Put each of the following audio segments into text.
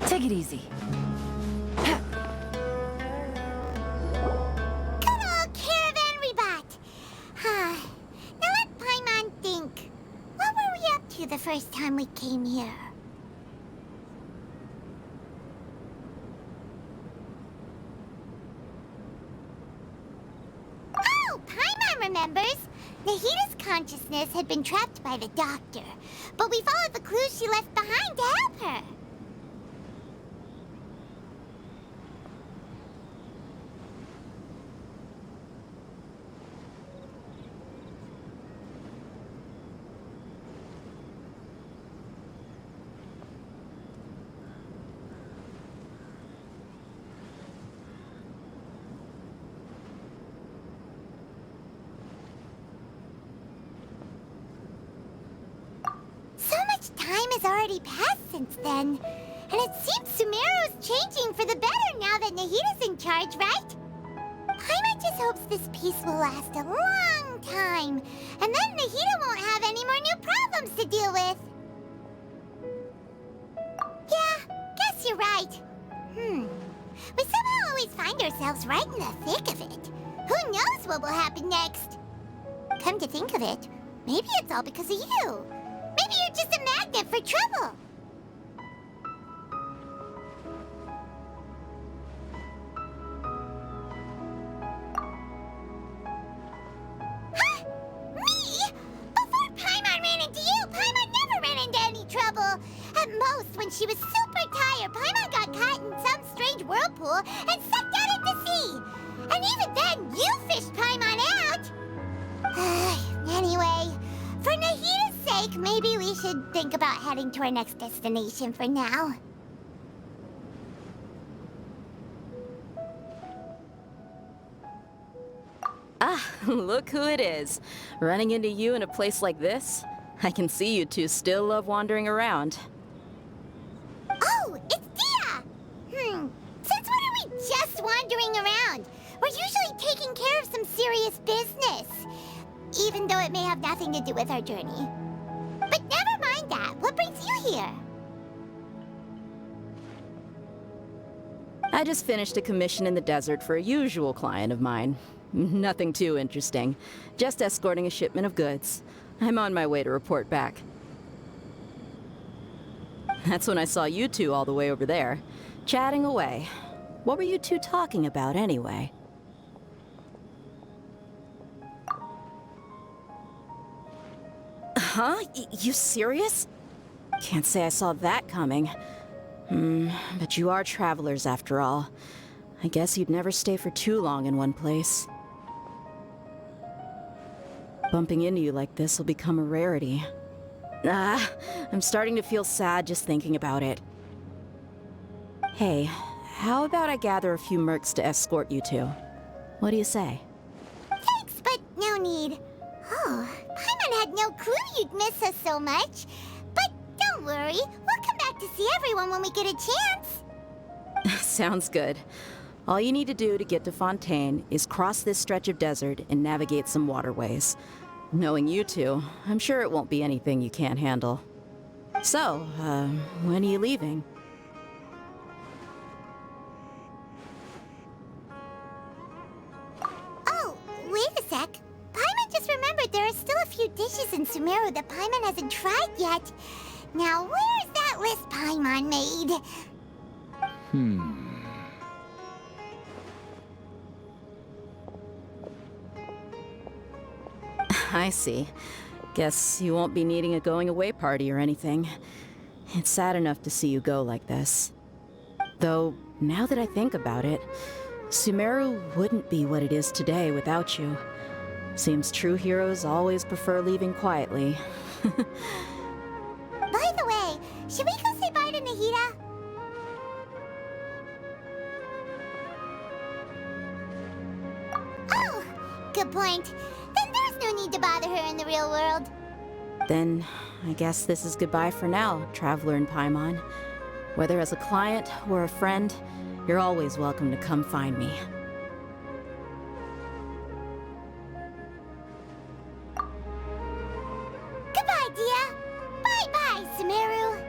Take it easy. Good old caravan rebut. Now let Paimon think. What were we up to the first time we came here? Oh, Paimon remembers. Nahita's consciousness had been trapped by the doctor, but we followed the clues she left behind to help her. Time has already passed since then, and it seems Sumeru's changing for the better now that Nahita's in charge, right? Paimon just hopes this peace will last a long time, and then Nahita won't have any more new problems to deal with. Yeah, guess you're right. We somehow always find ourselves right in the thick of it. Who knows what will happen next? Come to think of it, maybe it's all because of you. Maybe you're just a magnet for trouble. Huh? Me? Before Paimon ran into you, Paimon never ran into any trouble. At most, when she was super tired, Paimon got caught in some strange whirlpool and sucked out into sea. And even then, you fished Paimon out. Anyway, for Nahita's sake, maybe we should think about heading to our next destination for now. Ah, look who it is. Running into you in a place like this? I can see you two still love wandering around. Oh, it's Dia! Since when are we just wandering around? We're usually taking care of some serious business. Even though it may have nothing to do with our journey. But never mind that. What brings you here? I just finished a commission in the desert for a usual client of mine. Nothing too interesting. Just escorting a shipment of goods. I'm on my way to report back. That's when I saw you two all the way over there, chatting away. What were you two talking about anyway? Huh? You serious? Can't say I saw that coming. But you are travelers after all. I guess you'd never stay for too long in one place. Bumping into you like this will become a rarity. I'm starting to feel sad just thinking about it. Hey, how about I gather a few mercs to escort you two? What do you say? Thanks, but no need. Oh, Paimon had no clue you'd miss us so much. But don't worry, we'll come back to see everyone when we get a chance. Sounds good. All you need to do to get to Fontaine is cross this stretch of desert and navigate some waterways. Knowing you two, I'm sure it won't be anything you can't handle. So, when are you leaving? Oh, wait a sec. Paimon just remembered there are still a few dishes in Sumeru that Paimon hasn't tried yet. Now, where's that list Paimon made? I see. Guess you won't be needing a going-away party or anything. It's sad enough to see you go like this. Though, now that I think about it, Sumeru wouldn't be what it is today without you. Seems true heroes always prefer leaving quietly. By the way, should we go say bye to Nahita? Oh, good point. Then there's no need to bother her in the real world. Then, I guess this is goodbye for now, Traveler in Paimon. Whether as a client or a friend, you're always welcome to come find me. Goodbye, Dia. Bye-bye, Sumeru.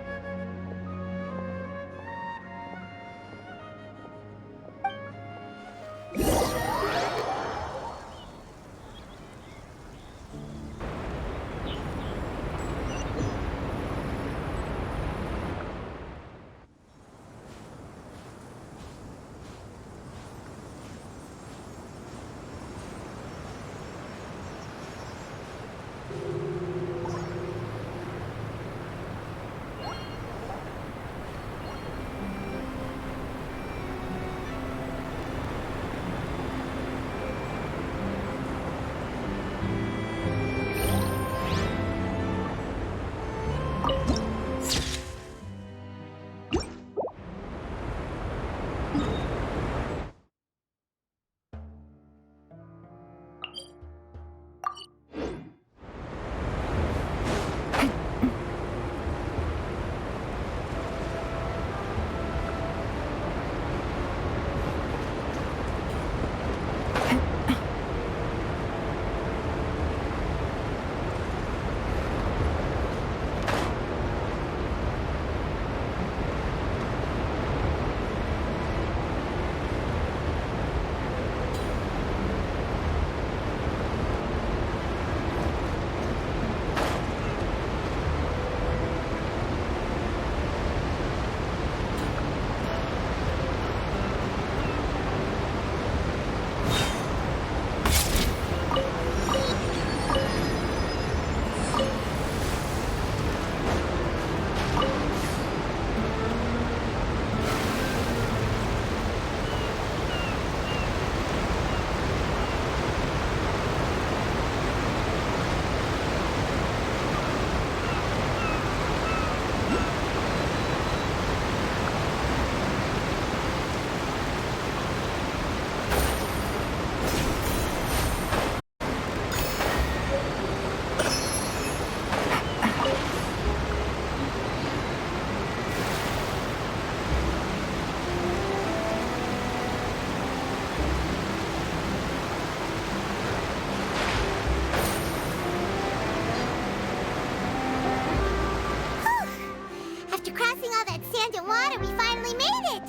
land and water, we finally made it!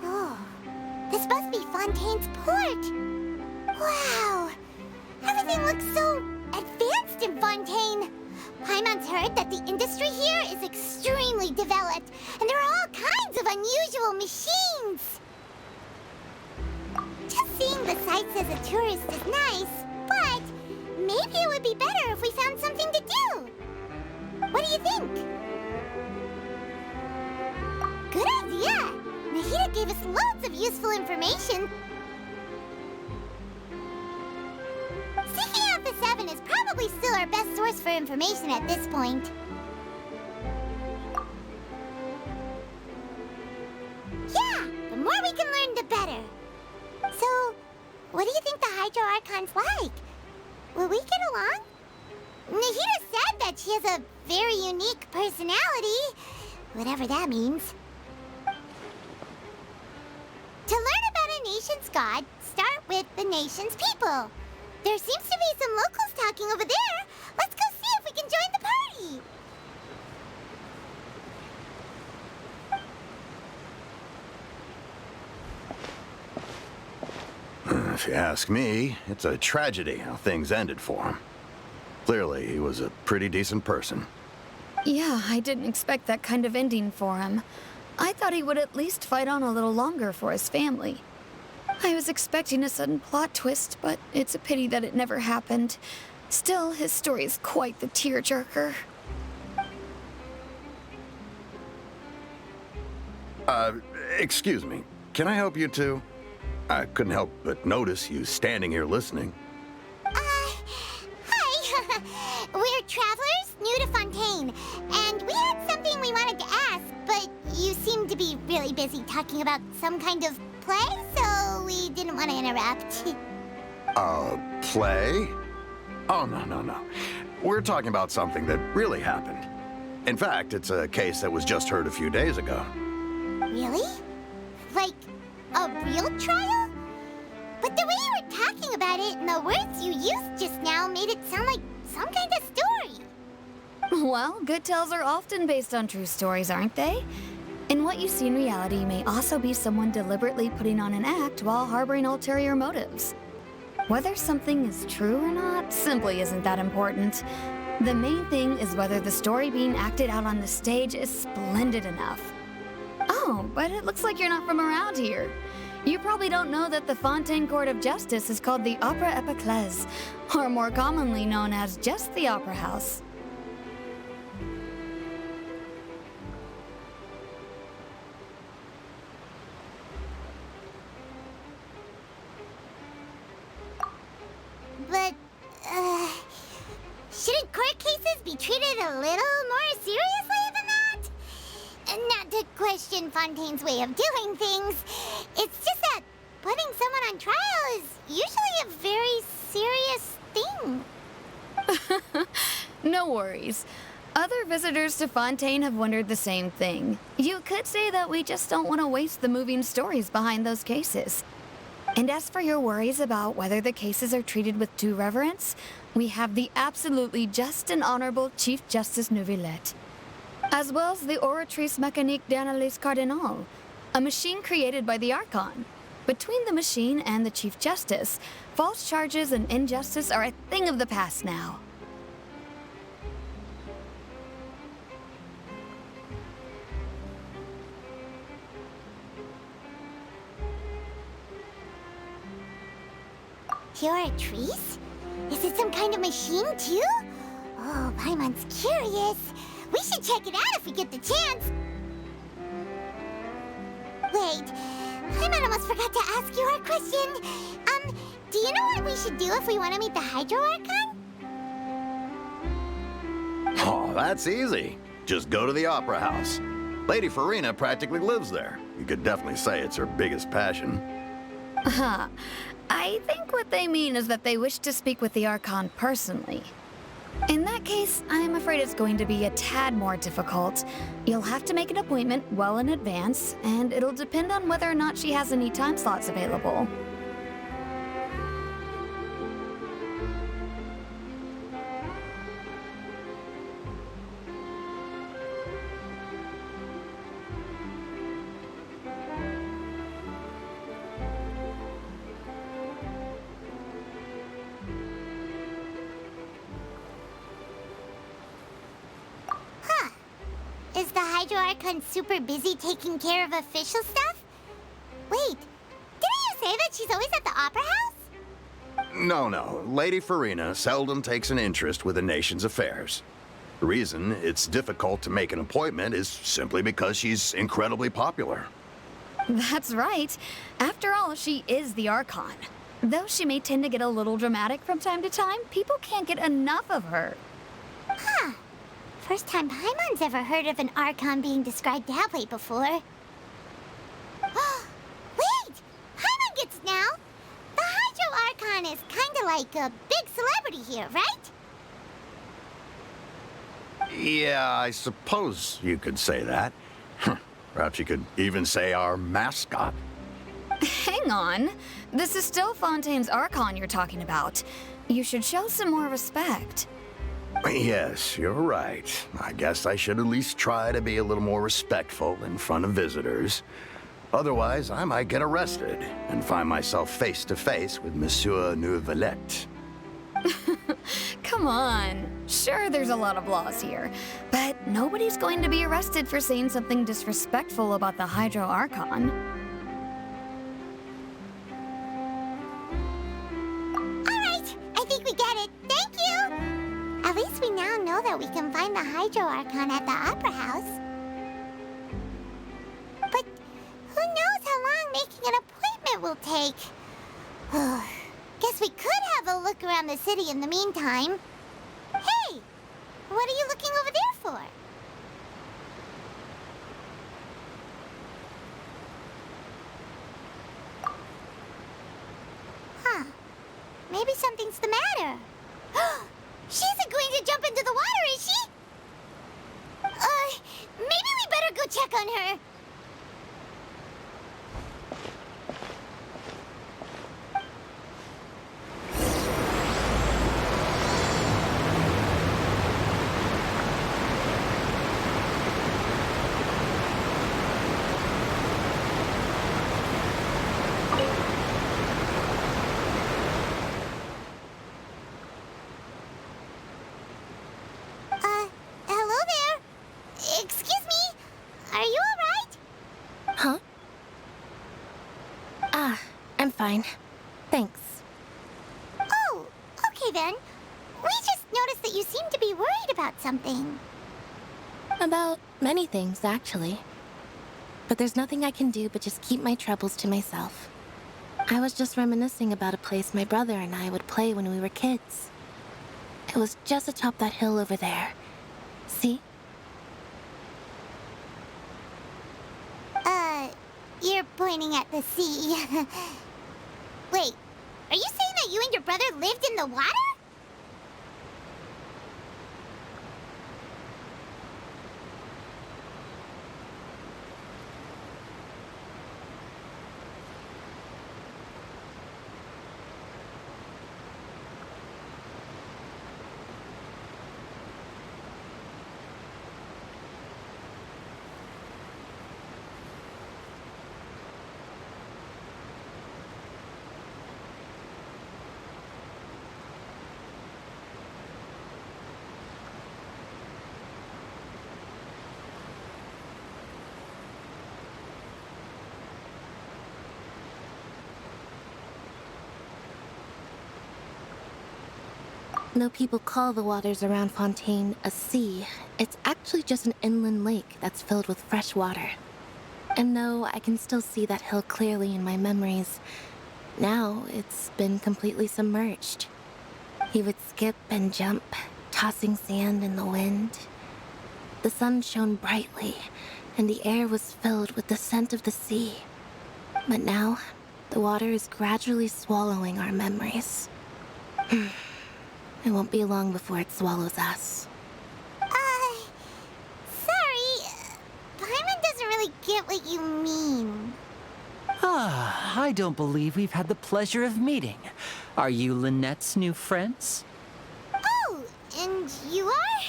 Oh, this must be Fontaine's port. Wow! Everything looks so advanced in Fontaine. Paimon's heard that the industry here is extremely developed, and there are all kinds of unusual machines. Just seeing the sights as a tourist is nice, but maybe it would be better if we found something to do. What do you think? Good idea! Nahida gave us loads of useful information. Seeking out the Seven is probably still our best source for information at this point. Yeah, the more we can learn, the better. So, what do you think the Hydro Archon's like? Will we get along? Nahida said that she has a very unique personality, whatever that means. To learn about a nation's god, start with the nation's people. There seems to be some locals talking over there. Let's go see if we can join the party. If you ask me, it's a tragedy how things ended for him. Clearly, he was a pretty decent person. Yeah, I didn't expect that kind of ending for him. I thought he would at least fight on a little longer for his family. I was expecting a sudden plot twist, but it's a pity that it never happened. Still, his story is quite the tearjerker. Excuse me. Can I help you too? I couldn't help but notice you standing here listening. Hi. We're travelers new to Fontaine, and we had something we wanted to ask, but you seem to be really busy talking about some kind of play, so we didn't want to interrupt. Play? Oh, no. We're talking about something that really happened. In fact, it's a case that was just heard a few days ago. Really? Like, a real trial? But the way you were talking about it and the words you used just now made it sound like some kind of story. Well, good tales are often based on true stories, aren't they? And what you see in reality may also be someone deliberately putting on an act while harboring ulterior motives. Whether something is true or not simply isn't that important. The main thing is whether the story being acted out on the stage is splendid enough. Oh, but it looks like you're not from around here. You probably don't know that the Fontaine Court of Justice is called the Opera Epiclese, or more commonly known as just the Opera House. But, shouldn't court cases be treated a little more seriously than that? And not to question Fontaine's way of doing things, it's just that putting someone on trial is usually a very serious thing. No worries. Other visitors to Fontaine have wondered the same thing. You could say that we just don't want to waste the moving stories behind those cases. And as for your worries about whether the cases are treated with due reverence, we have the absolutely just and honorable Chief Justice Neuvillette, as well as the Oratrice Mécanique d'Analyse Cardinal, a machine created by the Archon. Between the machine and the Chief Justice, false charges and injustice are a thing of the past now. Oratrice? Is it some kind of machine, too? Oh, Paimon's curious. We should check it out if we get the chance. Wait, Paimon almost forgot to ask you our question. Do you know what we should do if we want to meet the Hydro Archon? Oh, that's easy. Just go to the Opera House. Lady Farina practically lives there. You could definitely say it's her biggest passion. I think what they mean is that they wish to speak with the Archon personally. In that case, I'm afraid it's going to be a tad more difficult. You'll have to make an appointment well in advance, and it'll depend on whether or not she has any time slots available. Was the Hydro Archon super busy taking care of official stuff? Wait, didn't you say that she's always at the Opera House? No. Lady Farina seldom takes an interest with the nation's affairs. The reason it's difficult to make an appointment is simply because she's incredibly popular. That's right. After all, she is the Archon. Though she may tend to get a little dramatic from time to time, people can't get enough of her. Huh. First time Paimon's ever heard of an Archon being described that way before. Wait! Paimon gets now! The Hydro Archon is kinda like a big celebrity here, right? Yeah, I suppose you could say that. Perhaps you could even say our mascot. Hang on. This is still Fontaine's Archon you're talking about. You should show some more respect. Yes, you're right. I guess I should at least try to be a little more respectful in front of visitors. Otherwise, I might get arrested and find myself face to face with Monsieur Neuvillette. Come on. Sure, there's a lot of laws here, but nobody's going to be arrested for saying something disrespectful about the Hydro Archon. Alright, I think we get it. Thank you! At least we now know that we can find the Hydro Archon at the Opera House. But who knows how long making an appointment will take? Guess we could have a look around the city in the meantime. Hey! What are you looking over there for? Huh. Maybe something's the matter. She isn't going to jump into the water, is she? Maybe we better go check on her. Hello there. Excuse me. Are you alright? Huh? I'm fine. Thanks. Oh, okay then. We just noticed that you seem to be worried about something. About many things, actually. But there's nothing I can do but just keep my troubles to myself. I was just reminiscing about a place my brother and I would play when we were kids. It was just atop that hill over there. See? You're pointing at the sea. Wait, are you saying that you and your brother lived in the water? Though people call the waters around Fontaine a sea, it's actually just an inland lake that's filled with fresh water. And though I can still see that hill clearly in my memories, now it's been completely submerged. He would skip and jump, tossing sand in the wind. The sun shone brightly, and the air was filled with the scent of the sea. But now, the water is gradually swallowing our memories. It won't be long before it swallows us. Sorry. Paimon doesn't really get what you mean. I don't believe we've had the pleasure of meeting. Are you Lynette's new friends? Oh, and you are?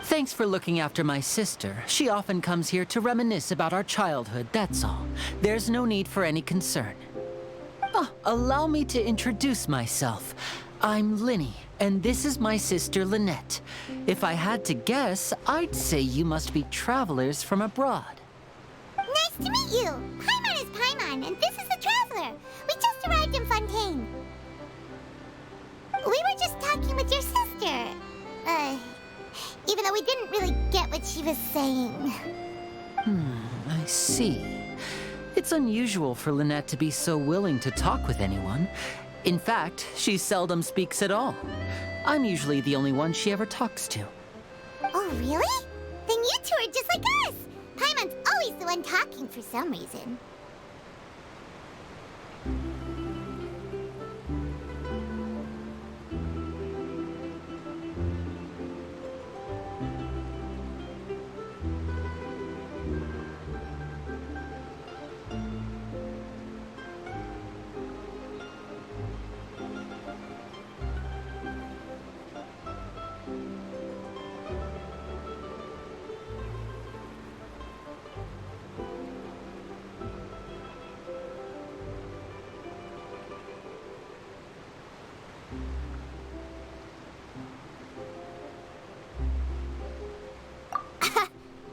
Thanks for looking after my sister. She often comes here to reminisce about our childhood, that's all. There's no need for any concern. Allow me to introduce myself. I'm Linny, and this is my sister Lynette. If I had to guess, I'd say you must be travelers from abroad. Nice to meet you. Paimon is Paimon, and this is the Traveler. We just arrived in Fontaine. We were just talking with your sister. Even though we didn't really get what she was saying. I see. It's unusual for Lynette to be so willing to talk with anyone. In fact, she seldom speaks at all. I'm usually the only one she ever talks to. Oh, really? Then you two are just like us. Paimon's always the one talking for some reason.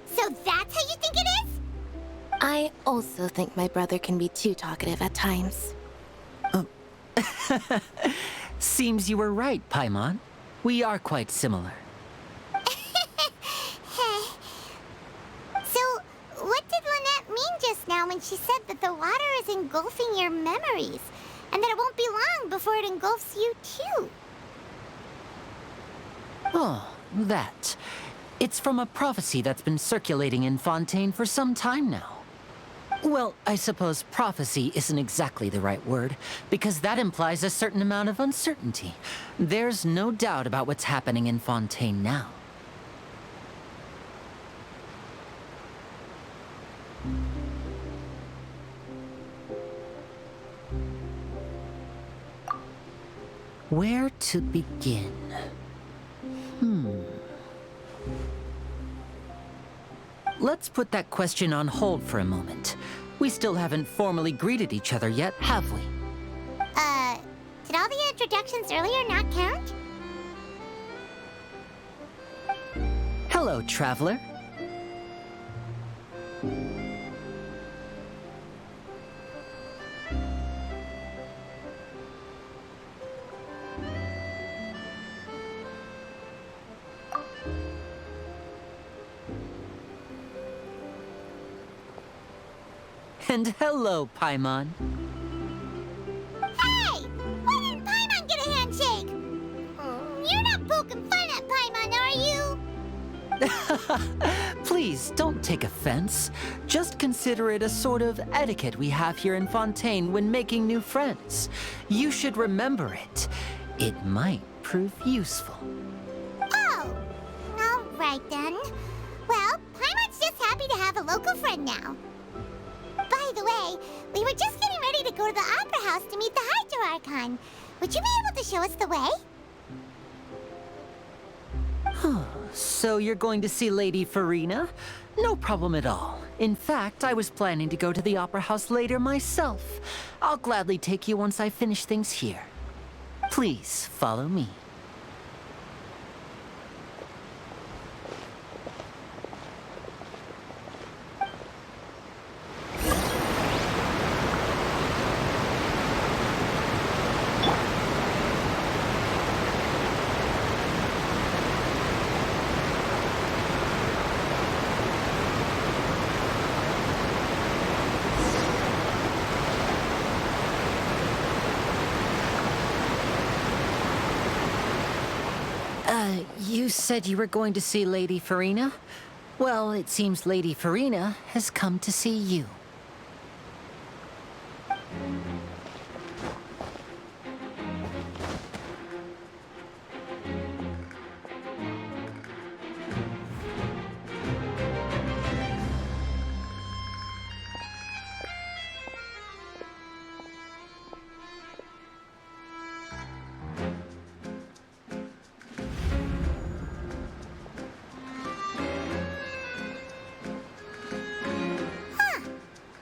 So that's how you think it is? I also think my brother can be too talkative at times. Seems you were right, Paimon. We are quite similar. So, what did Lynette mean just now when she said that the water is engulfing your memories, and that it won't be long before it engulfs you too? Oh, that. It's from a prophecy that's been circulating in Fontaine for some time now. Well, I suppose prophecy isn't exactly the right word, because that implies a certain amount of uncertainty. There's no doubt about what's happening in Fontaine now. Where to begin? Let's put that question on hold for a moment. We still haven't formally greeted each other yet, have we? Did all the introductions earlier not count? Hello, traveler. And hello, Paimon. Hey! Why didn't Paimon get a handshake? You're not poking fun at Paimon, are you? Please, don't take offense. Just consider it a sort of etiquette we have here in Fontaine when making new friends. You should remember it. It might prove useful. Oh, all right then. Well, Paimon's just happy to have a local friend now. By the way, we were just getting ready to go to the Opera House to meet the Hydro Archon. Would you be able to show us the way? So you're going to see Lady Farina? No problem at all. In fact, I was planning to go to the Opera House later myself. I'll gladly take you once I finish things here. Please, follow me. You said you were going to see Lady Farina? Well, it seems Lady Farina has come to see you.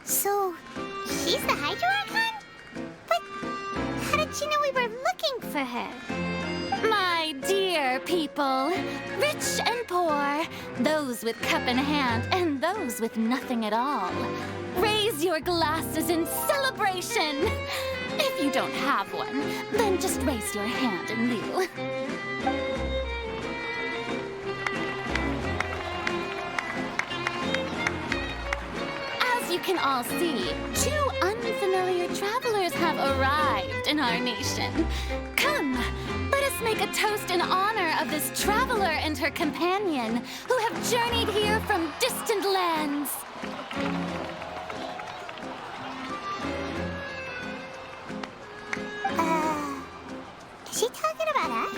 So, she's the Hydro Archon? But how did she know we were looking for her? My fair, people. Rich and poor. Those with cup in hand and those with nothing at all. Raise your glasses in celebration. If you don't have one, then just raise your hand in lieu. As you can all see, 2 unfamiliar travelers have arrived in our nation. Come, let us make a toast in honor of this traveler and her companion who have journeyed here from distant lands. Is she talking about us?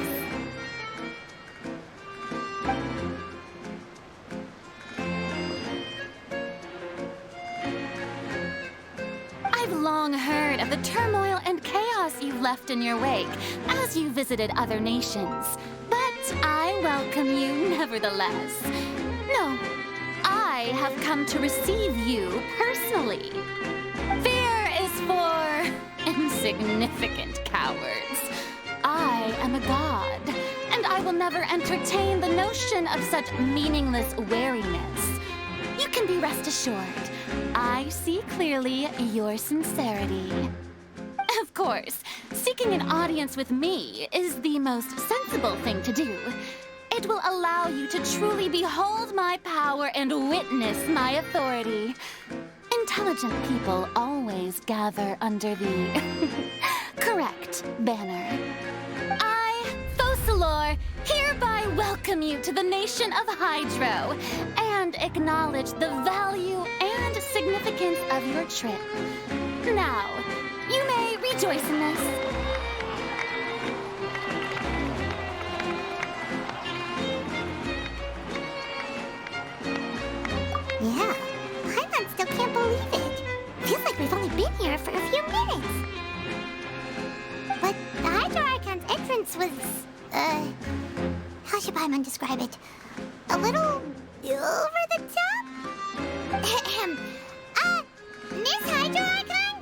I've long heard of the turmoil and chaos you've left in your wake as you visited other nations. But I welcome you nevertheless. No, I have come to receive you personally. Fear is for insignificant cowards. I am a god, and I will never entertain the notion of such meaningless wariness. You can be rest assured, I see clearly your sincerity. Of course, seeking an audience with me is the most sensible thing to do. It will allow you to truly behold my power and witness my authority. Intelligent people always gather under the correct banner. I, Focalor, hereby welcome you to the nation of Hydro and acknowledge the value and significance of your trip. Now, you may rejoice in this. Yeah, Paimon still can't believe it. Feels like we've only been here for a few minutes. But the Hydro Archon's entrance was, how should Paimon describe it? A little over the top? Ahem. Miss Hydro Archon?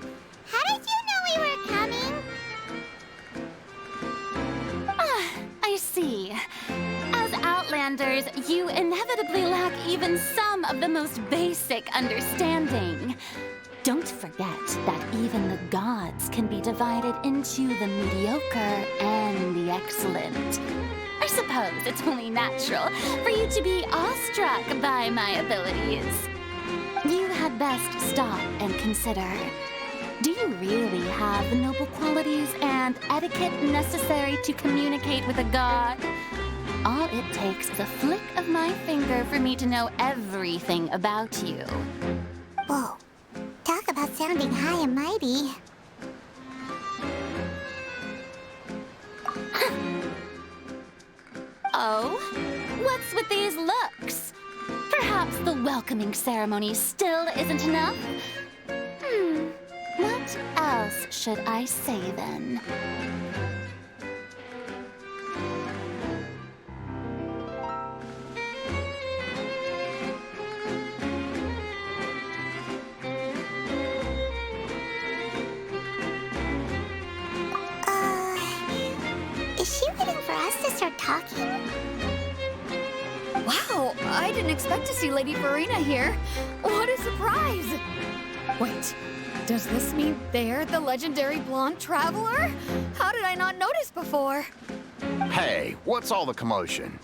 How did you know we were coming? I see. As Outlanders, you inevitably lack even some of the most basic understanding. Don't forget that even the gods can be divided into the mediocre and the excellent. I suppose it's only natural for you to be awestruck by my abilities. You had best stop and consider. Do you really have the noble qualities and etiquette necessary to communicate with a god? All it takes is a flick of my finger for me to know everything about you. Whoa. Talk about sounding high and mighty. Oh? What's with these looks? Perhaps the welcoming ceremony still isn't enough? What else should I say then? Is she waiting for us to start talking? Wow, I didn't expect to see Lady Farina here. What a surprise! Wait, does this mean they're the legendary blonde traveler? How did I not notice before? Hey, what's all the commotion?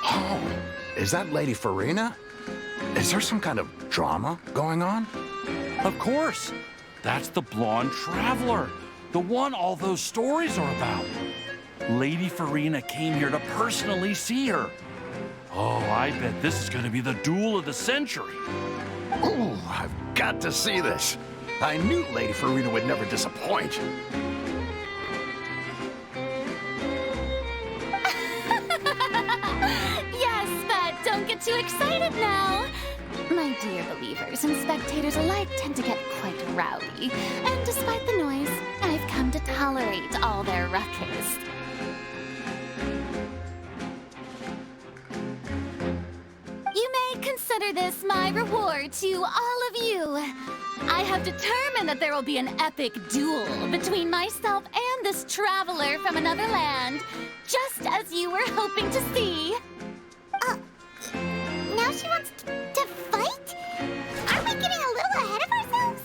Oh, is that Lady Farina? Is there some kind of drama going on? Of course. That's the blonde traveler. The one all those stories are about. Lady Farina came here to personally see her. Oh, I bet this is going to be the duel of the century. Ooh, I've got to see this. I knew Lady Farina would never disappoint. Yes, but don't get too excited now. My dear believers and spectators alike tend to get quite rowdy. And despite the noise, I've come to tolerate all their ruckus. You may consider this my reward to all of you. I have determined that there will be an epic duel between myself and this traveler from another land. just as you were hoping to see. Now she wants to fight? Aren't we getting a little ahead of ourselves?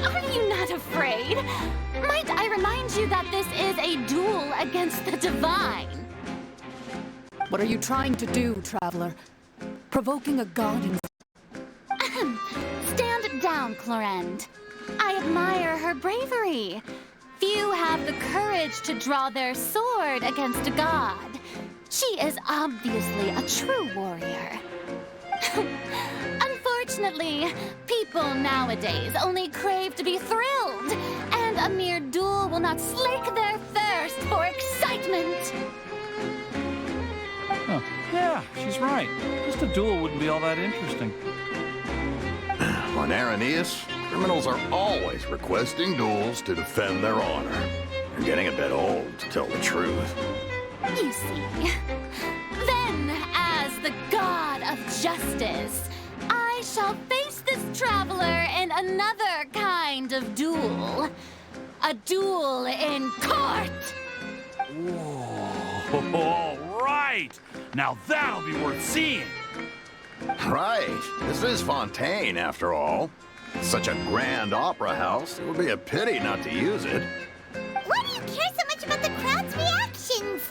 Are you not afraid? Might I remind you that this is a duel against the divine? What are you trying to do, Traveler? Provoking a god in... Stand down, Clorend. I admire her bravery. Few have the courage to draw their sword against a god. She is obviously a true warrior. Unfortunately, people nowadays only crave to be thrilled, and a mere duel will not slake their thirst for excitement. Huh. Yeah, she's right. Just a duel wouldn't be all that interesting. On Araneus, criminals are always requesting duels to defend their honor. You're getting a bit old, to tell the truth. You see. Then, as the god of justice, I shall face this traveler in another kind of duel. A duel in court! Whoa, all right! Now that'll be worth seeing! Right. This is Fontaine, after all. Such a grand opera house, it would be a pity not to use it. Why do you care so much about the crowd's reactions?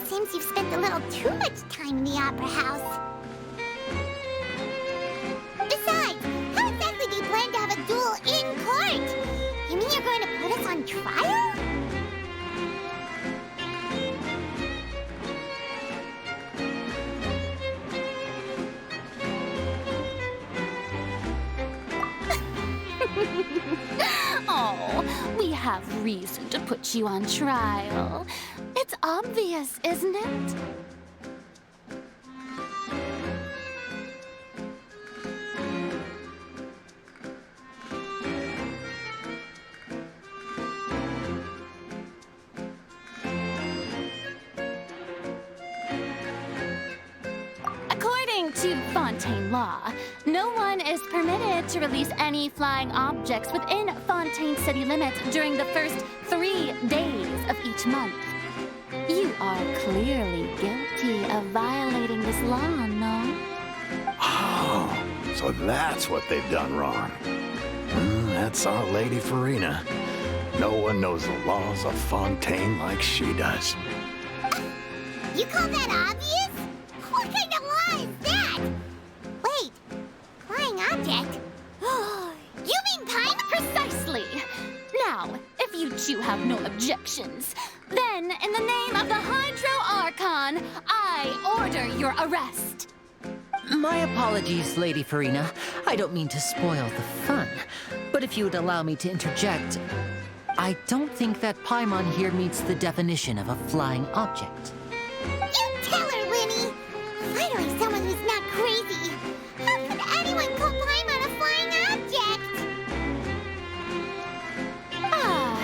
Seems you've spent a little too much time in the opera house. Besides, how exactly do you plan to have a duel in court? You mean you're going to put us on trial? Oh, we have reason to put you on trial. It's obvious, isn't it? According to Fontaine law, no one is permitted to release any flying objects within Fontaine city limits during the first 3 days of each month. You are clearly guilty of violating this law, no? Oh, so that's what they've done wrong. That's our Lady Farina. No one knows the laws of Fontaine like she does. You call that obvious? What kind of law is that? Wait, flying object? You mean time? Precisely. Now, if you two have no objections, then in the name of the Hydro Archon, I order your arrest. My apologies, Lady Farina. I don't mean to spoil the fun. But if you would allow me to interject, I don't think that Paimon here meets the definition of a flying object. You tell her, Winnie! Finally someone who's not crazy. How could anyone call Paimon a flying object? Ah,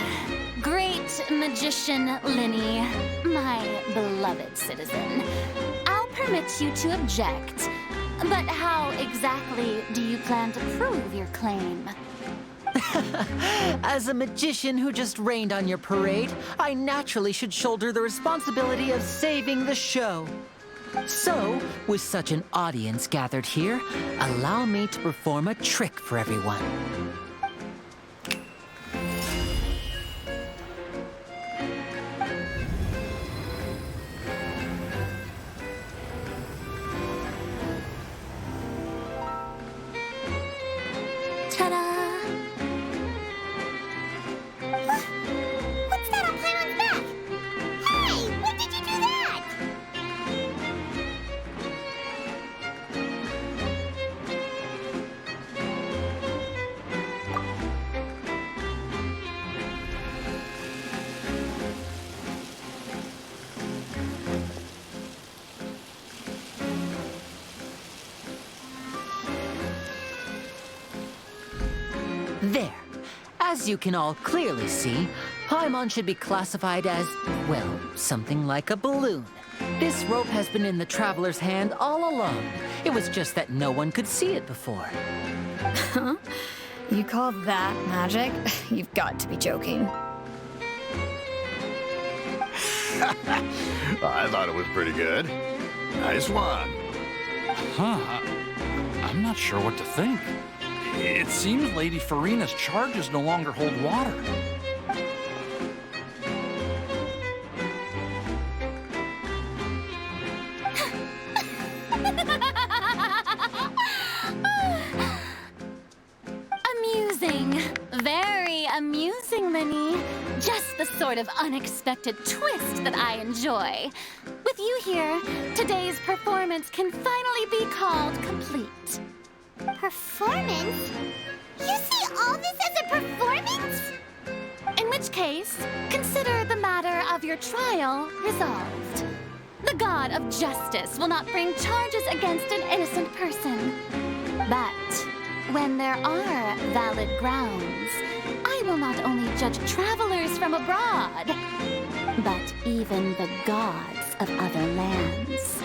great magician Linny, my beloved citizen. I'll permit you to object. But how exactly do you plan to prove your claim? As a magician who just rained on your parade, I naturally should shoulder the responsibility of saving the show. So, with such an audience gathered here, allow me to perform a trick for everyone. Ta-da! What's that on Paimon's back? Hey, when did you do that? As you can all clearly see, Paimon should be classified as, well, something like a balloon. This rope has been in the Traveler's hand all along. It was just that no one could see it before. Huh? You call that magic? You've got to be joking. I thought it was pretty good. Nice one. Huh. I'm not sure what to think. It seems Lady Farina's charges no longer hold water. Amusing. Very amusing, Linny. Just the sort of unexpected twist that I enjoy. With you here, today's performance can finally be called complete. Performance? You see all this as a performance? In which case, consider the matter of your trial resolved. The god of justice will not bring charges against an innocent person. But when there are valid grounds, I will not only judge travelers from abroad, but even the gods of other lands.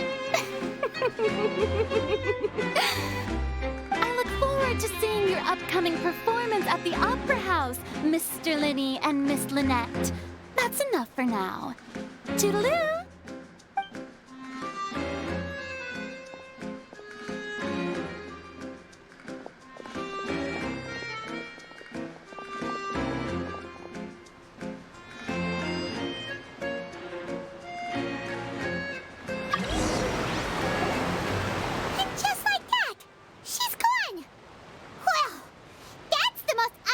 I look forward to seeing your upcoming performance at the Opera House, Mr. Linny and Miss Lynette. That's enough for now. Toodaloo!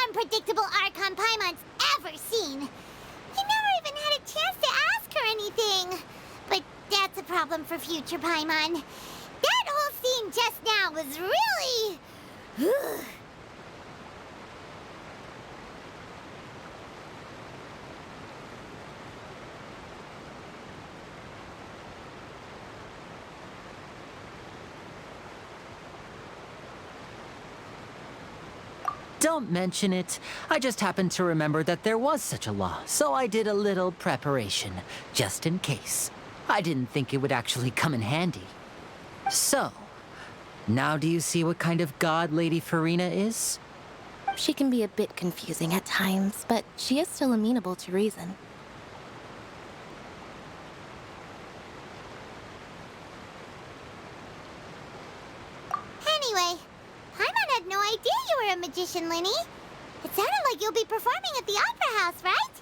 Unpredictable Archon Paimon's ever seen. He never even had a chance to ask her anything. But that's a problem for future Paimon. That whole scene just now was really... Don't mention it. I just happened to remember that there was such a law, so I did a little preparation, just in case. I didn't think it would actually come in handy. So, now do you see what kind of god Lady Farina is? She can be a bit confusing at times, but she is still amenable to reason. Anyway, Paimon had no idea you were a magician, Linny. It sounded like you'll be performing at the Opera House, right?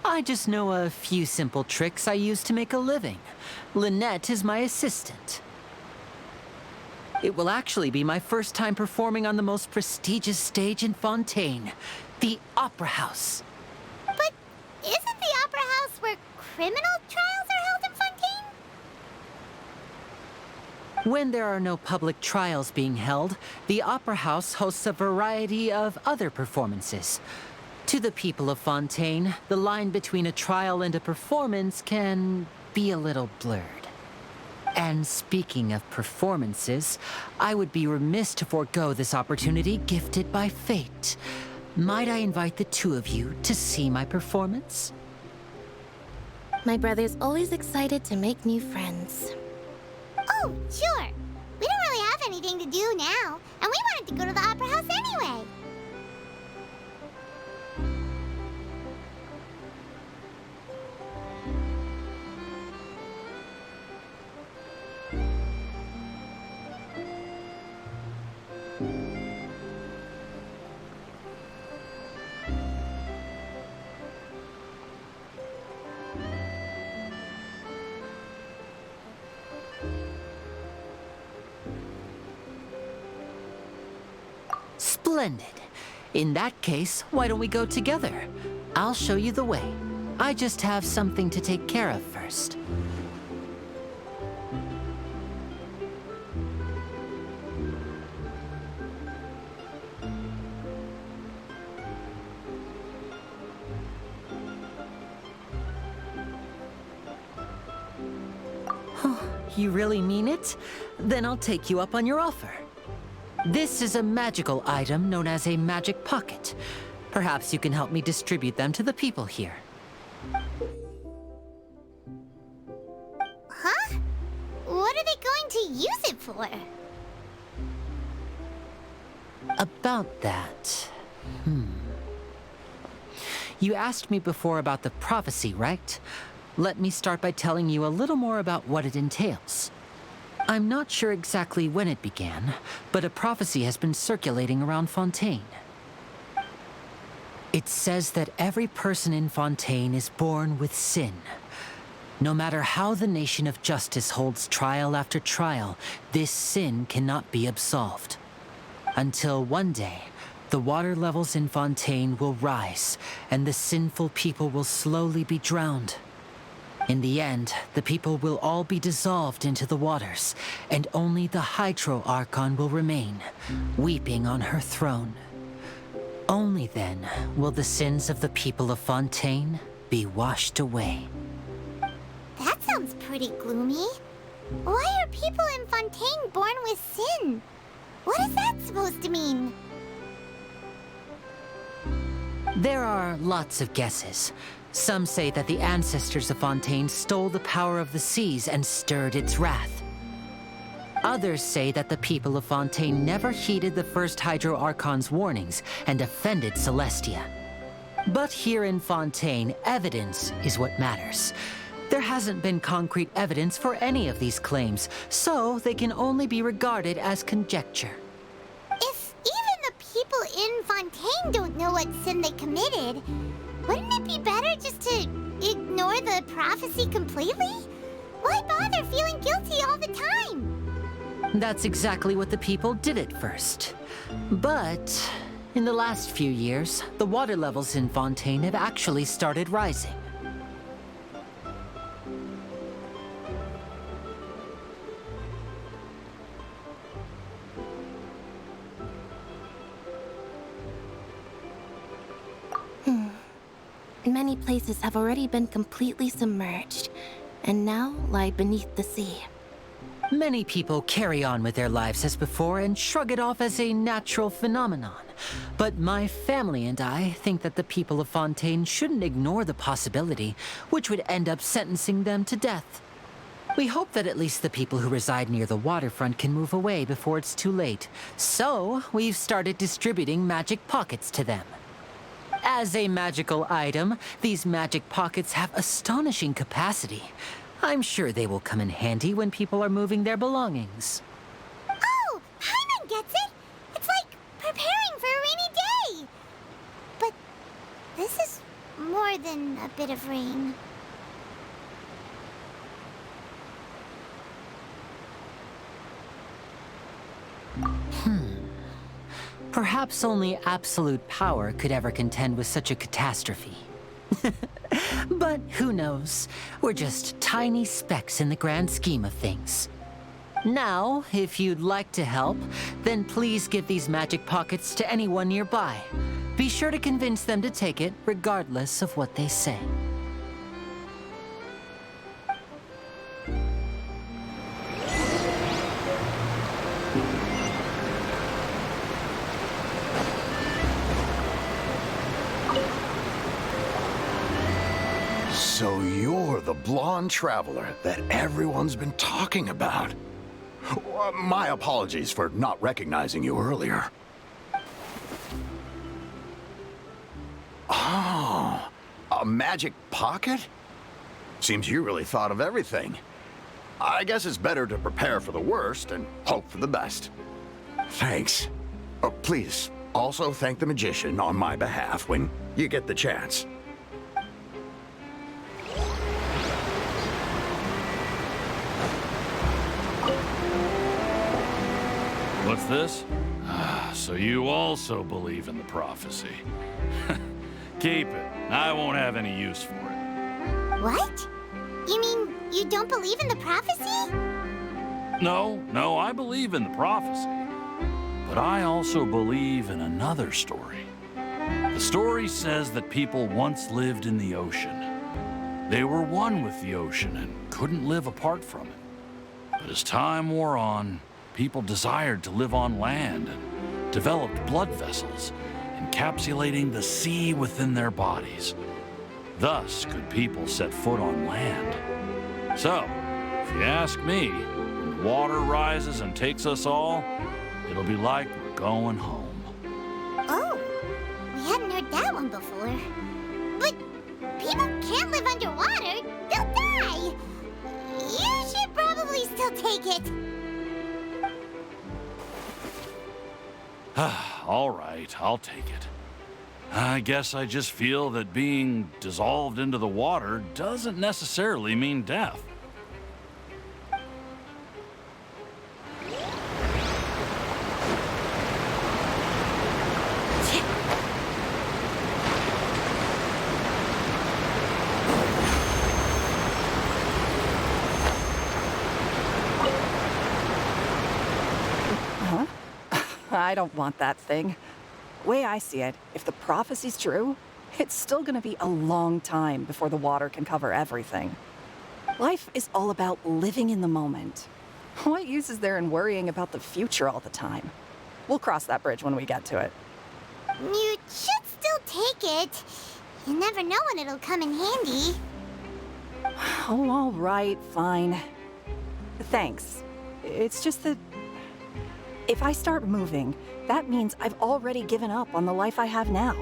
I just know a few simple tricks I use to make a living. Lynette is my assistant. It will actually be my first time performing on the most prestigious stage in Fontaine, the Opera House. But isn't the Opera House where criminal trials are held in Fontaine? When there are no public trials being held, the Opera House hosts a variety of other performances. To the people of Fontaine, the line between a trial and a performance can be a little blurred. And speaking of performances, I would be remiss to forego this opportunity gifted by fate. Might I invite the two of you to see my performance? My brother's always excited to make new friends. Oh, sure. We don't really have anything to do now, and we wanted to go to the Opera House anyway. Splendid. In that case, why don't we go together? I'll show you the way. I just have something to take care of first. You really mean it? Then I'll take you up on your offer. This is a magical item known as a magic pocket. Perhaps you can help me distribute them to the people here. Huh? What are they going to use it for? About that... You asked me before about the prophecy, right? Let me start by telling you a little more about what it entails. I'm not sure exactly when it began, but a prophecy has been circulating around Fontaine. It says that every person in Fontaine is born with sin. No matter how the nation of justice holds trial after trial, this sin cannot be absolved. Until one day, the water levels in Fontaine will rise, and the sinful people will slowly be drowned. In the end, the people will all be dissolved into the waters, and only the Hydro Archon will remain, weeping on her throne. Only then will the sins of the people of Fontaine be washed away. That sounds pretty gloomy. Why are people in Fontaine born with sin? What is that supposed to mean? There are lots of guesses. Some say that the ancestors of Fontaine stole the power of the seas and stirred its wrath. Others say that the people of Fontaine never heeded the first Hydro Archon's warnings and offended Celestia. But here in Fontaine, evidence is what matters. There hasn't been concrete evidence for any of these claims, so they can only be regarded as conjecture. If even the people in Fontaine don't know what sin they committed, wouldn't it be better just to ignore the prophecy completely? Why bother feeling guilty all the time? That's exactly what the people did at first. But in the last few years, the water levels in Fontaine have actually started rising. Many places have already been completely submerged, and now lie beneath the sea. Many people carry on with their lives as before and shrug it off as a natural phenomenon. But my family and I think that the people of Fontaine shouldn't ignore the possibility, which would end up sentencing them to death. We hope that at least the people who reside near the waterfront can move away before it's too late. So, we've started distributing magic pockets to them. As a magical item, these magic pockets have astonishing capacity. I'm sure they will come in handy when people are moving their belongings. Oh, Paimon gets it! It's like preparing for a rainy day! But this is more than a bit of rain. Perhaps only absolute power could ever contend with such a catastrophe. But who knows? We're just tiny specks in the grand scheme of things. Now, if you'd like to help, then please give these magic pockets to anyone nearby. Be sure to convince them to take it, regardless of what they say. So you're the blonde traveler that everyone's been talking about. My apologies for not recognizing you earlier. Oh, a magic pocket? Seems you really thought of everything. I guess it's better to prepare for the worst and hope for the best. Thanks. Please, also thank the magician on my behalf when you get the chance. What's this? So you also believe in the prophecy. Keep it. I won't have any use for it. What? You mean you don't believe in the prophecy? No, I believe in the prophecy. But I also believe in another story. The story says that people once lived in the ocean. They were one with the ocean and couldn't live apart from it. But as time wore on, people desired to live on land and developed blood vessels, encapsulating the sea within their bodies. Thus could people set foot on land. So, if you ask me, when the water rises and takes us all, it'll be like we're going home. Oh, we hadn't heard that one before. But people can't live underwater. They'll die. You should probably still take it. All right, I'll take it. I guess I just feel that being dissolved into the water doesn't necessarily mean death. I don't want that thing. Way I see it, if the prophecy's true, it's still gonna be a long time before the water can cover everything. Life is all about living in the moment. What use is there in worrying about the future all the time? We'll cross that bridge when we get to it. You should still take it. You never know when it'll come in handy. Oh, all right, fine. Thanks. It's just that if I start moving, that means I've already given up on the life I have now.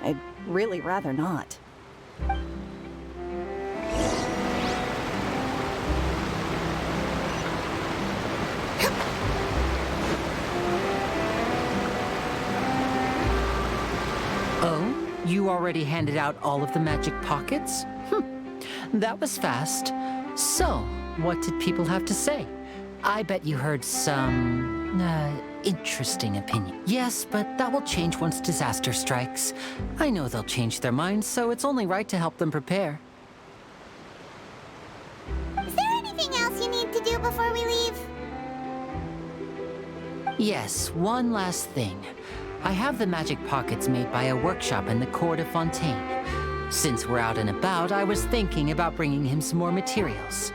I'd really rather not. Oh, you already handed out all of the magic pockets? That was fast. So, what did people have to say? I bet you heard some, interesting opinion. Yes, but that will change once disaster strikes. I know they'll change their minds, so it's only right to help them prepare. Is there anything else you need to do before we leave? Yes, one last thing. I have the magic pockets made by a workshop in the court of Fontaine. Since we're out and about, I was thinking about bringing him some more materials.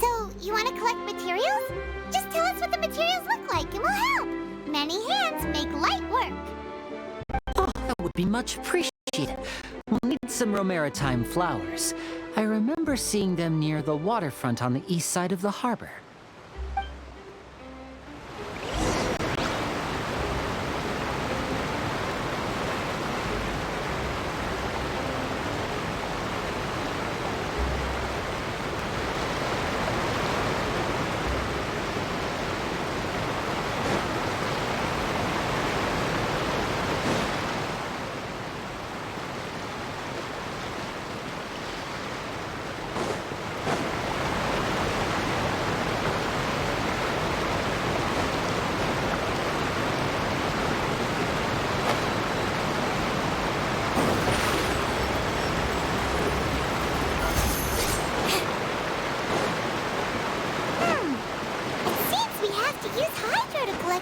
So, you want to collect materials? Just tell us what the materials look like and we'll help. Many hands make light work. Oh, that would be much appreciated. We'll need some Romaritime flowers. I remember seeing them near the waterfront on the east side of the harbor.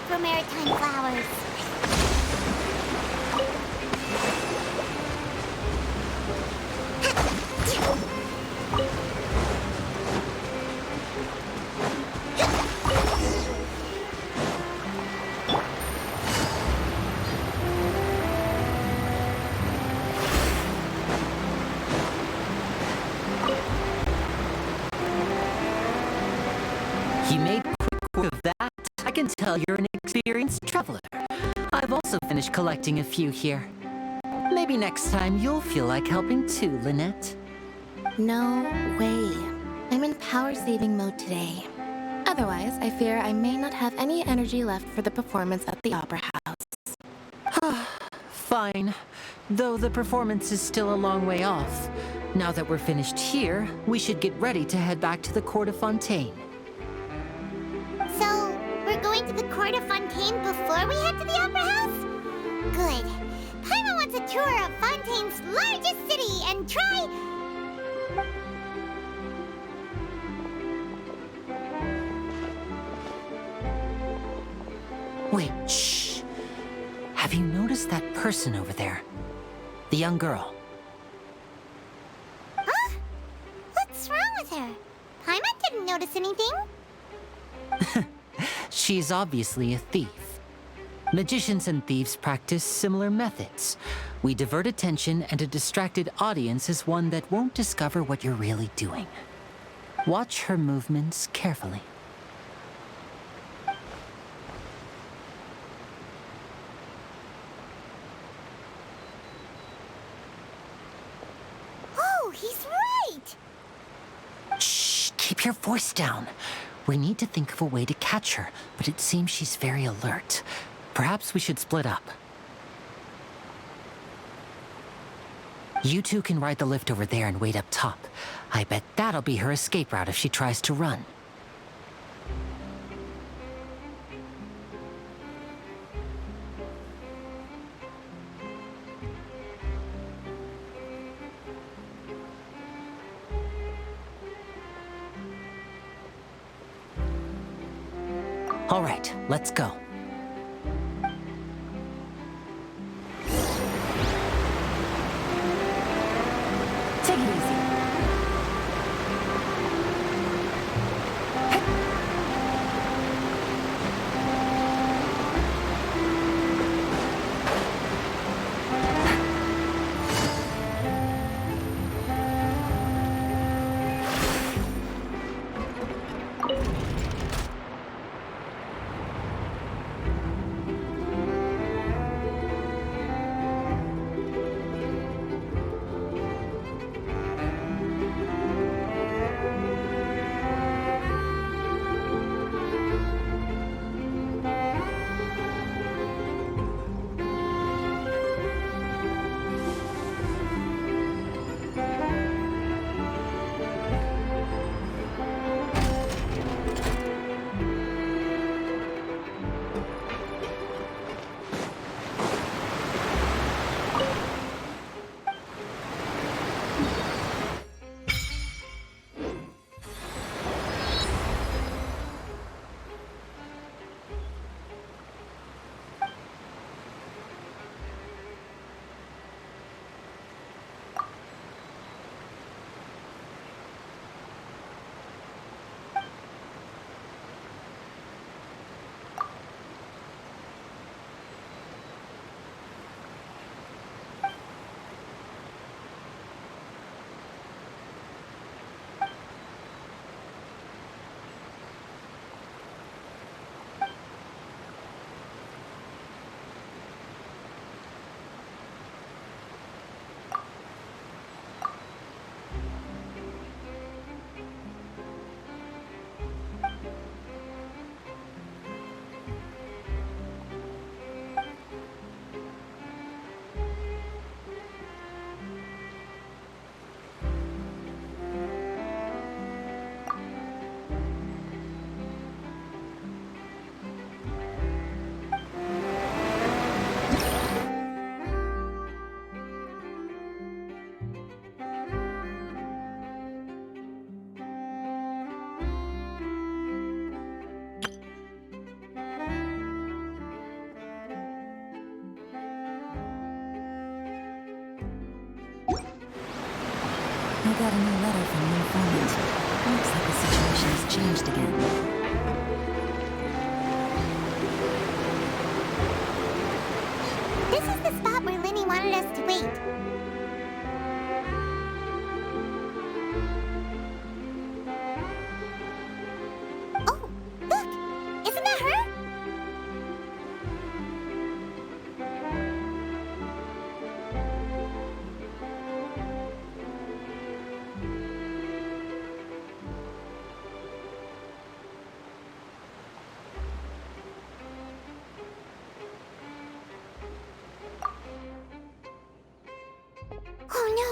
Romaritime flowers. You made quick work of that. I can tell you're an experienced traveler. I've also finished collecting a few here. Maybe next time you'll feel like helping too, Lynette. No way. I'm in power-saving mode today. Otherwise, I fear I may not have any energy left for the performance at the Opera House. Fine. Though the performance is still a long way off. Now that we're finished here, we should get ready to head back to the Court of Fontaine. So, we're going to the Court of Fontaine before we head to the Opera House? Good. Paimon wants a tour of Fontaine's largest city and try... Wait, shh. Have you noticed that person over there? The young girl. Huh? What's wrong with her? Paimon didn't notice anything. She's obviously a thief. Magicians and thieves practice similar methods. We divert attention, and a distracted audience is one that won't discover what you're really doing. Watch her movements carefully. Oh, he's right! Shh, keep your voice down. We need to think of a way to catch her, but it seems she's very alert. Perhaps we should split up. You two can ride the lift over there and wait up top. I bet that'll be her escape route if she tries to run. All right, let's go. Take it easy. I got a new letter from the informant. Looks like the situation has changed again. This is the spot where Linny wanted us to wait. Oh, look! Isn't that her? Oh no!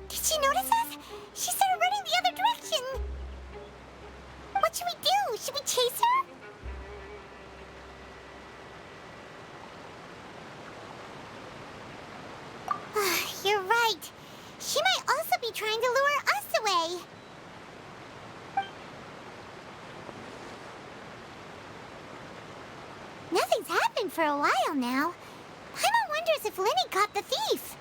Did she notice us? She started running the other direction! What should we do? Should we chase her? You're right. She might also be trying to lure us away. Nothing's happened for a while now. Paimon wonders if Linny caught the thief.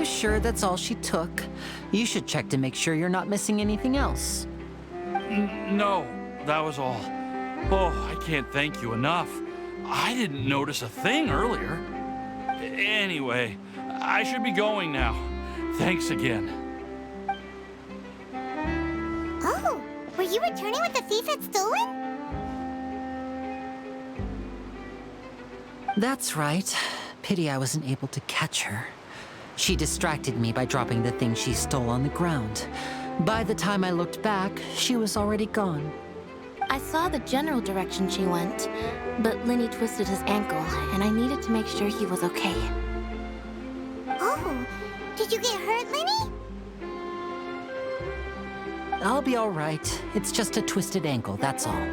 sure that's all she took. You should check to make sure you're not missing anything else. No, that was all. Oh, I can't thank you enough. I didn't notice a thing earlier. Anyway, I should be going now. Thanks again. Oh, were you returning what the thief had stolen? That's right. Pity I wasn't able to catch her. She distracted me by dropping the thing she stole on the ground. By the time I looked back, she was already gone. I saw the general direction she went, but Lenny twisted his ankle, and I needed to make sure he was okay. Oh, did you get hurt, Lenny? I'll be all right. It's just a twisted ankle, that's all.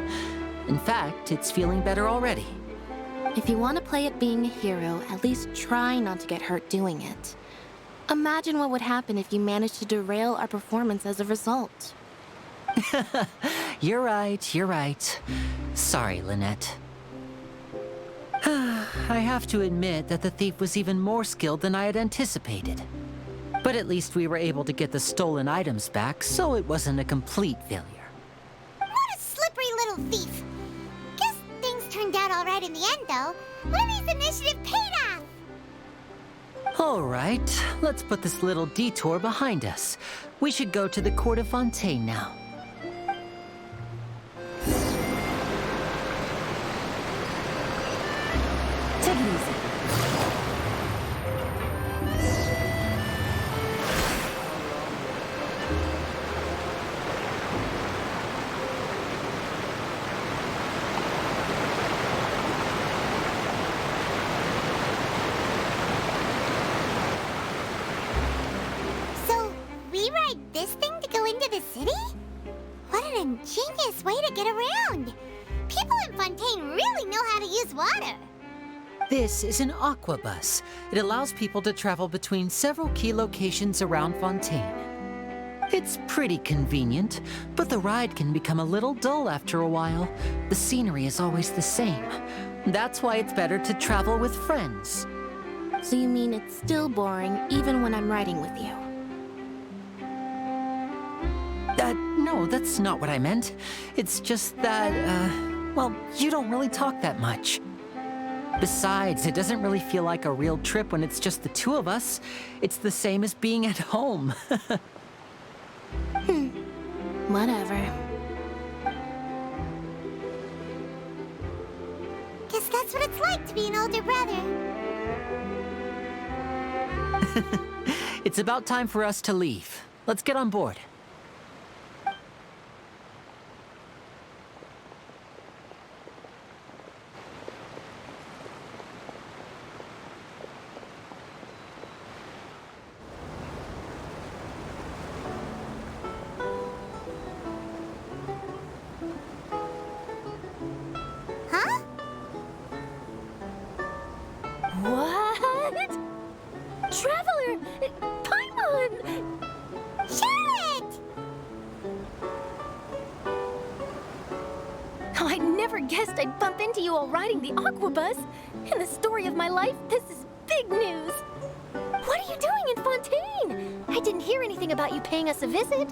In fact, it's feeling better already. If you want to play at being a hero, at least try not to get hurt doing it. Imagine what would happen if you managed to derail our performance as a result. You're right. Sorry, Lynette. I have to admit that the thief was even more skilled than I had anticipated. But at least we were able to get the stolen items back, so it wasn't a complete failure. What a slippery little thief. Guess things turned out all right in the end, though. Lenny's initiative paid off. All right, let's put this little detour behind us. We should go to the Court of Fontaine now. Take it easy. So, we ride this thing to go into the city? What an ingenious way to get around. People in Fontaine really know how to use water. This is an aqua bus. It allows people to travel between several key locations around Fontaine. It's pretty convenient, but the ride can become a little dull after a while. The scenery is always the same. That's why it's better to travel with friends. So you mean it's still boring even when I'm riding with you? No, that's not what I meant. It's just that, well, you don't really talk that much. Besides, it doesn't really feel like a real trip when it's just the two of us. It's the same as being at home. Whatever. Guess that's what it's like to be an older brother. It's about time for us to leave. Let's get on board. Huh? What? Traveler! Paimon! Charlotte! Oh, I never guessed I'd bump into you while riding the aqua bus. In the story of my life, this is big news. What are you doing in Fontaine? I didn't hear anything about you paying us a visit.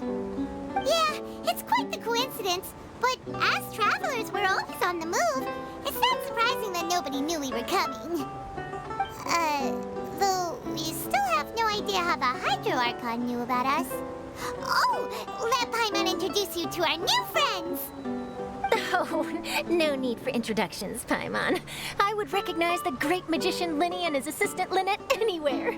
Yeah, it's quite the coincidence. But as travelers, we're always on the move. It's not surprising that nobody knew we were coming. Though we still have no idea how the Hydro Archon knew about us. Oh, let Paimon introduce you to our new friends. Oh, no need for introductions, Paimon. I would recognize the great magician Lenny and his assistant Lynette anywhere.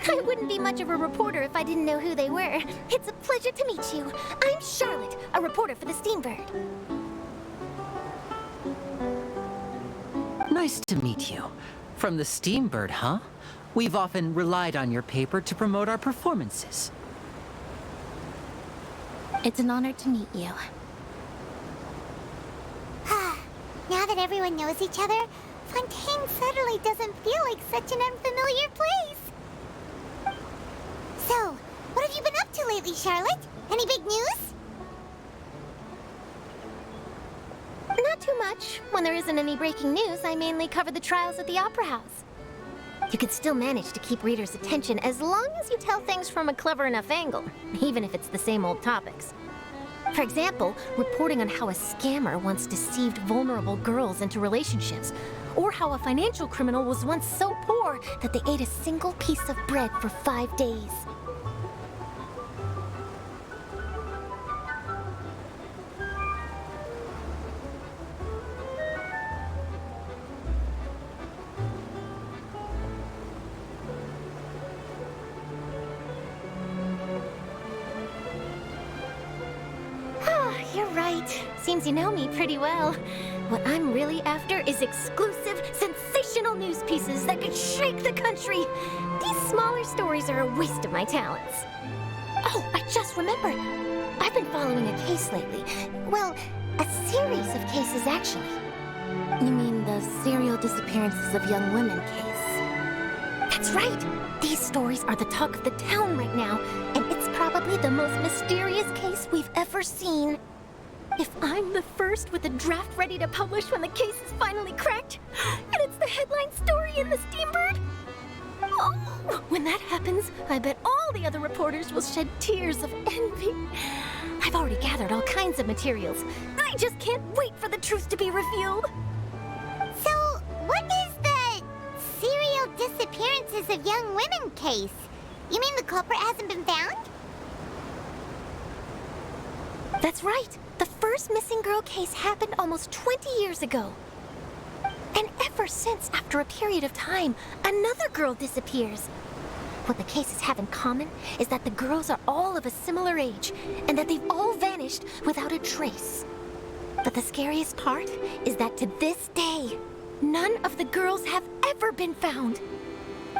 I wouldn't be much of a reporter if I didn't know who they were. It's a pleasure to meet you. I'm Charlotte, a reporter for the Steambird. Nice to meet you. From the Steambird, huh? We've often relied on your paper to promote our performances. It's an honor to meet you. Now that everyone knows each other, Fontaine suddenly doesn't feel like such an unfamiliar place. So, what have you been up to lately, Charlotte? Any big news? Not too much. When there isn't any breaking news, I mainly cover the trials at the Opera House. You could still manage to keep readers' attention as long as you tell things from a clever enough angle, even if it's the same old topics. For example, reporting on how a scammer once deceived vulnerable girls into relationships, or how a financial criminal was once so poor that they ate a single piece of bread for 5 days. You're right. Seems you know me pretty well. What I'm really after is exclusive, sensational news pieces that could shake the country. These smaller stories are a waste of my talents. Oh, I just remembered. I've been following a case lately. Well, a series of cases, actually. You mean the serial disappearances of young women case? That's right. These stories are the talk of the town right now, and it's probably the most mysterious case we've ever seen. If I'm the first with a draft ready to publish when the case is finally cracked, and it's the headline story in the Steambird, oh, when that happens, I bet all the other reporters will shed tears of envy. I've already gathered all kinds of materials. I just can't wait for the truth to be revealed. So, what is the serial disappearances of young women case? You mean the culprit hasn't been found? That's right. The first missing girl case happened almost 20 years ago. And ever since, after a period of time, another girl disappears. What the cases have in common is that the girls are all of a similar age, and that they've all vanished without a trace. But the scariest part is that to this day, none of the girls have ever been found.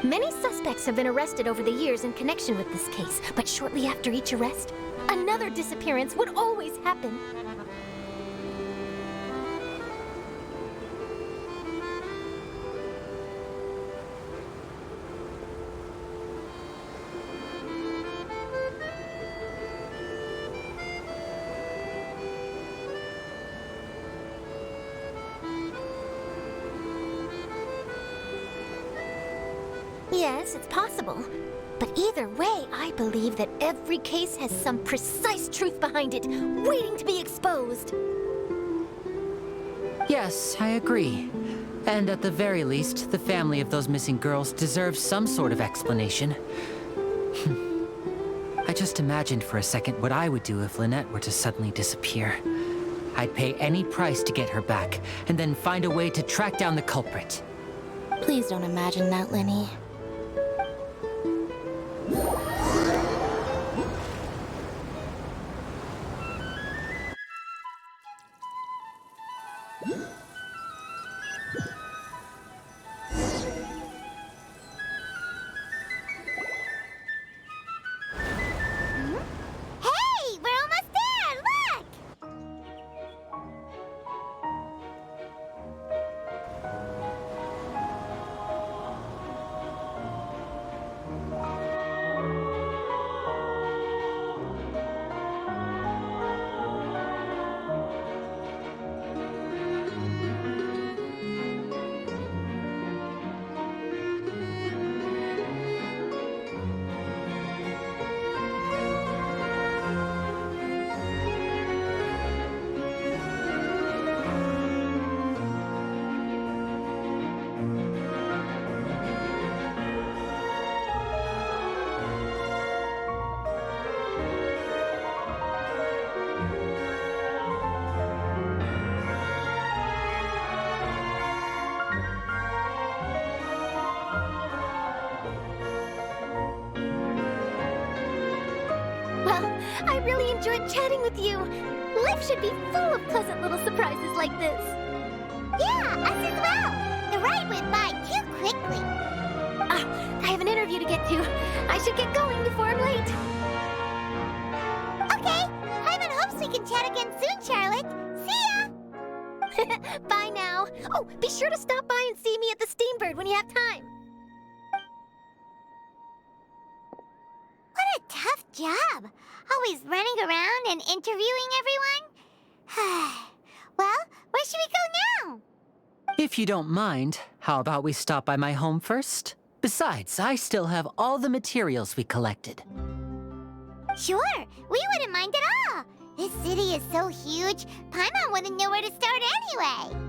Many suspects have been arrested over the years in connection with this case, but shortly after each arrest, another disappearance would always happen. Yes, it's possible. But either way, I believe that every case has some precise truth behind it, waiting to be exposed. Yes, I agree. And at the very least, the family of those missing girls deserves some sort of explanation. I just imagined for a second what I would do if Lynette were to suddenly disappear. I'd pay any price to get her back, and then find a way to track down the culprit. Please don't imagine that, Lenny. Hey, we're almost there! Look! Well, I really enjoyed chatting with you. Life should be full of pleasant little surprises like this. Yeah, us as well. The ride went by too quickly. I have an interview to get to. I should get going before I'm late. Okay, Hyman hopes we can chat again soon, Charlotte. See ya! Bye now. Oh, be sure to stop by and see me at the Steambird when you have time. What a tough job. Always running around and interviewing everyone. Well, where should we go now? If you don't mind, how about we stop by my home first? Besides, I still have all the materials we collected. Sure, we wouldn't mind at all. This city is so huge, Paimon wouldn't know where to start anyway.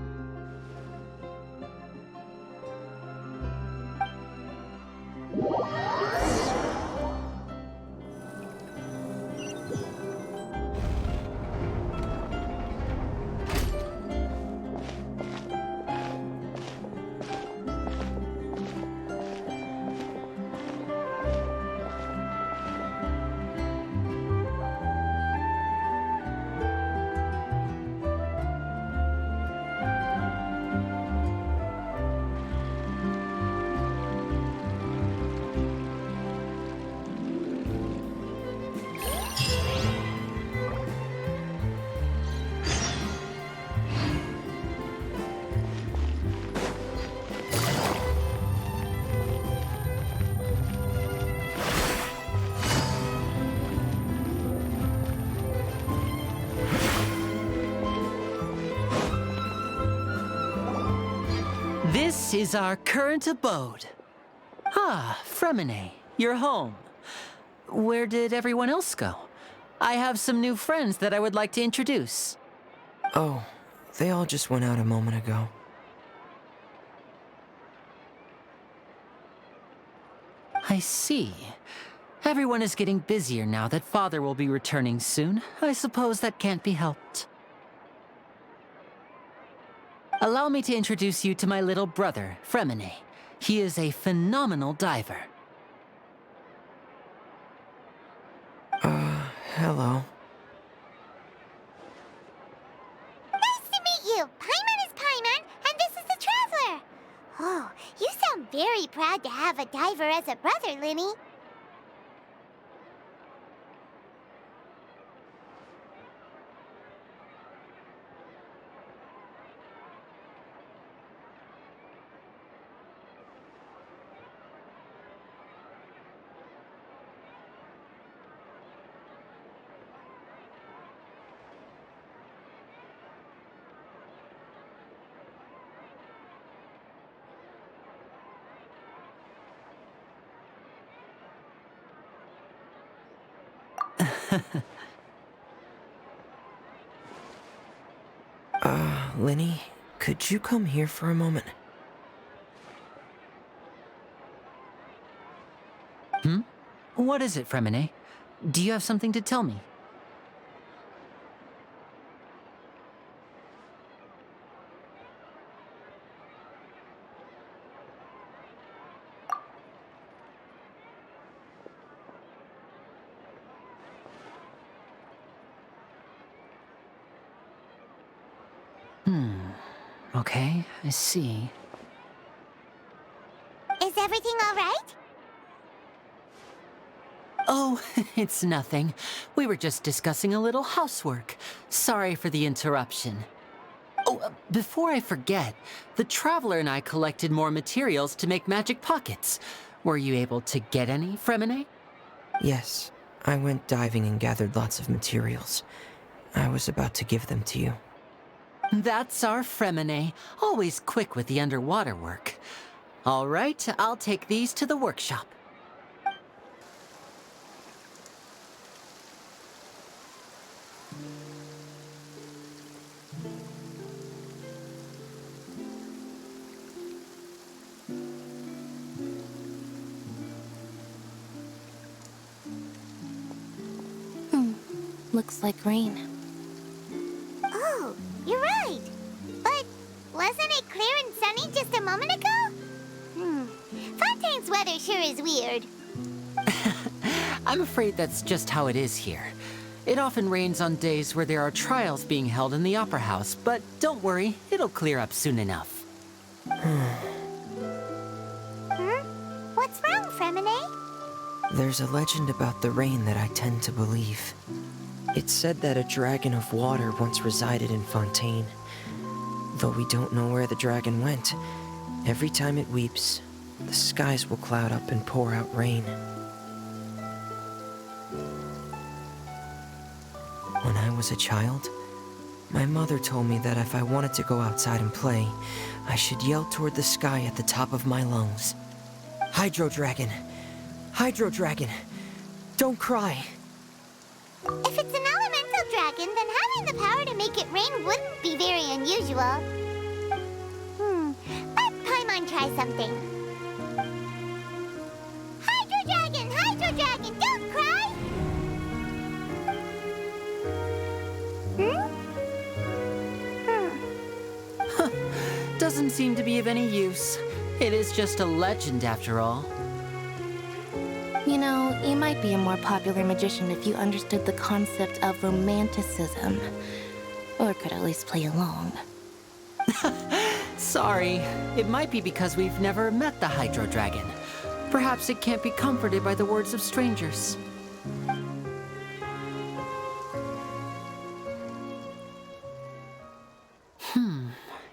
This is our current abode. Ah, Fremine, you're home. Where did everyone else go? I have some new friends that I would like to introduce. Oh, they all just went out a moment ago. I see. Everyone is getting busier now that Father will be returning soon. I suppose that can't be helped. Allow me to introduce you to my little brother, Fremine. He is a phenomenal diver. Hello. Nice to meet you. Paimon is Paimon, and this is the Traveler. Oh, you sound very proud to have a diver as a brother, Linny. Linny, could you come here for a moment? What is it, Fremine? Do you have something to tell me? Okay, I see. Is everything all right? Oh, it's nothing. We were just discussing a little housework. Sorry for the interruption. Oh, before I forget, the Traveler and I collected more materials to make magic pockets. Were you able to get any, Fremine? Yes, I went diving and gathered lots of materials. I was about to give them to you. That's our Fremine, always quick with the underwater work. All right, I'll take these to the workshop. Looks like rain. Oh, you're right. But wasn't it clear and sunny just a moment ago? Fontaine's weather sure is weird. I'm afraid that's just how it is here. It often rains on days where there are trials being held in the Opera House, but don't worry, it'll clear up soon enough. What's wrong, Fremine? There's a legend about the rain that I tend to believe. It's said that a dragon of water once resided in Fontaine. Though we don't know where the dragon went, every time it weeps, the skies will cloud up and pour out rain. When I was a child, my mother told me that if I wanted to go outside and play, I should yell toward the sky at the top of my lungs. Hydro Dragon. Hydro Dragon. Don't cry. If it's an elemental dragon, then having the power to make it rain wouldn't be very unusual. Let Paimon try something. Hydro Dragon, don't cry! Doesn't seem to be of any use. It is just a legend after all. You know, you might be a more popular magician if you understood the concept of romanticism. Or could at least play along. Sorry. It might be because we've never met the Hydro Dragon. Perhaps it can't be comforted by the words of strangers.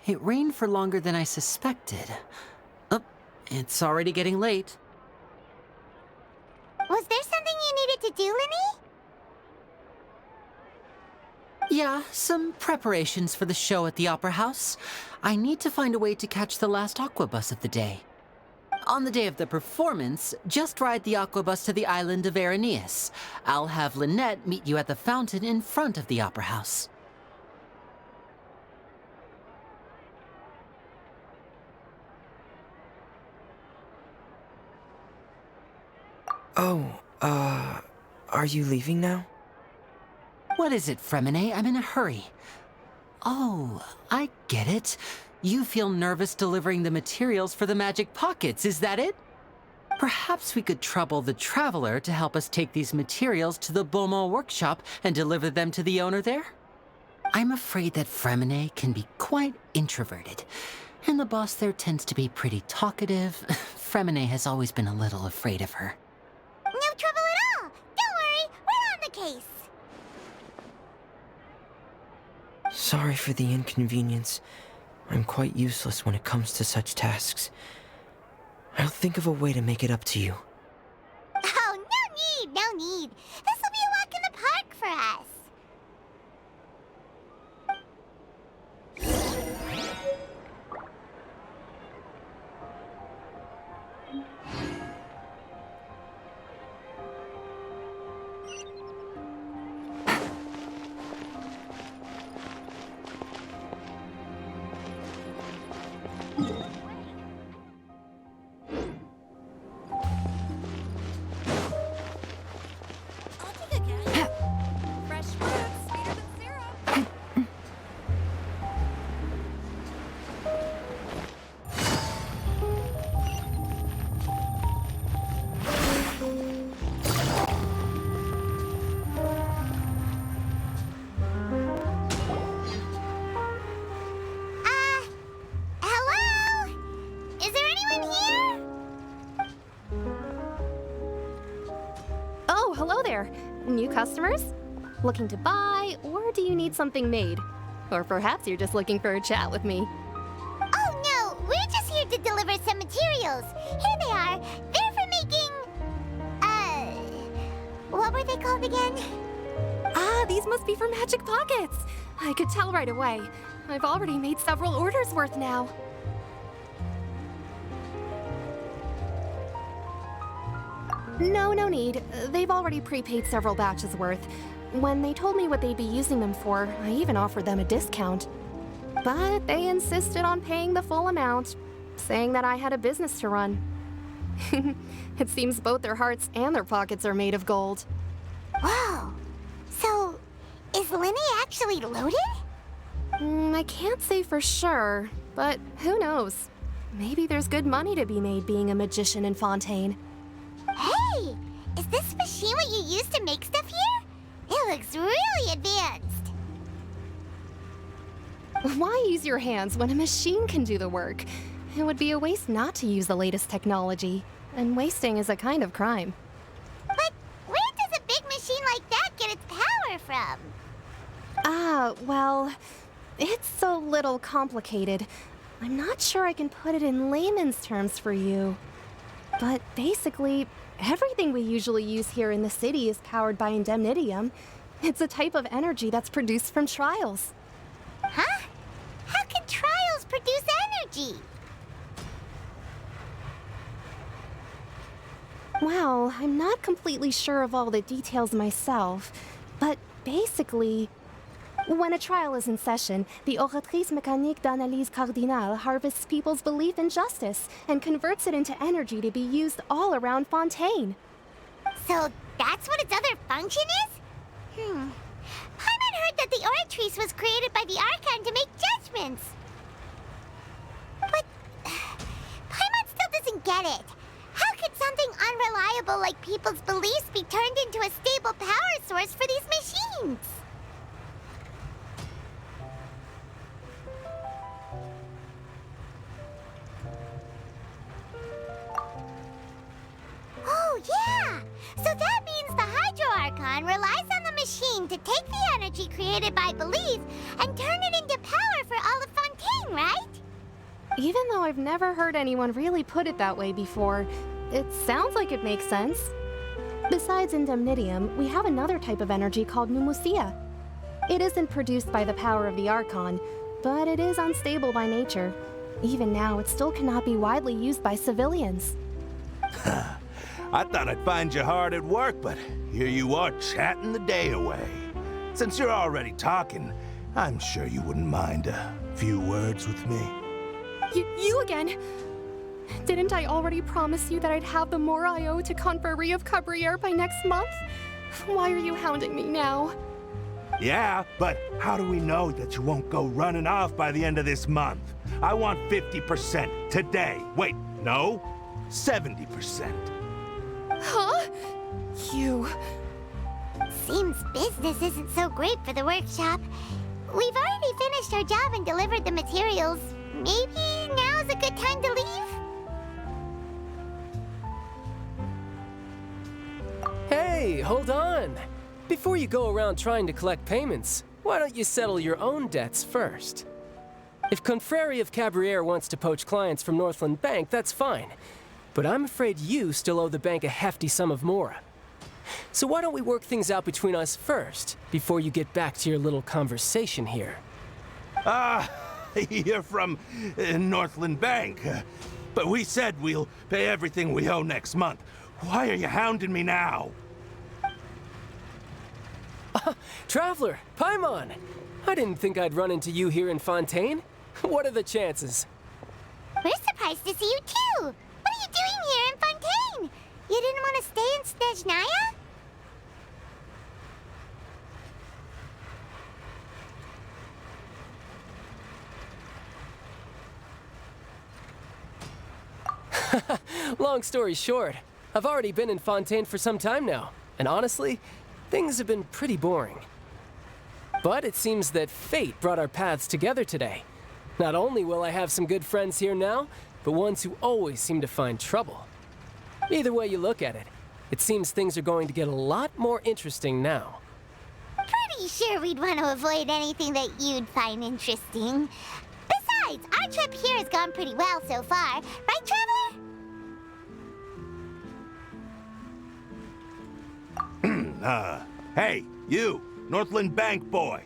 It rained for longer than I suspected. Oh, it's already getting late. Was there something you needed to do, Linny? Yeah, some preparations for the show at the Opera House. I need to find a way to catch the last aqua bus of the day. On the day of the performance, just ride the aqua bus to the island of Araneus. I'll have Lynette meet you at the fountain in front of the Opera House. Oh, are you leaving now? What is it, Fremine? I'm in a hurry. Oh, I get it. You feel nervous delivering the materials for the magic pockets, is that it? Perhaps we could trouble the Traveler to help us take these materials to the Beaumont workshop and deliver them to the owner there? I'm afraid that Fremine can be quite introverted, and the boss there tends to be pretty talkative. Fremine has always been a little afraid of her. No trouble at all! Don't worry, we're on the case! Sorry for the inconvenience. I'm quite useless when it comes to such tasks. I'll think of a way to make it up to you. Oh, no need! This'll be a walk in the park for us! Hello? Is there anyone here? Oh, hello there. New customers? Looking to buy, or do you need something made? Or perhaps you're just looking for a chat with me. Oh no, we're just here to deliver some materials. Here they are. They're for making... what were they called again? Ah, these must be for magic pockets. I could tell right away. I've already made several orders worth now. No need. They've already prepaid several batches worth. When they told me what they'd be using them for, I even offered them a discount. But they insisted on paying the full amount, saying that I had a business to run. It seems both their hearts and their pockets are made of gold. Whoa. So, is Linny actually loaded? I can't say for sure, but who knows? Maybe there's good money to be made being a magician in Fontaine. Hey! Is this machine what you use to make stuff here? It looks really advanced. Why use your hands when a machine can do the work? It would be a waste not to use the latest technology, and wasting is a kind of crime. But where does a big machine like that get its power from? Well, it's a little complicated. I'm not sure I can put it in layman's terms for you. But basically, everything we usually use here in the city is powered by indemnitium. It's a type of energy that's produced from trials. Huh? How can trials produce energy? Well, I'm not completely sure of all the details myself, but basically, when a trial is in session, the Oratrice Mécanique d'Analyse Cardinale harvests people's belief in justice and converts it into energy to be used all around Fontaine. So that's what its other function is? Paimon heard that the Oratrice was created by the Archon to make judgments. But Paimon still doesn't get it. How could something unreliable like people's beliefs be turned into a stable power source for these machines? Oh, yeah! So that means the Hydro Archon relies on the machine to take the energy created by belief and turn it into power for all of Fontaine, right? Even though I've never heard anyone really put it that way before, it sounds like it makes sense. Besides indemnitium, we have another type of energy called pneumosia. It isn't produced by the power of the Archon, but it is unstable by nature. Even now, it still cannot be widely used by civilians. I thought I'd find you hard at work, but here you are chatting the day away. Since you're already talking, I'm sure you wouldn't mind a few words with me. You again? Didn't I already promise you that I'd have the more I owe to Confrérie of Cabriere by next month? Why are you hounding me now? Yeah, but how do we know that you won't go running off by the end of this month? I want 50% today. Wait, no, 70%. Huh? You... Seems business isn't so great for the workshop. We've already finished our job and delivered the materials. Maybe now's a good time to leave? Hey, hold on! Before you go around trying to collect payments, why don't you settle your own debts first? If Confrérie of Cabriere wants to poach clients from Northland Bank, that's fine. But I'm afraid you still owe the bank a hefty sum of mora. So why don't we work things out between us first, before you get back to your little conversation here? You're from Northland Bank. But we said we'll pay everything we owe next month. Why are you hounding me now? Traveler, Paimon! I didn't think I'd run into you here in Fontaine. What are the chances? We're surprised to see you too! What are you doing here in Fontaine? You didn't want to stay in Snezhnaya? Long story short, I've already been in Fontaine for some time now, and honestly, things have been pretty boring. But it seems that fate brought our paths together today. Not only will I have some good friends here now, but ones who always seem to find trouble. Either way you look at it, it seems things are going to get a lot more interesting now. Pretty sure we'd want to avoid anything that you'd find interesting. Besides, our trip here has gone pretty well so far. Right, Traveler? Hey, you, Northland Bank boy.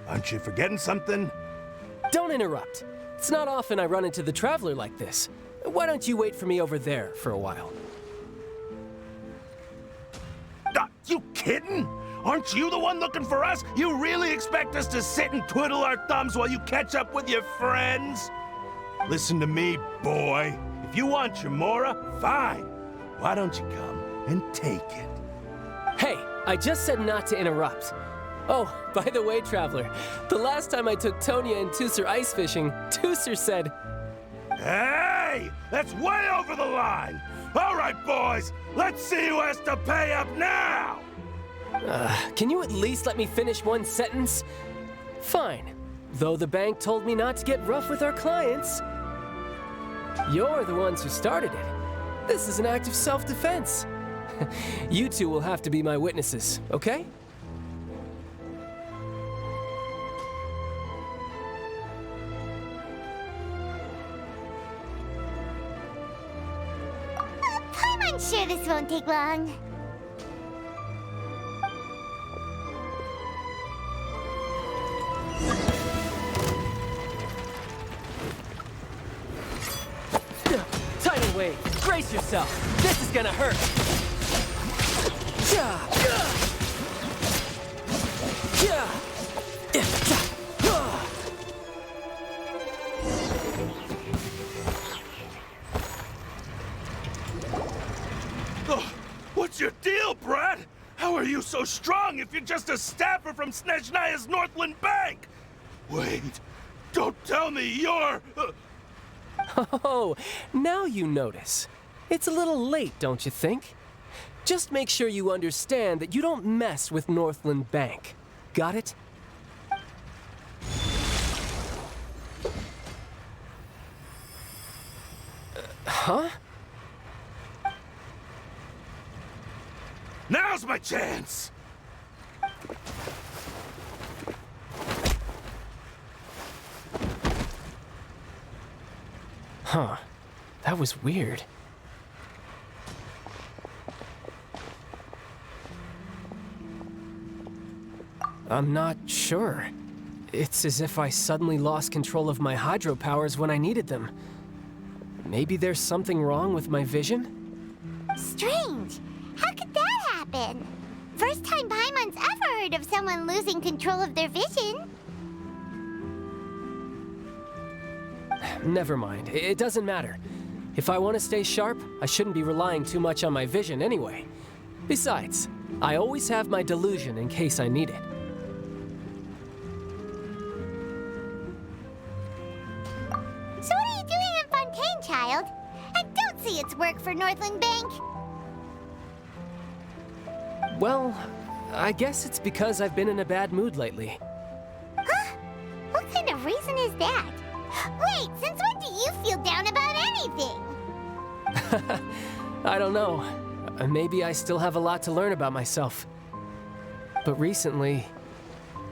Aren't you forgetting something? Don't interrupt. It's not often I run into the Traveler like this. Why don't you wait for me over there for a while? You kidding? Aren't you the one looking for us? You really expect us to sit and twiddle our thumbs while you catch up with your friends? Listen to me, boy. If you want your mora, fine. Why don't you come and take it? Hey, I just said not to interrupt. Oh, by the way, Traveler, the last time I took Tonya and Tusser ice fishing, Tusser said... Hey! That's way over the line! All right, boys, let's see who has to pay up now! Can you at least let me finish one sentence? Fine. Though the bank told me not to get rough with our clients. You're the ones who started it. This is an act of self-defense. You two will have to be my witnesses, okay? I'm sure this won't take long. Tidal wave! Brace yourself. This is gonna hurt. Oh, what's your deal, Brad? How are you so strong if you're just a staffer from Snezhnaya's Northland Bank? Wait, don't tell me you're... Oh, now you notice. It's a little late, don't you think? Just make sure you understand that you don't mess with Northland Bank. Got it? Huh? Now's my chance! Huh. That was weird. I'm not sure. It's as if I suddenly lost control of my hydro powers when I needed them. Maybe there's something wrong with my vision? Strange. How could that happen? First time Paimon's ever heard of someone losing control of their vision. Never mind. It doesn't matter. If I want to stay sharp, I shouldn't be relying too much on my vision anyway. Besides, I always have my delusion in case I need it. So what are you doing in Fontaine, child? I don't see its work for Northland Bank. Well, I guess it's because I've been in a bad mood lately. Huh? What kind of reason is that? Wait, since when do you feel down about anything? I don't know. Maybe I still have a lot to learn about myself. But recently,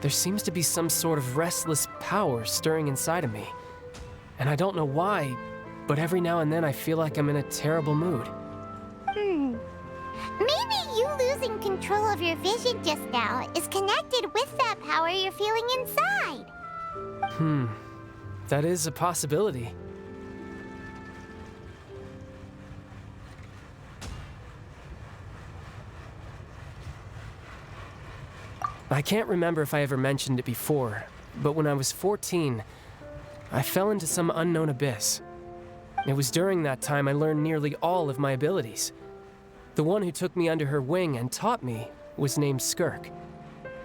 there seems to be some sort of restless power stirring inside of me. And I don't know why, but every now and then I feel like I'm in a terrible mood. Maybe you losing control of your vision just now is connected with that power you're feeling inside. That is a possibility. I can't remember if I ever mentioned it before, but when I was 14, I fell into some unknown abyss. It was during that time I learned nearly all of my abilities. The one who took me under her wing and taught me was named Skirk.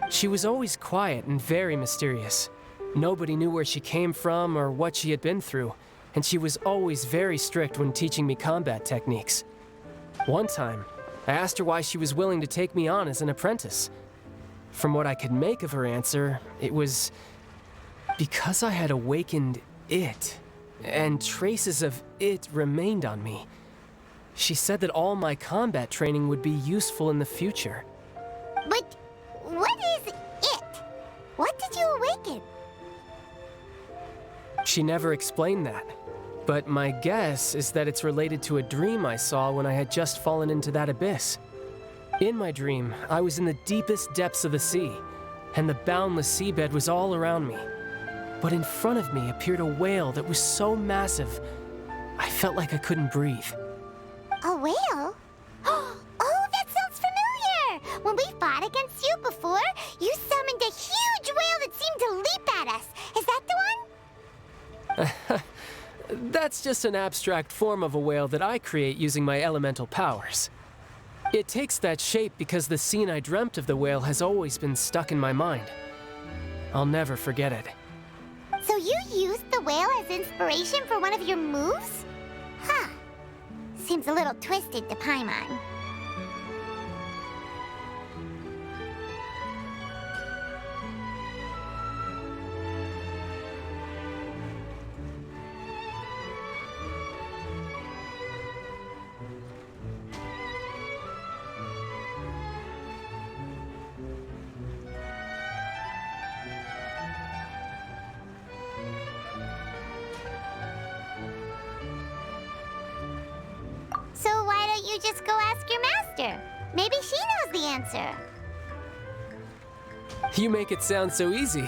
She was always quiet and very mysterious. Nobody knew where she came from or what she had been through, and she was always very strict when teaching me combat techniques. One time, I asked her why she was willing to take me on as an apprentice. From what I could make of her answer, it was because I had awakened it, and traces of it remained on me. She said that all my combat training would be useful in the future. But what is it? What did you awaken? She never explained that, but my guess is that it's related to a dream I saw when I had just fallen into that abyss. In my dream, I was in the deepest depths of the sea, and the boundless seabed was all around me. But in front of me appeared a whale that was so massive, I felt like I couldn't breathe. A whale? Oh, that sounds familiar! When we fought against you before, you summoned a huge whale that seemed to leap at us. Is that the one? That's just an abstract form of a whale that I create using my elemental powers. It takes that shape because the scene I dreamt of the whale has always been stuck in my mind. I'll never forget it. So you used the whale as inspiration for one of your moves? Huh. Seems a little twisted to Paimon. So why don't you just go ask your master? Maybe she knows the answer. You make it sound so easy.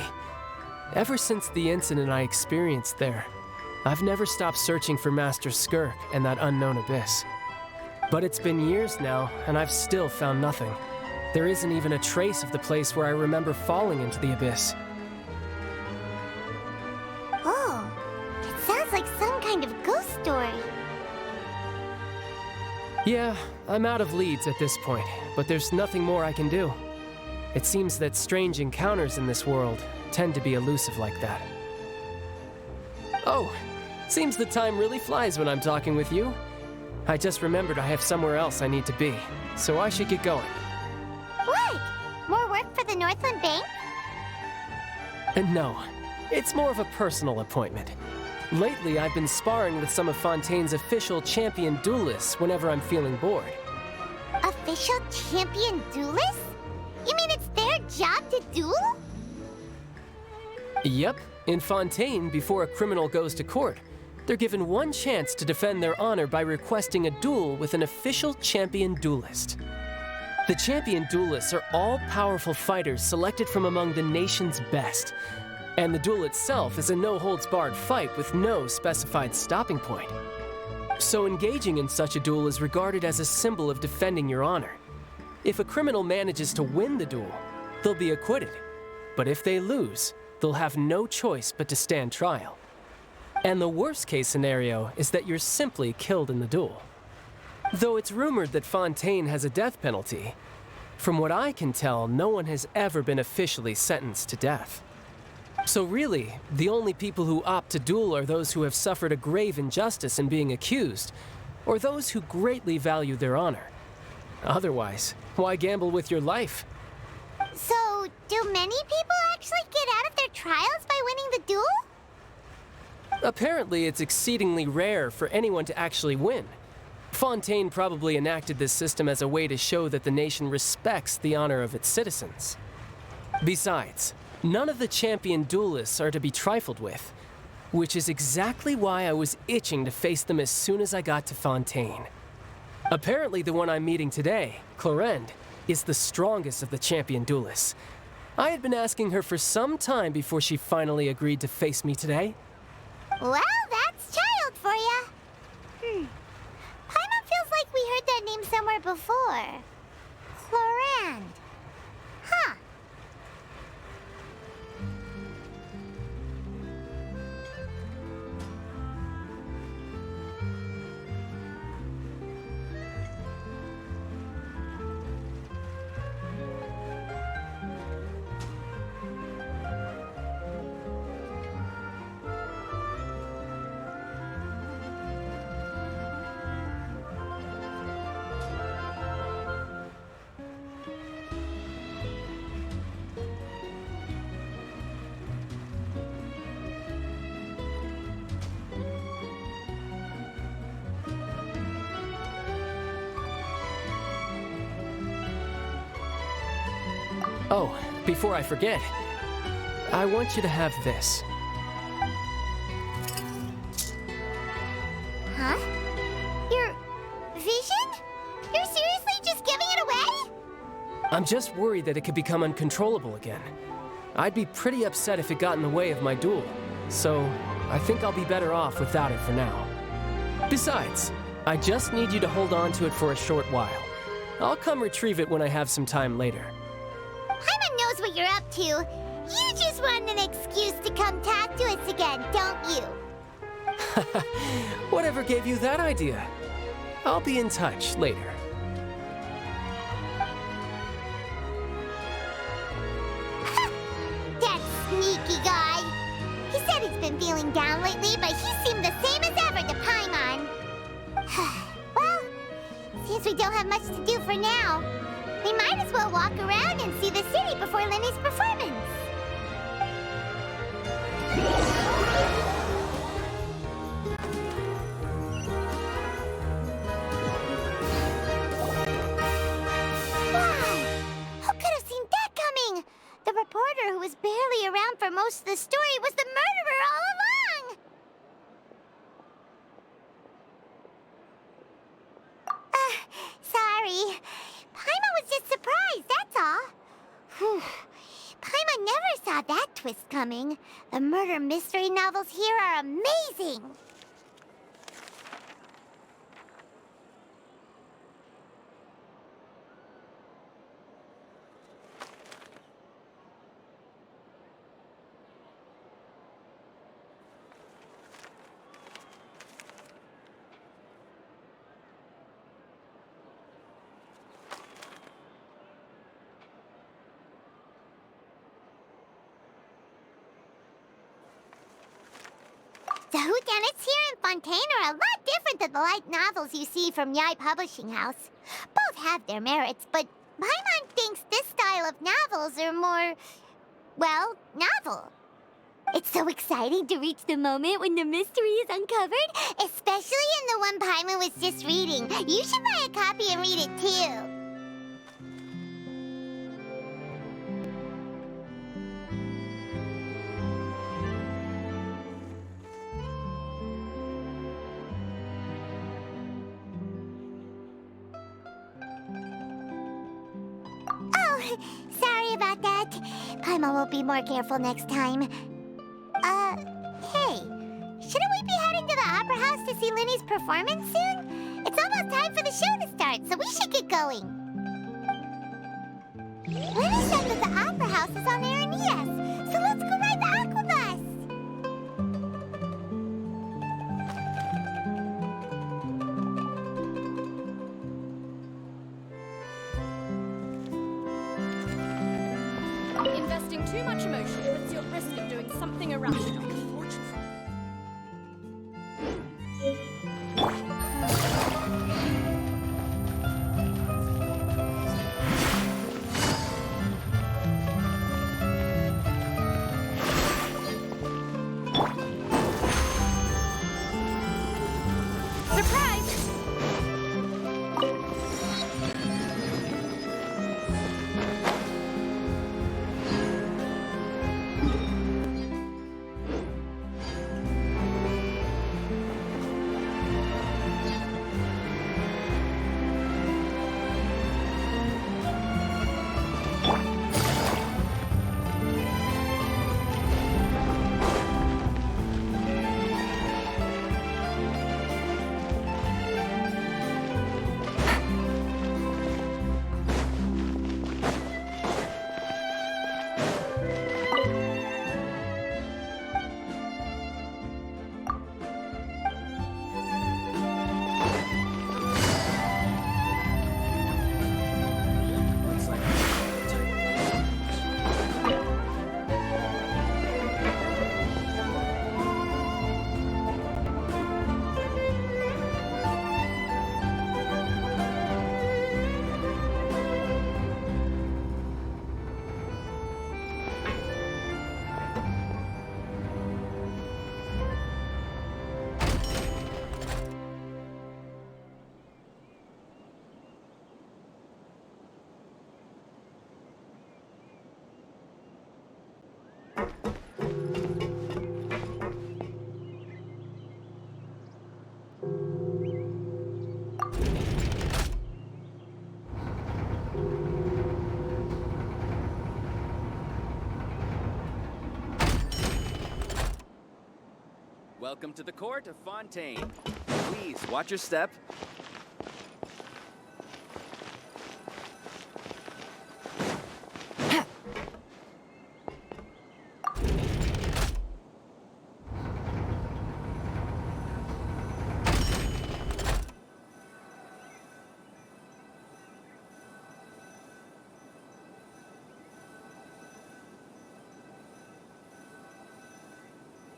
Ever since the incident I experienced there, I've never stopped searching for Master Skirk and that unknown abyss. But it's been years now, and I've still found nothing. There isn't even a trace of the place where I remember falling into the abyss. Oh, it sounds like some kind of ghost story. Yeah, I'm out of leads at this point, but there's nothing more I can do. It seems that strange encounters in this world tend to be elusive like that. Oh, seems the time really flies when I'm talking with you. I just remembered I have somewhere else I need to be, so I should get going. What? More work for the Northland Bank? No, it's more of a personal appointment. Lately, I've been sparring with some of Fontaine's official champion duelists whenever I'm feeling bored. Official champion duelists? You mean it's their job to duel? Yep, in Fontaine, before a criminal goes to court, they're given one chance to defend their honor by requesting a duel with an official champion duelist. The champion duelists are all-powerful fighters selected from among the nation's best, and the duel itself is a no-holds-barred fight with no specified stopping point. So engaging in such a duel is regarded as a symbol of defending your honor. If a criminal manages to win the duel, they'll be acquitted. But if they lose, they'll have no choice but to stand trial. And the worst-case scenario is that you're simply killed in the duel. Though it's rumored that Fontaine has a death penalty, from what I can tell, no one has ever been officially sentenced to death. So really, the only people who opt to duel are those who have suffered a grave injustice in being accused, or those who greatly value their honor. Otherwise, why gamble with your life? So, do many people actually get out of their trials by winning the duel? Apparently, it's exceedingly rare for anyone to actually win. Fontaine probably enacted this system as a way to show that the nation respects the honor of its citizens. Besides, none of the champion duelists are to be trifled with, which is exactly why I was itching to face them as soon as I got to Fontaine. Apparently, the one I'm meeting today, Clorinde, is the strongest of the champion duelists. I had been asking her for some time before she finally agreed to face me today. Well, that's child for ya. Paimon feels like we heard that name somewhere before. Clorinde. Huh. Oh, before I forget, I want you to have this. Huh? Your vision? You're seriously just giving it away? I'm just worried that it could become uncontrollable again. I'd be pretty upset if it got in the way of my duel, so I think I'll be better off without it for now. Besides, I just need you to hold on to it for a short while. I'll come retrieve it when I have some time later. Paimon knows what you're up to. You just want an excuse to come talk to us again, don't you? Whatever gave you that idea? I'll be in touch later. That sneaky guy. He said he's been feeling down lately, but he seemed the same as ever to Paimon. Well, since we don't have much to do for now, we might as well walk around and see the city before Lenny's performance. Wow! Who could have seen that coming? The reporter who was barely around for most of the story was the murderer all along! Sorry. Paimon was just surprised, that's all. Whew. Paimon never saw that twist coming. The murder mystery novels here are amazing! The whodunits here in Fontaine are a lot different than the light novels you see from Yai Publishing House. Both have their merits, but Paimon thinks this style of novels are more, well, novel. It's so exciting to reach the moment when the mystery is uncovered, especially in the one Paimon was just reading. You should buy a copy and read it too. Sorry about that. Paimon will be more careful next time. Hey, shouldn't we be heading to the Opera House to see Linny's performance soon? It's almost time for the show to start, so we should get going. Linny said that the Opera House is on Aranias, so let's go ride the Aquabus! Investing too much emotion puts you at risk of doing something irrational. Welcome to the court of Fontaine. Please, watch your step.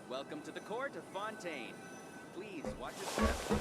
Welcome to the court of Fontaine. Please watch your step.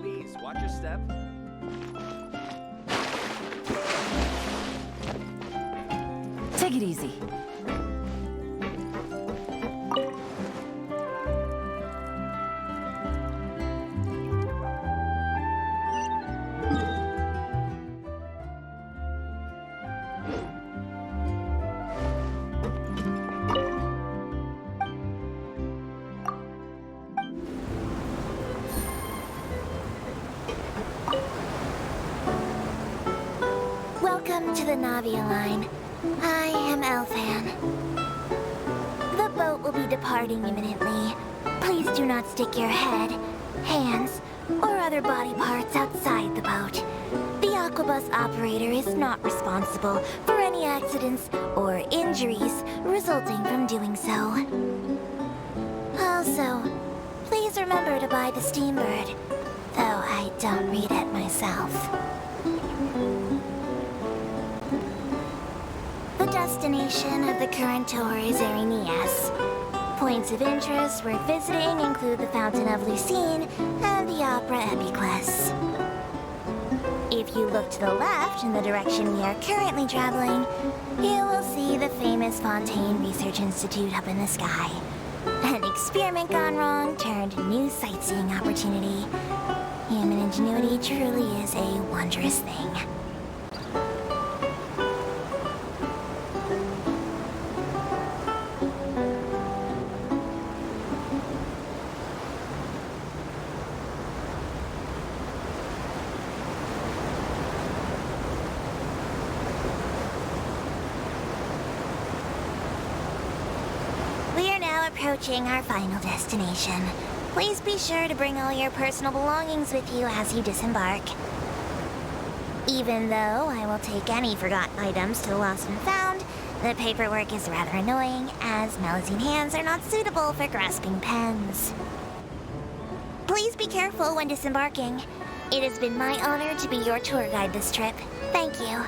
Please watch your step. Take it easy. Welcome to the Navia line. I am Elfan. The boat will be departing imminently. Please do not stick your head, hands, or other body parts outside the boat. The Aquabus operator is not responsible for any accidents or injuries resulting from doing so. Also, please remember to buy the Steambird, though I don't read it myself. The destination of the current tour is Erinias. Points of interest worth visiting include the Fountain of Lucine and the Opera Epiclese. If you look to the left in the direction we are currently traveling, you will see the famous Fontaine Research Institute up in the sky. An experiment gone wrong turned new sightseeing opportunity. Human ingenuity truly is a wondrous thing. Approaching our final destination. Please be sure to bring all your personal belongings with you as you disembark. Even though I will take any forgotten items to the lost and found, the paperwork is rather annoying, as Melusine hands are not suitable for grasping pens. Please be careful when disembarking. It has been my honor to be your tour guide this trip. Thank you.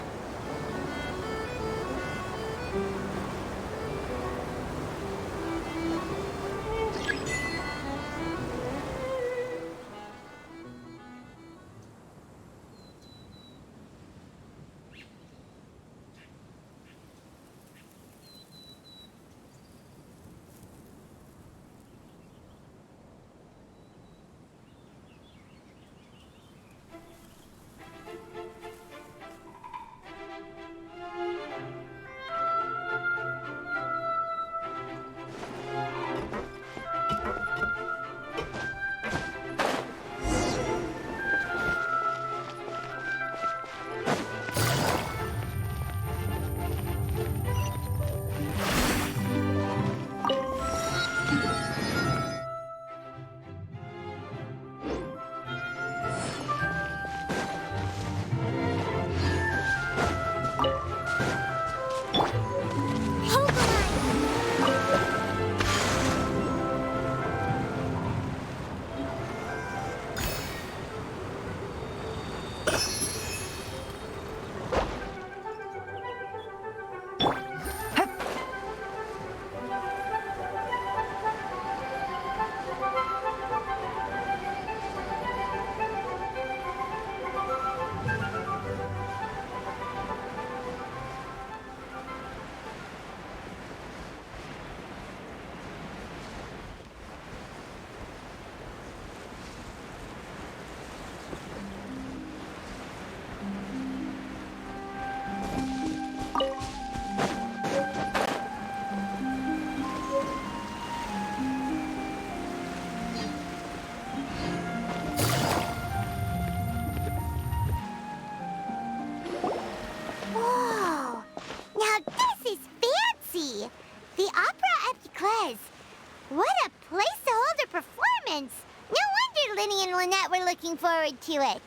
Forward to it.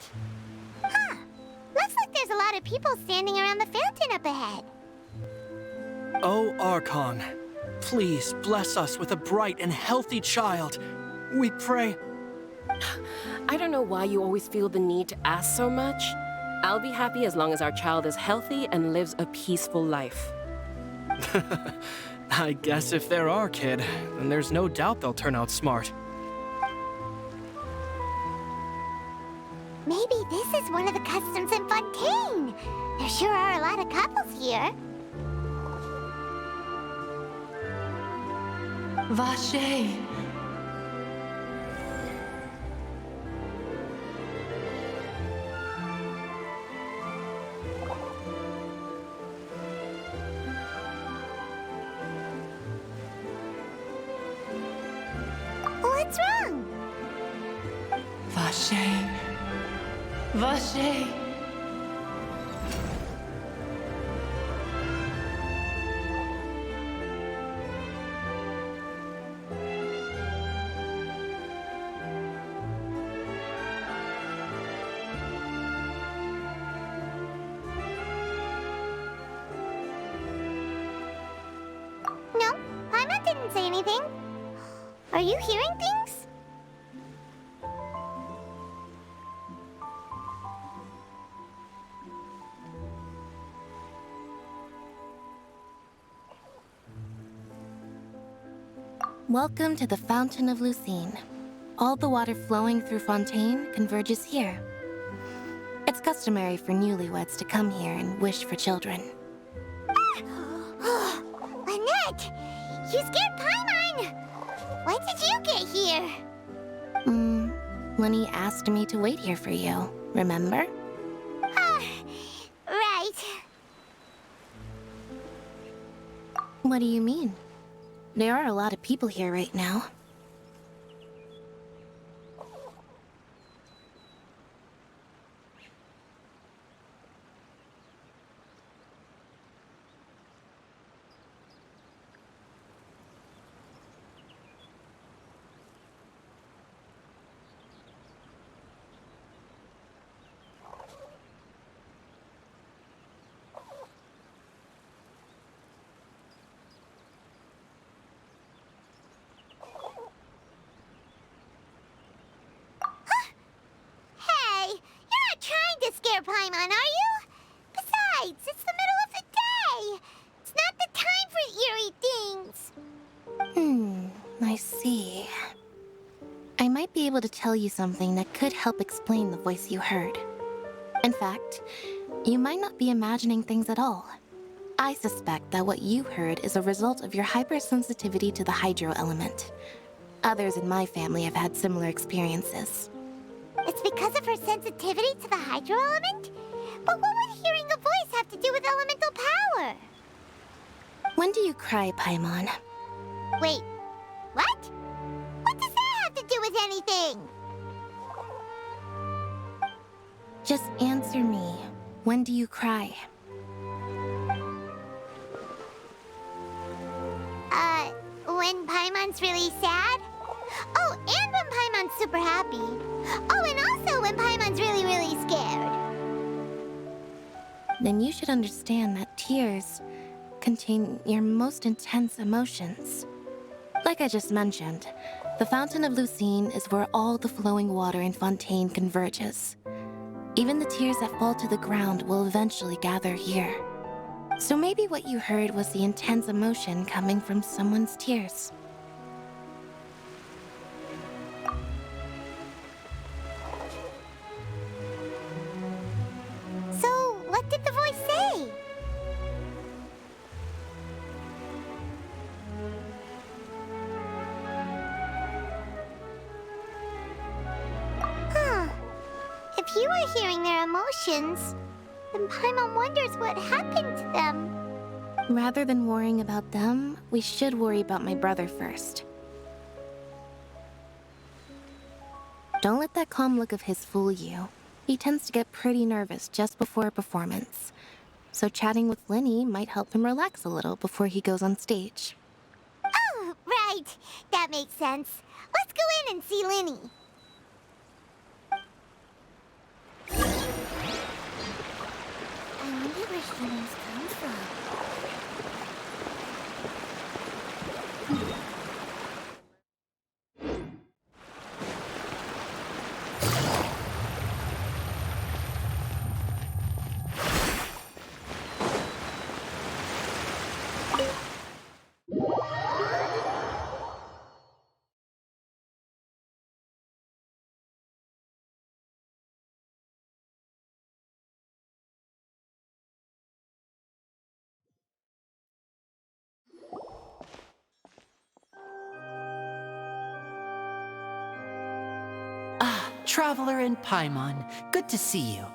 Huh. Looks like there's a lot of people standing around the fountain up ahead. Oh, Archon, please bless us with a bright and healthy child. We pray. I don't know why you always feel the need to ask so much. I'll be happy as long as our child is healthy and lives a peaceful life. I guess if they're our kid, then there's no doubt they'll turn out smart. Maybe this is one of the customs in Fontaine. There sure are a lot of couples here. Vache. What's wrong? Vache. Vache. didn't say anything. Are you hearing things? Welcome to the Fountain of Lucine. All the water flowing through Fontaine converges here. It's customary for newlyweds to come here and wish for children. Lynette! You scared Paimon! When did you get here? Lenny asked me to wait here for you, remember? Right. What do you mean? There are a lot of people here right now. Hey, you're not trying to scare Paimon, are you? Besides, it's the middle of the day. It's not the time for eerie things. I see. I might be able to tell you something that could help explain the voice you heard. In fact, you might not be imagining things at all. I suspect that what you heard is a result of your hypersensitivity to the hydro element. Others in my family have had similar experiences. It's because of her sensitivity to the hydro element? But what would hearing a voice have to do with elemental power? When do you cry, Paimon? Wait, what? What does that have to do with anything? Just answer me. When do you cry? When Paimon's really sad? Oh, and when Paimon's super happy. Oh, and also when Paimon's really, really scared. Then you should understand that tears contain your most intense emotions. Like I just mentioned, the Fountain of Lucine is where all the flowing water in Fontaine converges. Even the tears that fall to the ground will eventually gather here. So maybe what you heard was the intense emotion coming from someone's tears. So, what did the voice say? If you were hearing their emotions, then Paimon wonders what happened to them. Rather than worrying about them, we should worry about my brother first. Don't let that calm look of his fool you. He tends to get pretty nervous just before a performance. So chatting with Linny might help him relax a little before he goes on stage. Oh, right. That makes sense. Let's go in and see Linny. I wonder where humans come from. Traveler and Paimon, good to see you.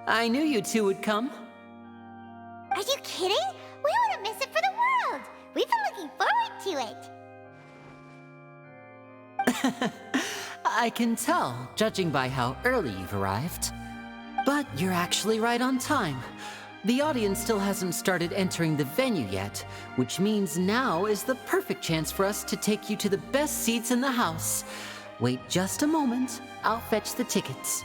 I knew you two would come. Are you kidding? We wouldn't miss it for the world. We've been looking forward to it. I can tell, judging by how early you've arrived. But you're actually right on time. The audience still hasn't started entering the venue yet, which means now is the perfect chance for us to take you to the best seats in the house. Wait just a moment. I'll fetch the tickets.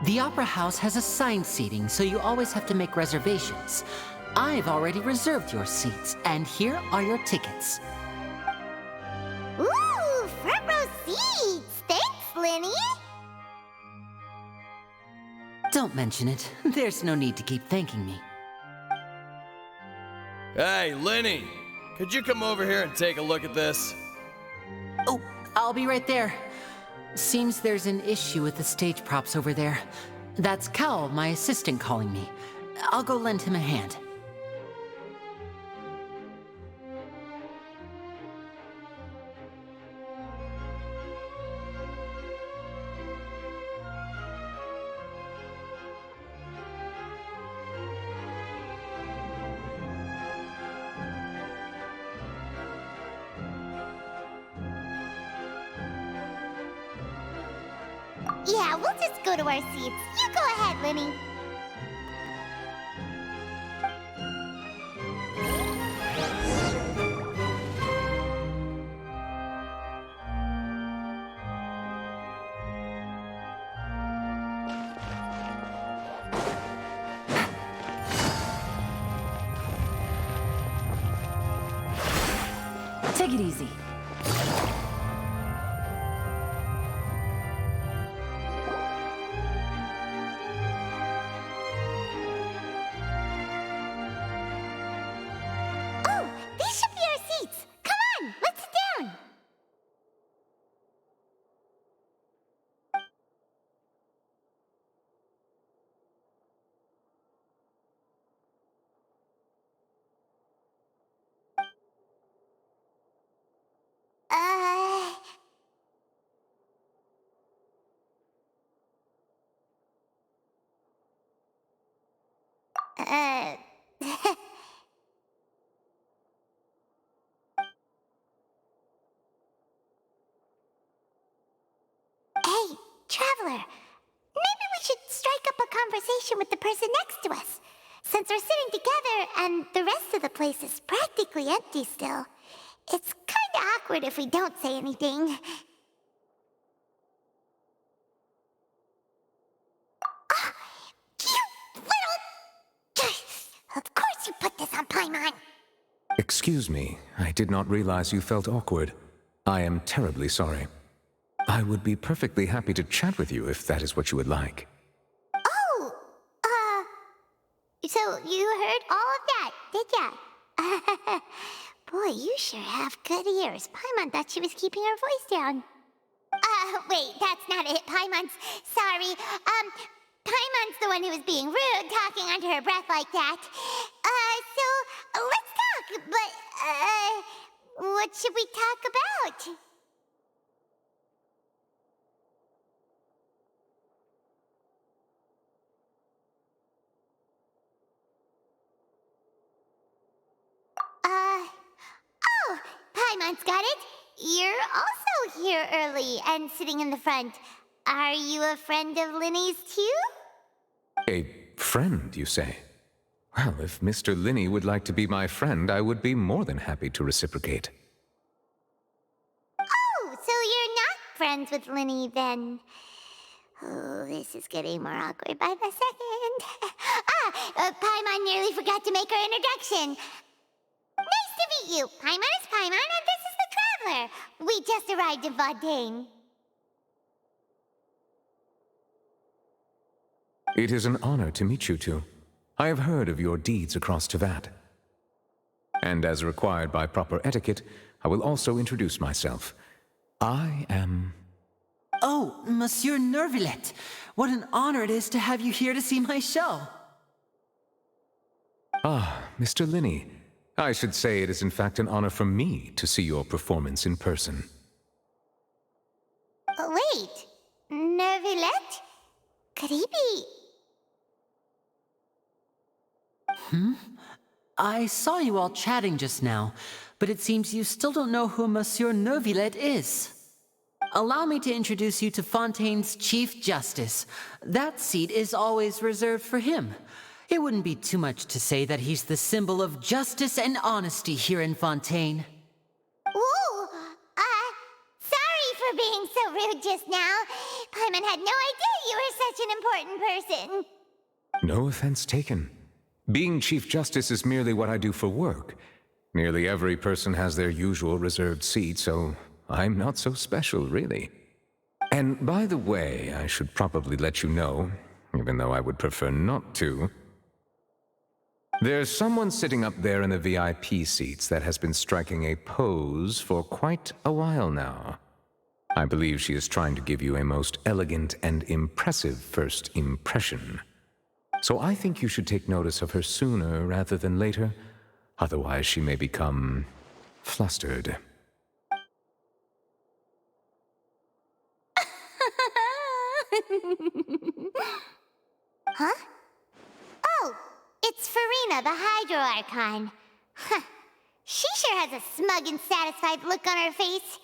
The Opera House has assigned seating, so you always have to make reservations. I've already reserved your seats, and here are your tickets. Ooh, front row seats! Thanks, Linny! Don't mention it. There's no need to keep thanking me. Hey, Lenny! Could you come over here and take a look at this? Oh, I'll be right there. Seems there's an issue with the stage props over there. That's Cal, my assistant, calling me. I'll go lend him a hand. Yeah, we'll just go to our seats. You go ahead, Linny. Take it easy. Oh, these should be our seats. Come on, let's sit down. Uh... Hey, Traveler. Maybe we should strike up a conversation with the person next to us. Since we're sitting together and the rest of the place is practically empty still, it's kinda awkward if we don't say anything. Ah, you little... Of course you put this on Paimon. Excuse me, I did not realize you felt awkward. I am terribly sorry. I would be perfectly happy to chat with you if that is what you would like. Oh, so you heard all of that, did ya? Boy, you sure have good ears. Paimon thought she was keeping her voice down. Wait, that's not it. Paimon's... Sorry. Paimon's the one who was being rude, talking under her breath like that. So, let's talk, but, what should we talk about? Oh, Paimon's got it. You're also here early and sitting in the front. Are you a friend of Linny's too? A friend, you say? Well, if Mr. Linny would like to be my friend, I would be more than happy to reciprocate. Oh, so you're not friends with Linny then? Oh, this is getting more awkward by the second. Paimon nearly forgot to make her introduction. Nice to meet you. Paimon is Paimon, and this is the Traveler. We just arrived in Fontaine. It is an honor to meet you two. I have heard of your deeds across Tevat. And as required by proper etiquette, I will also introduce myself. I am... Oh, Monsieur Nervillet. What an honor it is to have you here to see my show. Ah, Mr. Linny. I should say it is in fact an honor for me to see your performance in person. Wait, Nervillet? Could he be... I saw you all chatting just now, but it seems you still don't know who Monsieur Nervillet is. Allow me to introduce you to Fontaine's Chief Justice. That seat is always reserved for him. It wouldn't be too much to say that he's the symbol of justice and honesty here in Fontaine. Ooh, sorry for being so rude just now. Paimon had no idea you were such an important person. No offense taken. Being Chief Justice is merely what I do for work. Nearly every person has their usual reserved seat, so I'm not so special, really. And by the way, I should probably let you know, even though I would prefer not to. There's someone sitting up there in the VIP seats that has been striking a pose for quite a while now. I believe she is trying to give you a most elegant and impressive first impression. So I think you should take notice of her sooner rather than later. Otherwise, she may become flustered. Huh? Oh, it's Farina, the Hydro Archon. Huh. She sure has a smug and satisfied look on her face.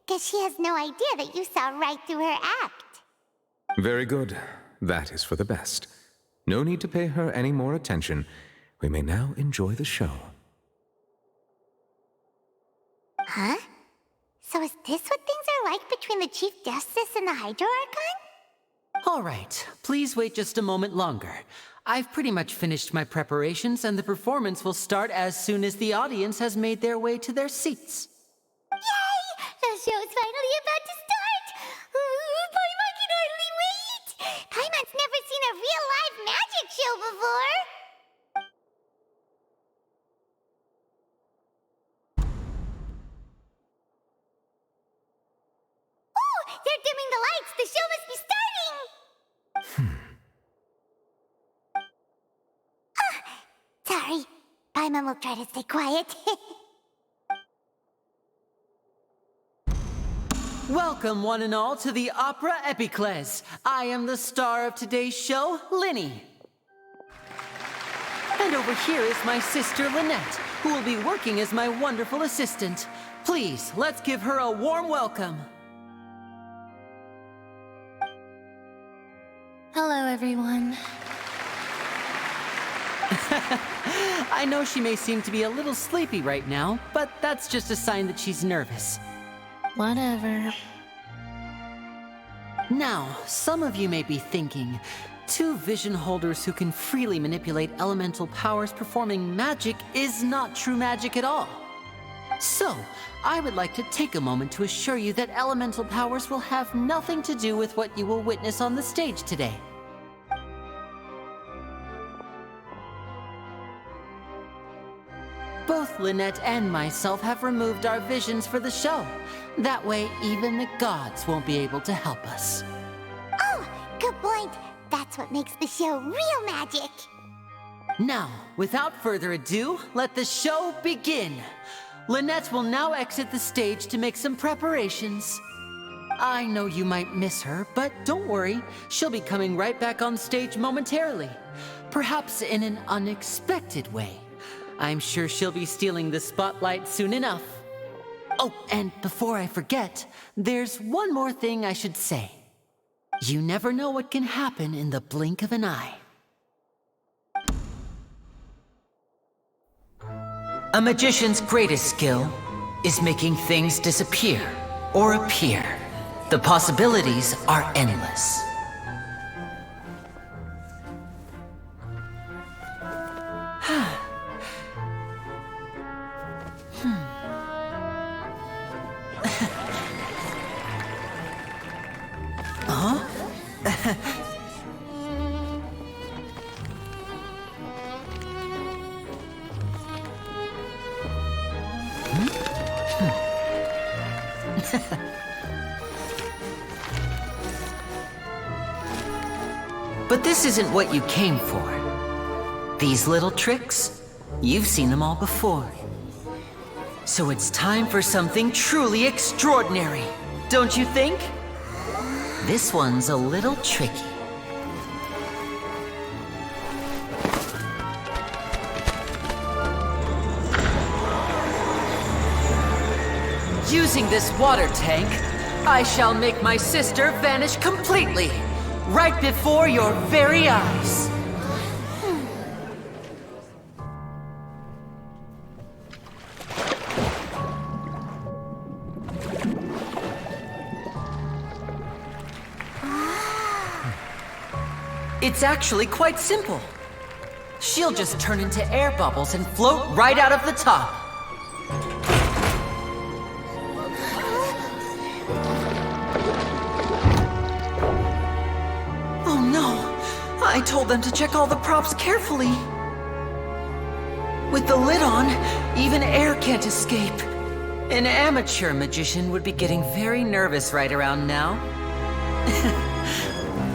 Guess she has no idea that you saw right through her act. Very good. That is for the best. No need to pay her any more attention. We may now enjoy the show. Huh? So is this what things are like between the Chief Justice and the Hydro Archon? All right, please wait just a moment longer. I've pretty much finished my preparations, and the performance will start as soon as the audience has made their way to their seats. Yay! The show's finally about to start! Paimon can hardly wait! Paimon's never seen a real live magic show before! Oh! They're dimming the lights! The show must be starting! Sorry. Paimon will try to stay quiet. Welcome, one and all, to the Opera Epiclese. I am the star of today's show, Linny. And over here is my sister, Lynette, who will be working as my wonderful assistant. Please, let's give her a warm welcome. Hello, everyone. I know she may seem to be a little sleepy right now, but that's just a sign that she's nervous. Whatever. Now, some of you may be thinking, two vision holders who can freely manipulate elemental powers performing magic is not true magic at all. So, I would like to take a moment to assure you that elemental powers will have nothing to do with what you will witness on the stage today. Both Lynette and myself have removed our visions for the show. That way, even the gods won't be able to help us. Oh, good point. That's what makes the show real magic. Now, without further ado, let the show begin. Lynette will now exit the stage to make some preparations. I know you might miss her, but don't worry. She'll be coming right back on stage momentarily. Perhaps in an unexpected way. I'm sure she'll be stealing the spotlight soon enough. Oh, and before I forget, there's one more thing I should say. You never know what can happen in the blink of an eye. A magician's greatest skill is making things disappear or appear. The possibilities are endless. But this isn't what you came for. These little tricks, you've seen them all before. So it's time for something truly extraordinary, don't you think? This one's a little tricky. Using this water tank, I shall make my sister vanish completely, right before your very eyes. It's actually quite simple. She'll just turn into air bubbles and float right out of the top. Oh no! I told them to check all the props carefully. With the lid on, even air can't escape. An amateur magician would be getting very nervous right around now.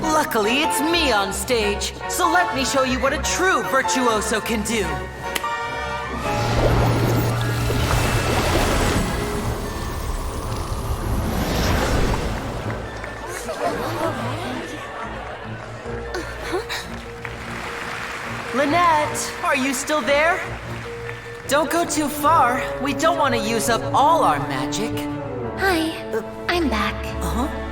Luckily, it's me on stage, so let me show you what a true virtuoso can do. Lynette, are you still there? Don't go too far. We don't want to use up all our magic. Hi, I'm back. Uh-huh.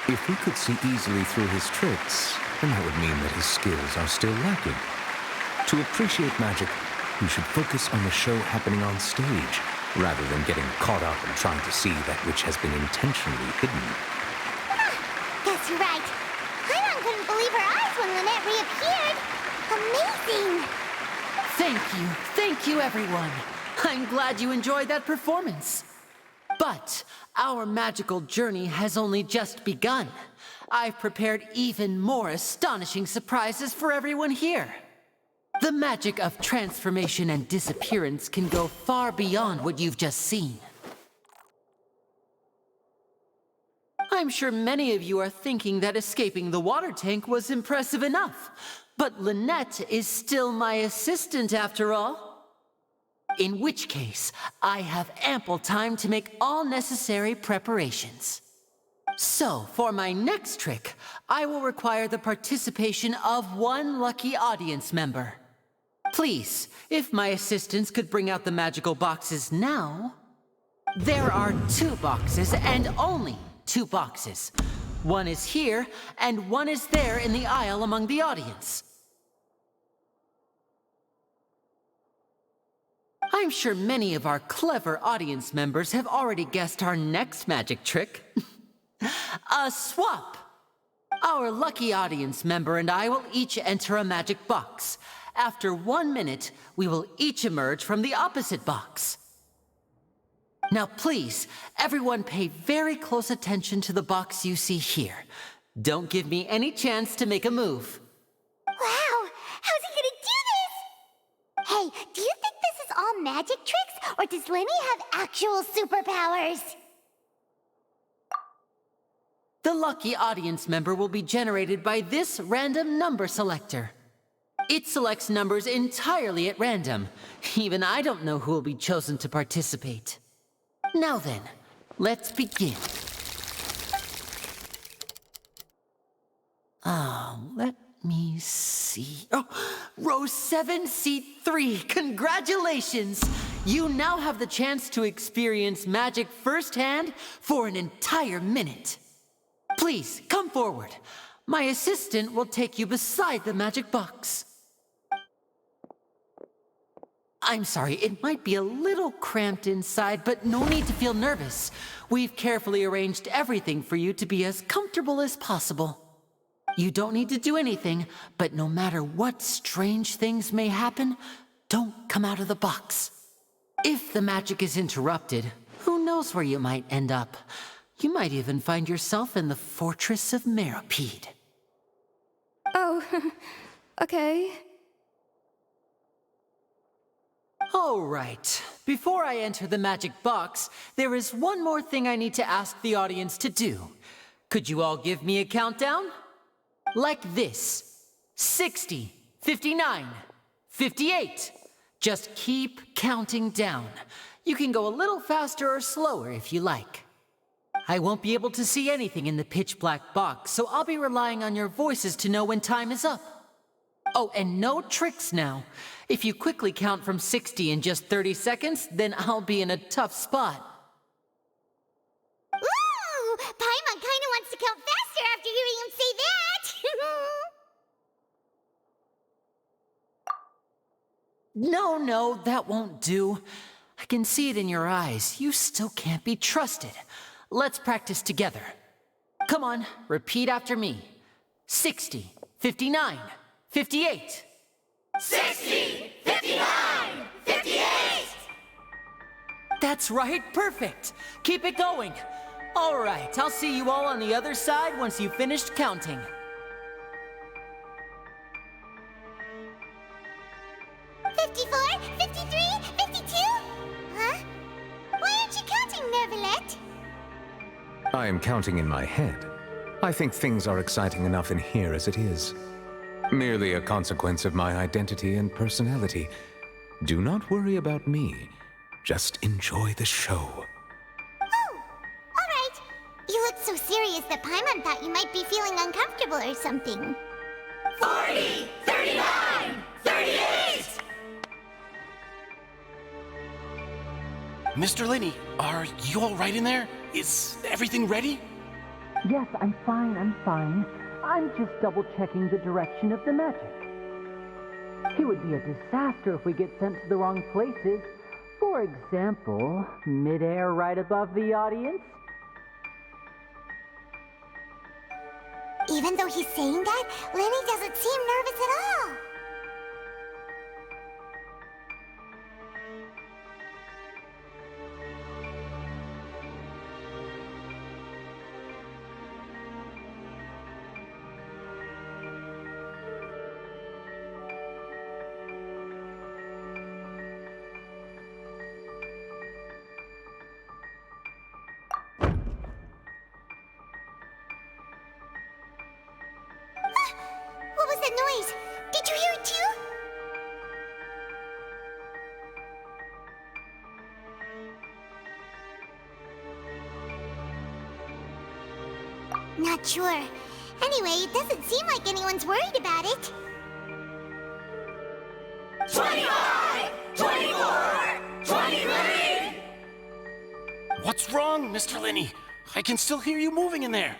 If we could see easily through his tricks, then that would mean that his skills are still lacking. To appreciate magic, you should focus on the show happening on stage, rather than getting caught up in trying to see that which has been intentionally hidden. Guess you're right. Paimon couldn't believe her eyes when Lynette reappeared. Amazing! Thank you everyone. I'm glad you enjoyed that performance. But our magical journey has only just begun. I've prepared even more astonishing surprises for everyone here. The magic of transformation and disappearance can go far beyond what you've just seen. I'm sure many of you are thinking that escaping the water tank was impressive enough, but Lynette is still my assistant after all. In which case, I have ample time to make all necessary preparations. So, for my next trick, I will require the participation of one lucky audience member. Please, if my assistants could bring out the magical boxes now. There are 2 boxes, and only 2 boxes. One is here, and one is there in the aisle among the audience. I'm sure many of our clever audience members have already guessed our next magic trick. A swap! Our lucky audience member and I will each enter a magic box. After 1 minute, we will each emerge from the opposite box. Now please, everyone pay very close attention to the box you see here. Don't give me any chance to make a move. Wow! How's he gonna do this? Hey, do you think this is all magic tricks, or does Lenny have actual superpowers? The lucky audience member will be generated by this random number selector. It selects numbers entirely at random. Even I don't know who will be chosen to participate. Now then, let's begin. Let me see. Oh, row 7, seat 3. Congratulations! You now have the chance to experience magic firsthand for an entire minute. Please, come forward. My assistant will take you beside the magic box. I'm sorry, it might be a little cramped inside, but no need to feel nervous. We've carefully arranged everything for you to be as comfortable as possible. You don't need to do anything, but no matter what strange things may happen, don't come out of the box. If the magic is interrupted, who knows where you might end up? You might even find yourself in the Fortress of Meropide. Oh, okay. All right. Before I enter the magic box, there is one more thing I need to ask the audience to do. Could you all give me a countdown? Like this. 60, 59, 58. Just keep counting down. You can go a little faster or slower if you like. I won't be able to see anything in the pitch black box, so I'll be relying on your voices to know when time is up. Oh, and no tricks now. If you quickly count from 60 in just 30 seconds, then I'll be in a tough spot. Ooh! Paimon kinda wants to count faster after hearing him say that! No, that won't do. I can see it in your eyes. You still can't be trusted. Let's practice together. Come on, repeat after me. 60, 59, 58. 60, 59, 58! That's right, perfect. Keep it going. All right, I'll see you all on the other side once you've finished counting. 54, 53, 52? Huh? Why aren't you counting, Nervalet? I am counting in my head. I think things are exciting enough in here as it is. Merely a consequence of my identity and personality. Do not worry about me. Just enjoy the show. Oh, all right. You look so serious that Paimon thought you might be feeling uncomfortable or something. 40, 39, 38! Mr. Linney, are you all right in there? Is everything ready? Yes, I'm fine. I'm just double-checking the direction of the magic. It would be a disaster if we get sent to the wrong places. For example, mid-air right above the audience. Even though he's saying that, Lenny doesn't seem nervous at all. What was that noise? Did you hear it too? Not sure. Anyway, it doesn't seem like anyone's worried about it. 25! 24! 23! What's wrong, Mr. Linney? I can still hear you moving in there.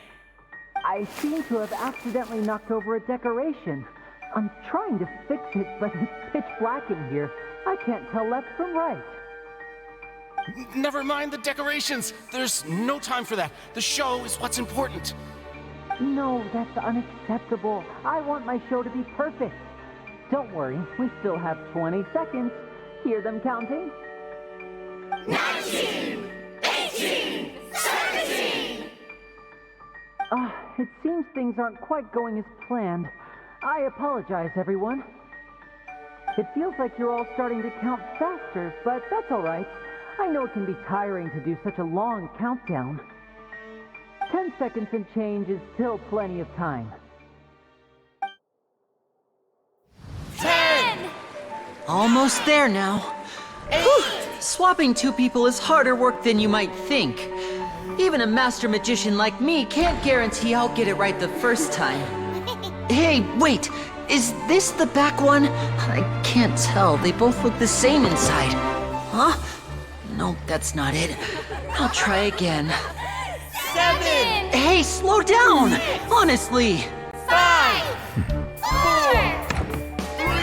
I seem to have accidentally knocked over a decoration. I'm trying to fix it, but it's pitch black in here. I can't tell left from right. Never mind the decorations. There's no time for that. The show is what's important. No, that's unacceptable. I want my show to be perfect. Don't worry, we still have 20 seconds. Hear them counting? 19! 18! 17! It seems things aren't quite going as planned. I apologize, everyone. It feels like you're all starting to count faster, but that's all right. I know it can be tiring to do such a long countdown. 10 seconds and change is still plenty of time. 10! Almost there now. Whew. Swapping two people is harder work than you might think. Even a master magician like me can't guarantee I'll get it right the first time. Hey, wait! Is this the back one? I can't tell. They both look the same inside. Huh? No, that's not it. I'll try again. 7! Hey, slow down! Honestly! 5! 4! 3!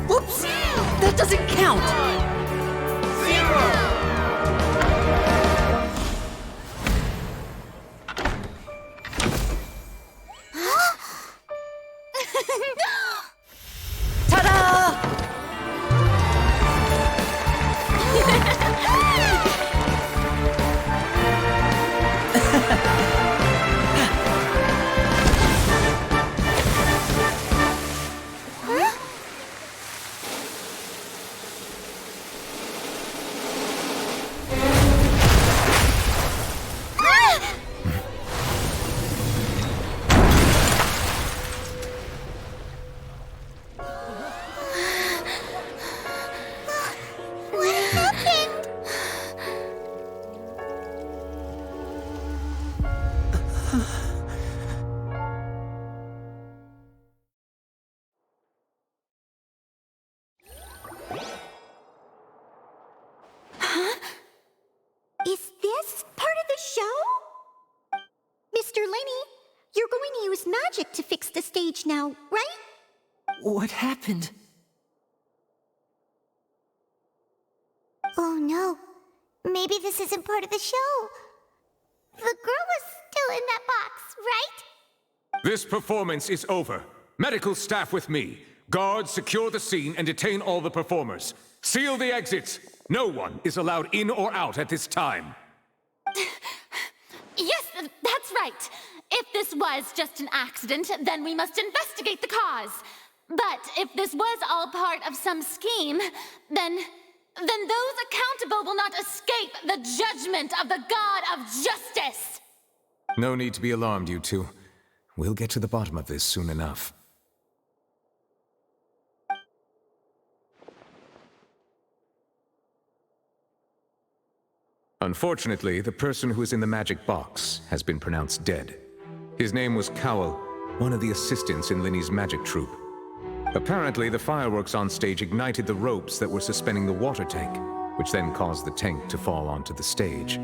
Whoops! That doesn't count! 0! Ta-da! stage now, right? What happened? Oh no. Maybe this isn't part of the show. The girl was still in that box, right? This performance is over. Medical staff with me. Guards, secure the scene and detain all the performers. Seal the exits. No one is allowed in or out at this time. Yes, that's right. If this was just an accident, then we must investigate the cause. But if this was all part of some scheme, then those accountable will not escape the judgment of the God of Justice! No need to be alarmed, you two. We'll get to the bottom of this soon enough. Unfortunately, the person who is in the magic box has been pronounced dead. His name was Cowell, one of the assistants in Linny's magic troupe. Apparently, the fireworks on stage ignited the ropes that were suspending the water tank, which then caused the tank to fall onto the stage.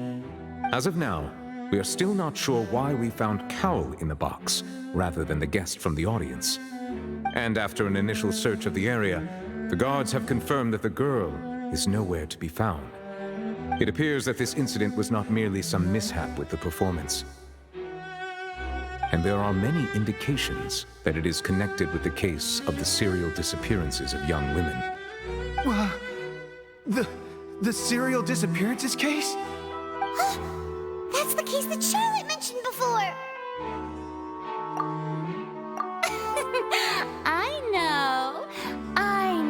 As of now, we are still not sure why we found Cowell in the box, rather than the guest from the audience. And after an initial search of the area, the guards have confirmed that the girl is nowhere to be found. It appears that this incident was not merely some mishap with the performance. And there are many indications that it is connected with the case of the serial disappearances of young women. The serial disappearances case? That's the case that Charlotte mentioned before! I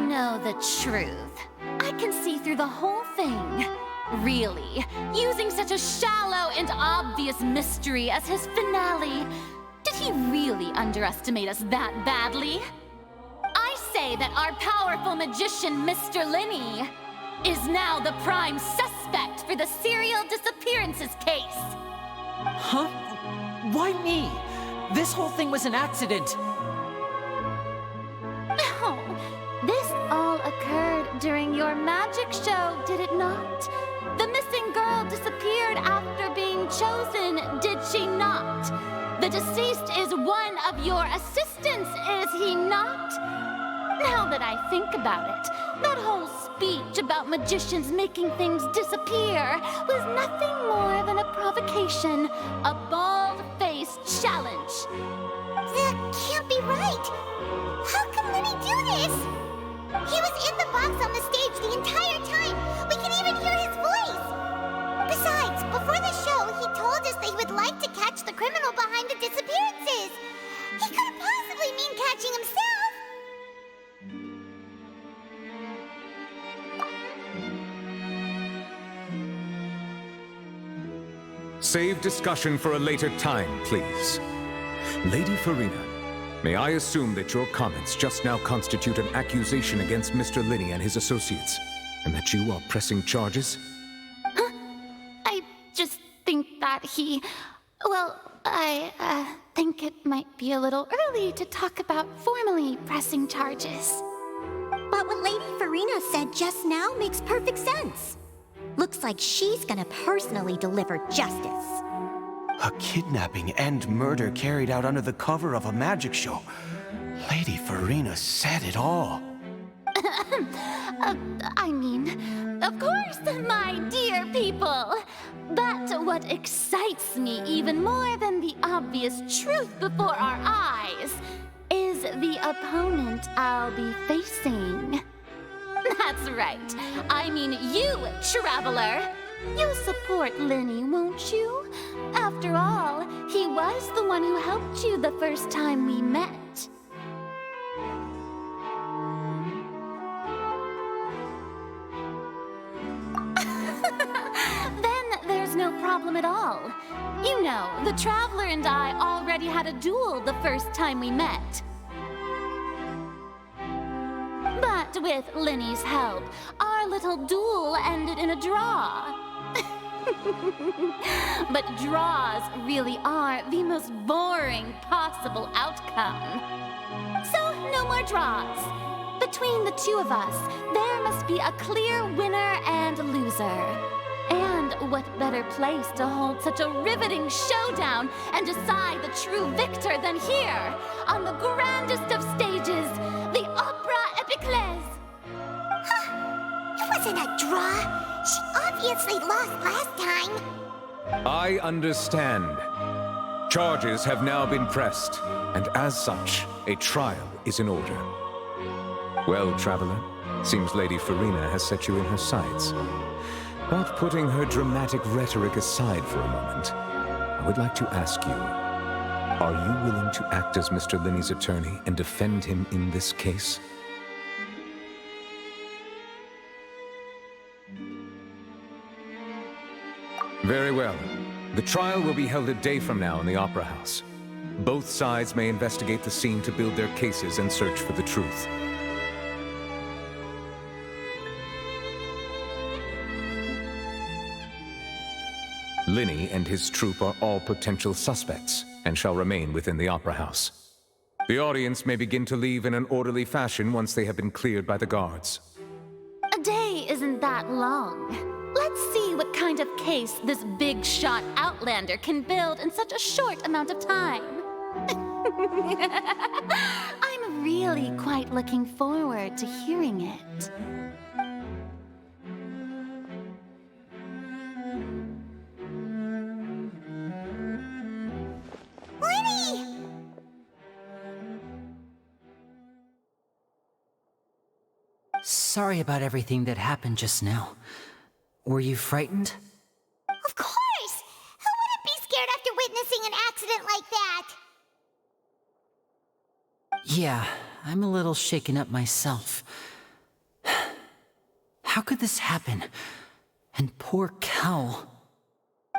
know the truth. I can see through the whole thing. Really, using such a shallow and obvious mystery as his finale. Did he really underestimate us that badly? I say that our powerful magician, Mr. Linny, is now the prime suspect for the serial disappearances case. Huh? Why me? This whole thing was an accident. No, this all occurred during your magic show, did it not? The missing girl disappeared after being chosen, did she not? The deceased is one of your assistants, is he not? Now that I think about it, that whole speech about magicians making things disappear was nothing more than a provocation, a bald-faced challenge. That can't be right! How can Linny do this? He was in the box on the stage the entire time! We can even hear his voice! Besides, before the show, he told us that he would like to catch the criminal behind the disappearances! He couldn't possibly mean catching himself! Save discussion for a later time, please. Lady Farina, may I assume that your comments just now constitute an accusation against Mr. Linny and his associates, and that you are pressing charges? I just think that I think it might be a little early to talk about formally pressing charges. But what Lady Farina said just now makes perfect sense. Looks like she's gonna personally deliver justice. A kidnapping and murder carried out under the cover of a magic show. Lady Farina said it all. I mean, of course, my dear people. But what excites me even more than the obvious truth before our eyes is the opponent I'll be facing. That's right. I mean you, Traveler. You'll support Linny, won't you? After all, he was the one who helped you the first time we met. Then there's no problem at all. You know, the Traveler and I already had a duel the first time we met. But with Linny's help, our little duel ended in a draw. But draws really are the most boring possible outcome. So, no more draws. Between the two of us, there must be a clear winner and loser. And what better place to hold such a riveting showdown and decide the true victor than here, on the grandest of stages, the Opera Epiclese? It wasn't a draw. She obviously lost last time. I understand. Charges have now been pressed, and as such, a trial is in order. Well, Traveler, seems Lady Farina has set you in her sights. But putting her dramatic rhetoric aside for a moment, I would like to ask you, are you willing to act as Mr. Linney's attorney and defend him in this case? Very well. The trial will be held a day from now in the Opera House. Both sides may investigate the scene to build their cases and search for the truth. Linney and his troupe are all potential suspects and shall remain within the Opera House. The audience may begin to leave in an orderly fashion once they have been cleared by the guards. A day isn't that long. Let's see what kind of case this big-shot outlander can build in such a short amount of time. I'm really quite looking forward to hearing it. Linny! Sorry about everything that happened just now. Were you frightened? Of course! Who wouldn't be scared after witnessing an accident like that? Yeah, I'm a little shaken up myself. How could this happen? And poor Cal.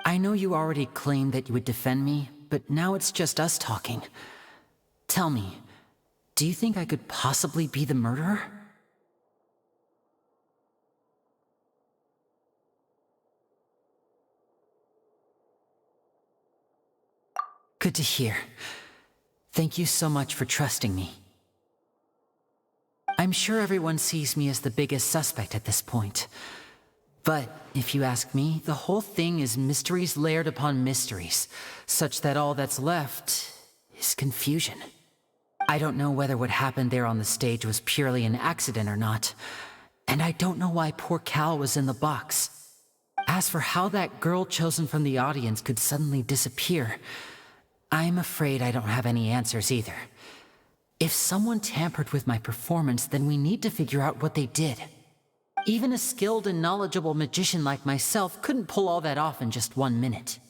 I know you already claimed that you would defend me, but now it's just us talking. Tell me, do you think I could possibly be the murderer? Good to hear. Thank you so much for trusting me. I'm sure everyone sees me as the biggest suspect at this point. But if you ask me, the whole thing is mysteries layered upon mysteries, such that all that's left is confusion. I don't know whether what happened there on the stage was purely an accident or not, and I don't know why poor Cal was in the box. As for how that girl chosen from the audience could suddenly disappear, I'm afraid I don't have any answers either. If someone tampered with my performance, then we need to figure out what they did. Even a skilled and knowledgeable magician like myself couldn't pull all that off in just 1 minute.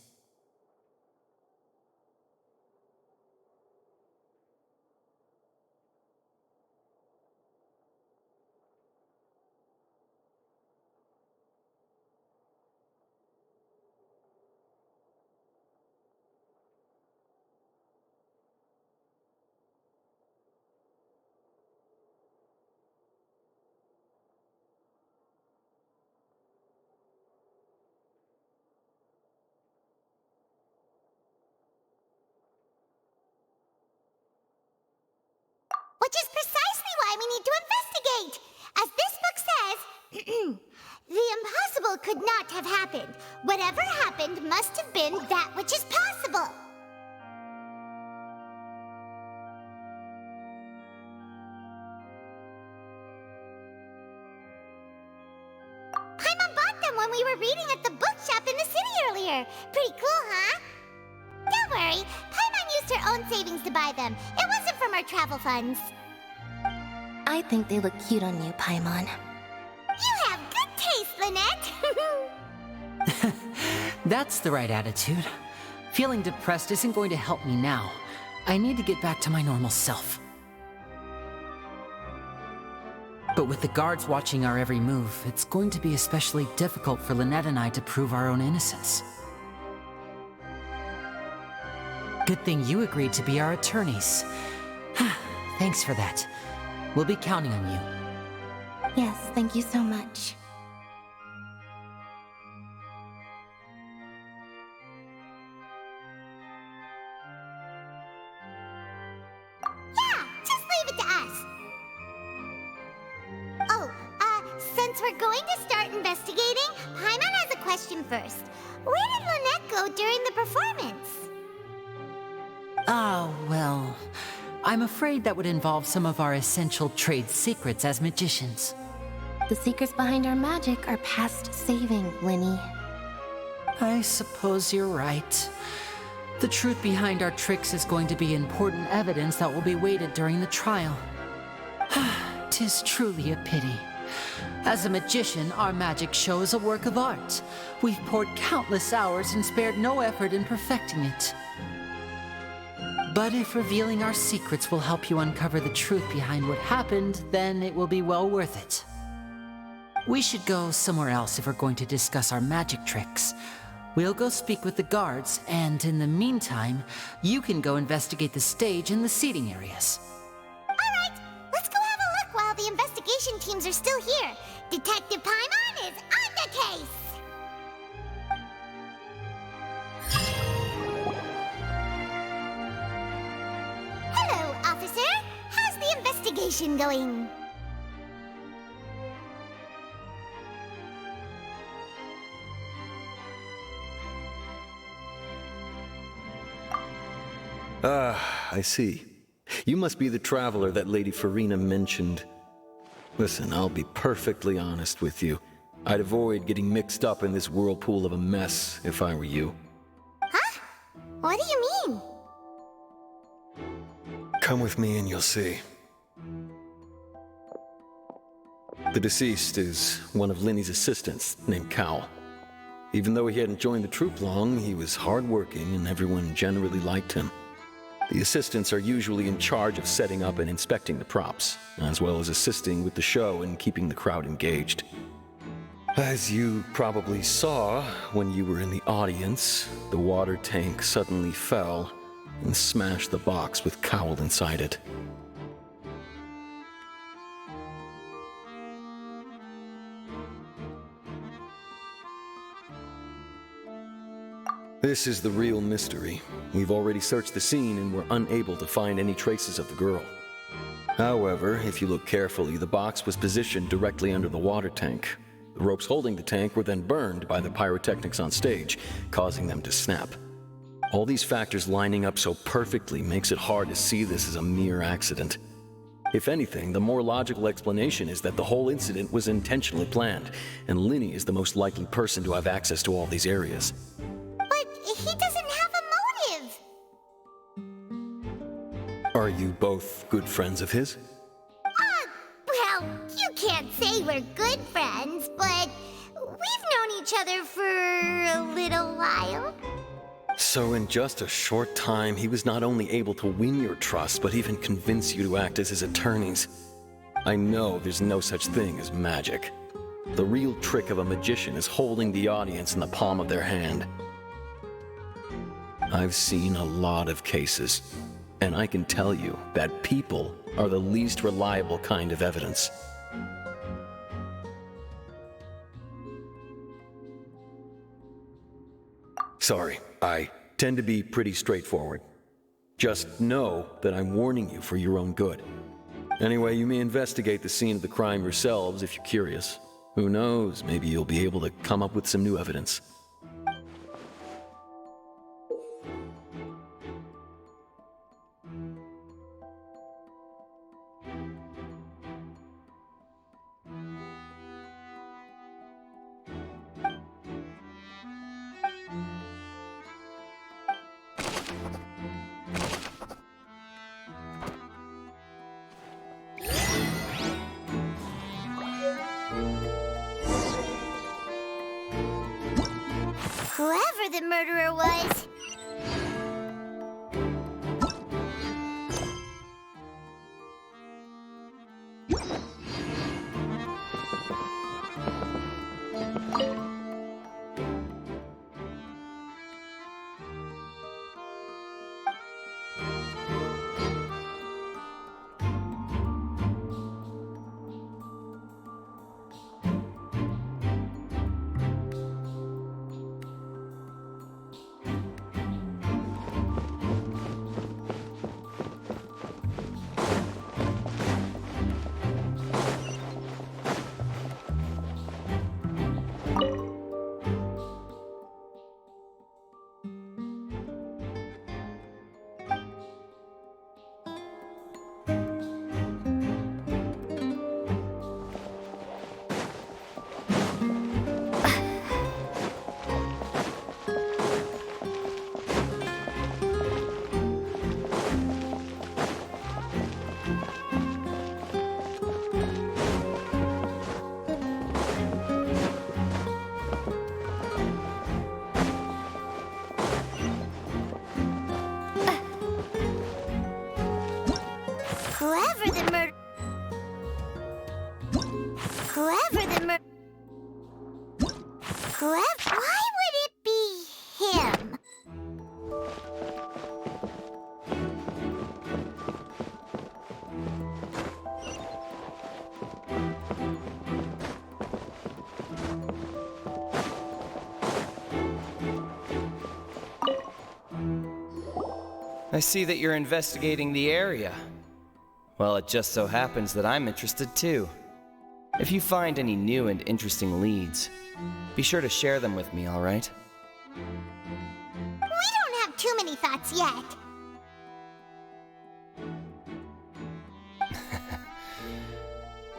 Which is precisely why we need to investigate! As this book says, the impossible could not have happened. Whatever happened must have been that which is possible. Paimon bought them when we were reading at the bookshop in the city earlier. Pretty cool, huh? Don't worry, Paimon used her own savings to buy them. It wasn't from our travel funds. I think they look cute on you, Paimon. You have good taste, Lynette! That's the right attitude. Feeling depressed isn't going to help me now. I need to get back to my normal self. But with the guards watching our every move, it's going to be especially difficult for Lynette and I to prove our own innocence. Good thing you agreed to be our attorneys. Thanks for that. We'll be counting on you. Yes, thank you so much. Yeah, just leave it to us. Oh, since we're going to start investigating, Paimon has a question first. Where did Lynette go during the performance? Ah, well, I'm afraid that would involve some of our essential trade secrets as magicians. The secrets behind our magic are past saving, Linny. I suppose you're right. The truth behind our tricks is going to be important evidence that will be weighted during the trial. 'Tis truly a pity. As a magician, our magic show is a work of art. We've poured countless hours and spared no effort in perfecting it. But if revealing our secrets will help you uncover the truth behind what happened, then it will be well worth it. We should go somewhere else if we're going to discuss our magic tricks. We'll go speak with the guards, and in the meantime, you can go investigate the stage and the seating areas. Alright, let's go have a look while the investigation teams are still here. Detective Paimon is on the case! Hello, officer. How's the investigation going? I see. You must be the traveler that Lady Farina mentioned. Listen, I'll be perfectly honest with you. I'd avoid getting mixed up in this whirlpool of a mess if I were you. Huh? What do you mean? Come with me and you'll see. The deceased is one of Linny's assistants, named Cal. Even though he hadn't joined the troupe long, he was hardworking and everyone generally liked him. The assistants are usually in charge of setting up and inspecting the props, as well as assisting with the show and keeping the crowd engaged. As you probably saw when you were in the audience, the water tank suddenly fell and smashed the box with Cowl inside it. This is the real mystery. We've already searched the scene and were unable to find any traces of the girl. However, if you look carefully, the box was positioned directly under the water tank. The ropes holding the tank were then burned by the pyrotechnics on stage, causing them to snap. All these factors lining up so perfectly makes it hard to see this as a mere accident. If anything, the more logical explanation is that the whole incident was intentionally planned, and Linny is the most likely person to have access to all these areas. He doesn't have a motive! Are you both good friends of his? Well, you can't say we're good friends, but we've known each other for a little while. So in just a short time, he was not only able to win your trust, but even convince you to act as his attorneys. I know there's no such thing as magic. The real trick of a magician is holding the audience in the palm of their hand. I've seen a lot of cases, and I can tell you that people are the least reliable kind of evidence. Sorry, I tend to be pretty straightforward. Just know that I'm warning you for your own good. Anyway, you may investigate the scene of the crime yourselves if you're curious. Who knows, maybe you'll be able to come up with some new evidence. Whoever the murderer was. the murder... Whoever the murder... Whoever... Why would it be him? I see that you're investigating the area. Well, it just so happens that I'm interested too. If you find any new and interesting leads, be sure to share them with me, all right? We don't have too many thoughts yet.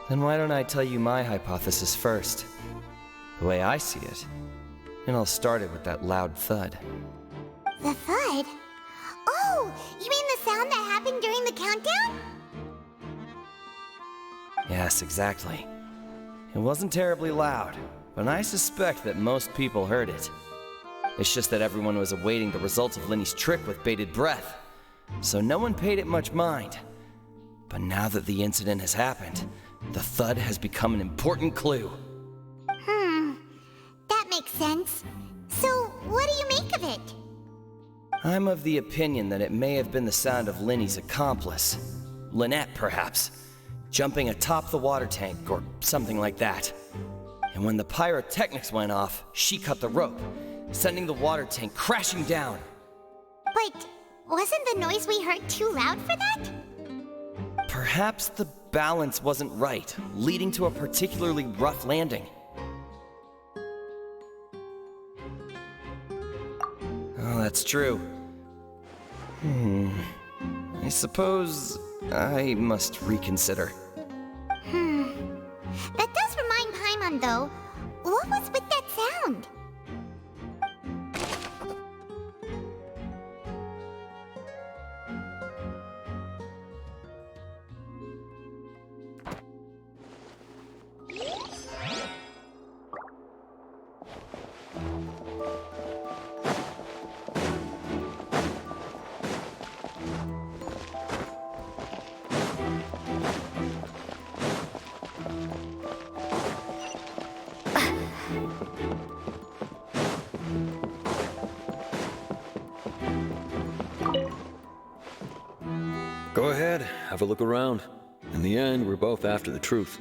Then why don't I tell you my hypothesis first? The way I see it. And I'll start it with that loud thud. The thud? Oh, you mean the sound that happened during the countdown? Yes, exactly. It wasn't terribly loud, but I suspect that most people heard it. It's just that everyone was awaiting the results of Lenny's trick with bated breath, so no one paid it much mind. But now that the incident has happened, the thud has become an important clue. That makes sense. So, what do you make of it? I'm of the opinion that it may have been the sound of Lenny's accomplice, Lynette perhaps, jumping atop the water tank or something like that. And when the pyrotechnics went off, she cut the rope, sending the water tank crashing down. But wasn't the noise we heard too loud for that? Perhaps the balance wasn't right, leading to a particularly rough landing. Oh, that's true. I suppose I must reconsider. That does remind Paimon, though. What was with that sound? Go ahead, have a look around. In the end, we're both after the truth.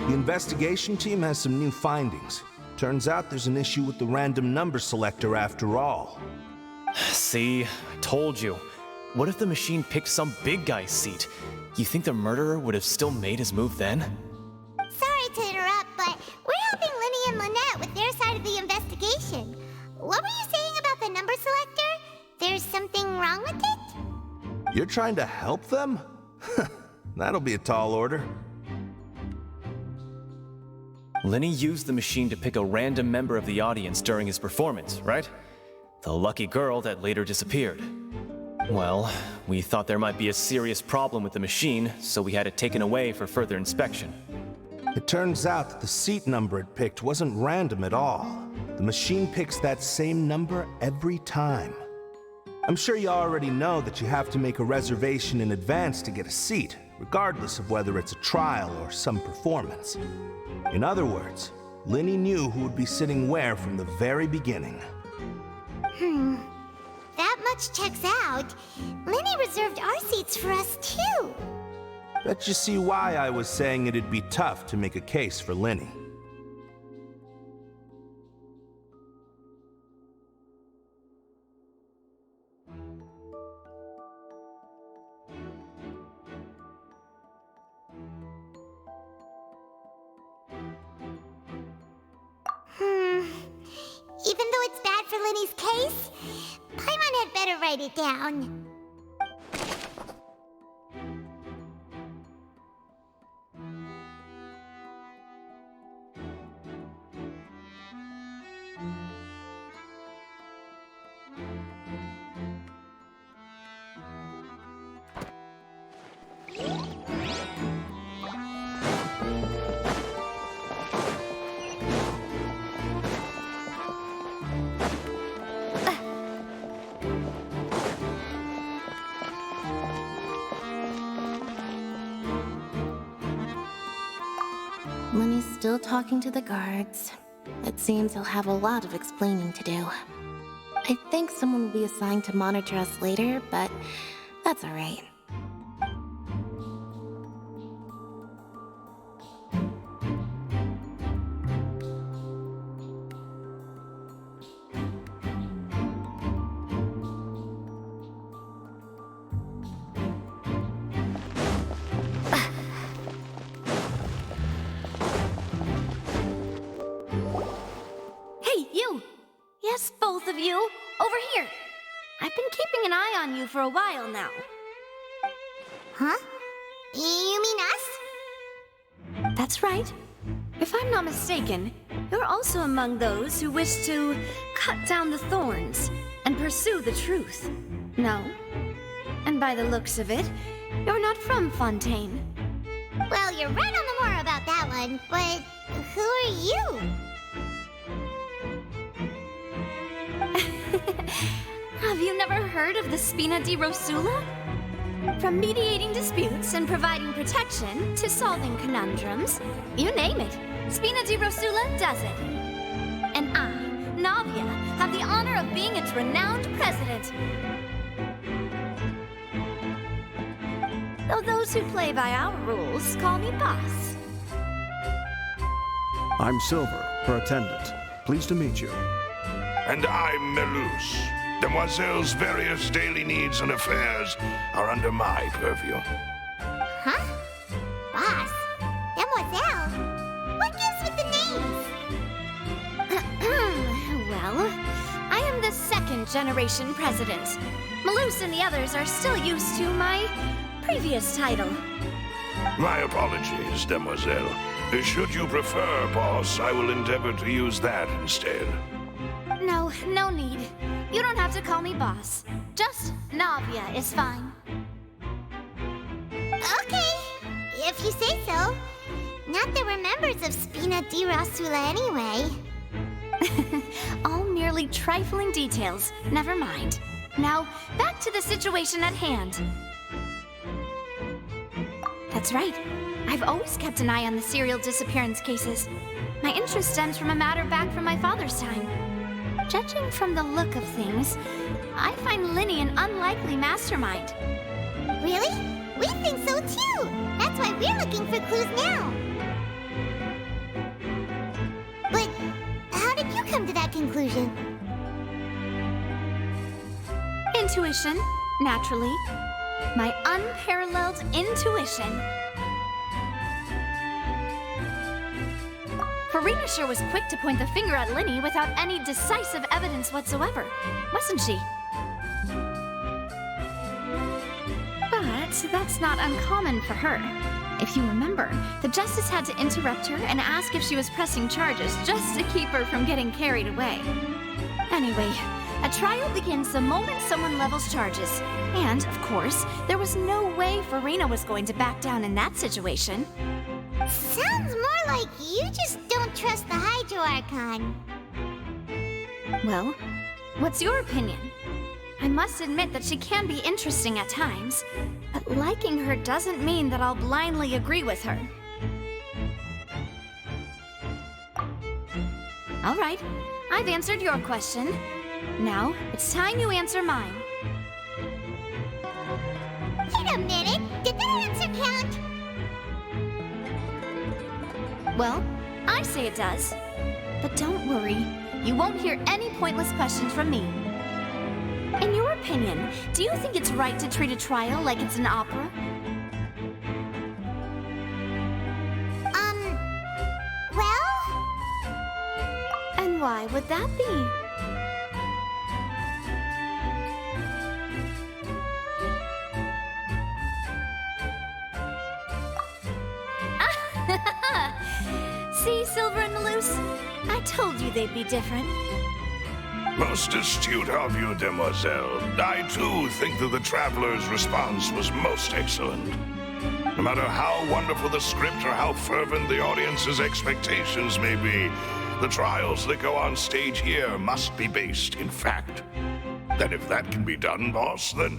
The investigation team has some new findings. Turns out there's an issue with the random number selector after all. See, I told you. What if the machine picked some big guy's seat? You think the murderer would have still made his move then? Sorry to interrupt, but we're helping Lenny and Lynette with their side of the investigation. What were you saying about the number selector? There's something wrong with it? You're trying to help them? That'll be a tall order. Lenny used the machine to pick a random member of the audience during his performance, right? The lucky girl that later disappeared. Well, we thought there might be a serious problem with the machine, so we had it taken away for further inspection. It turns out that the seat number it picked wasn't random at all. The machine picks that same number every time. I'm sure you already know that you have to make a reservation in advance to get a seat, regardless of whether it's a trial or some performance. In other words, Lenny knew who would be sitting where from the very beginning. That much checks out. Lenny reserved our seats for us, too. Bet you see why I was saying it'd be tough to make a case for Lenny. Even though it's bad for Lenny's case, Paimon had better write it down. still talking to the guards. It seems he'll have a lot of explaining to do. I think someone will be assigned to monitor us later, but that's alright. Hey, you! Yes, both of you! Over here! I've been keeping an eye on you for a while now. Huh? You mean us? That's right. If I'm not mistaken, you're also among those who wish to cut down the thorns and pursue the truth. No? And by the looks of it, you're not from Fontaine. Well, you're right on the more about that one, but who are you? Have you never heard of the Spina di Rosula? From mediating disputes and providing protection to solving conundrums, you name it, Spina di Rosula does it. And I, Navia, have the honor of being its renowned president. Though those who play by our rules call me boss. I'm Silver, her attendant. Pleased to meet you. And I'm Melus. Demoiselle's various daily needs and affairs are under my purview. Huh? Boss? Demoiselle? What gives with the names? Well, I am the second generation president. Malus and the others are still used to my previous title. My apologies, Demoiselle. Should you prefer, boss, I will endeavor to use that instead. No, no need. You don't have to call me boss. Just Navia is fine. Okay, if you say so. Not that we're members of Spina di Rosula anyway. All merely trifling details. Never mind. Now, back to the situation at hand. That's right. I've always kept an eye on the serial disappearance cases. My interest stems from a matter back from my father's time. Judging from the look of things, I find Lyney an unlikely mastermind. Really? We think so too! That's why we're looking for clues now. But how did you come to that conclusion? Intuition, naturally. My unparalleled intuition. Farina sure was quick to point the finger at Lyney without any decisive evidence whatsoever, wasn't she? But that's not uncommon for her. If you remember, the Justice had to interrupt her and ask if she was pressing charges just to keep her from getting carried away. Anyway, a trial begins the moment someone levels charges. And, of course, there was no way Farina was going to back down in that situation. Sounds more like you just don't trust the Hydro Archon. Well, what's your opinion? I must admit that she can be interesting at times, but liking her doesn't mean that I'll blindly agree with her. All right, I've answered your question. Now, it's time you answer mine. Wait a minute! Did that answer count? Well, I say it does. But don't worry, you won't hear any pointless questions from me. In your opinion, do you think it's right to treat a trial like it's an opera? Well? And why would that be? See, Silver and Malus? I told you they'd be different. Most astute of you, Demoiselle. I, too, think that the Traveler's response was most excellent. No matter how wonderful the script or how fervent the audience's expectations may be, the trials that go on stage here must be based in fact. And if that can be done, boss, then...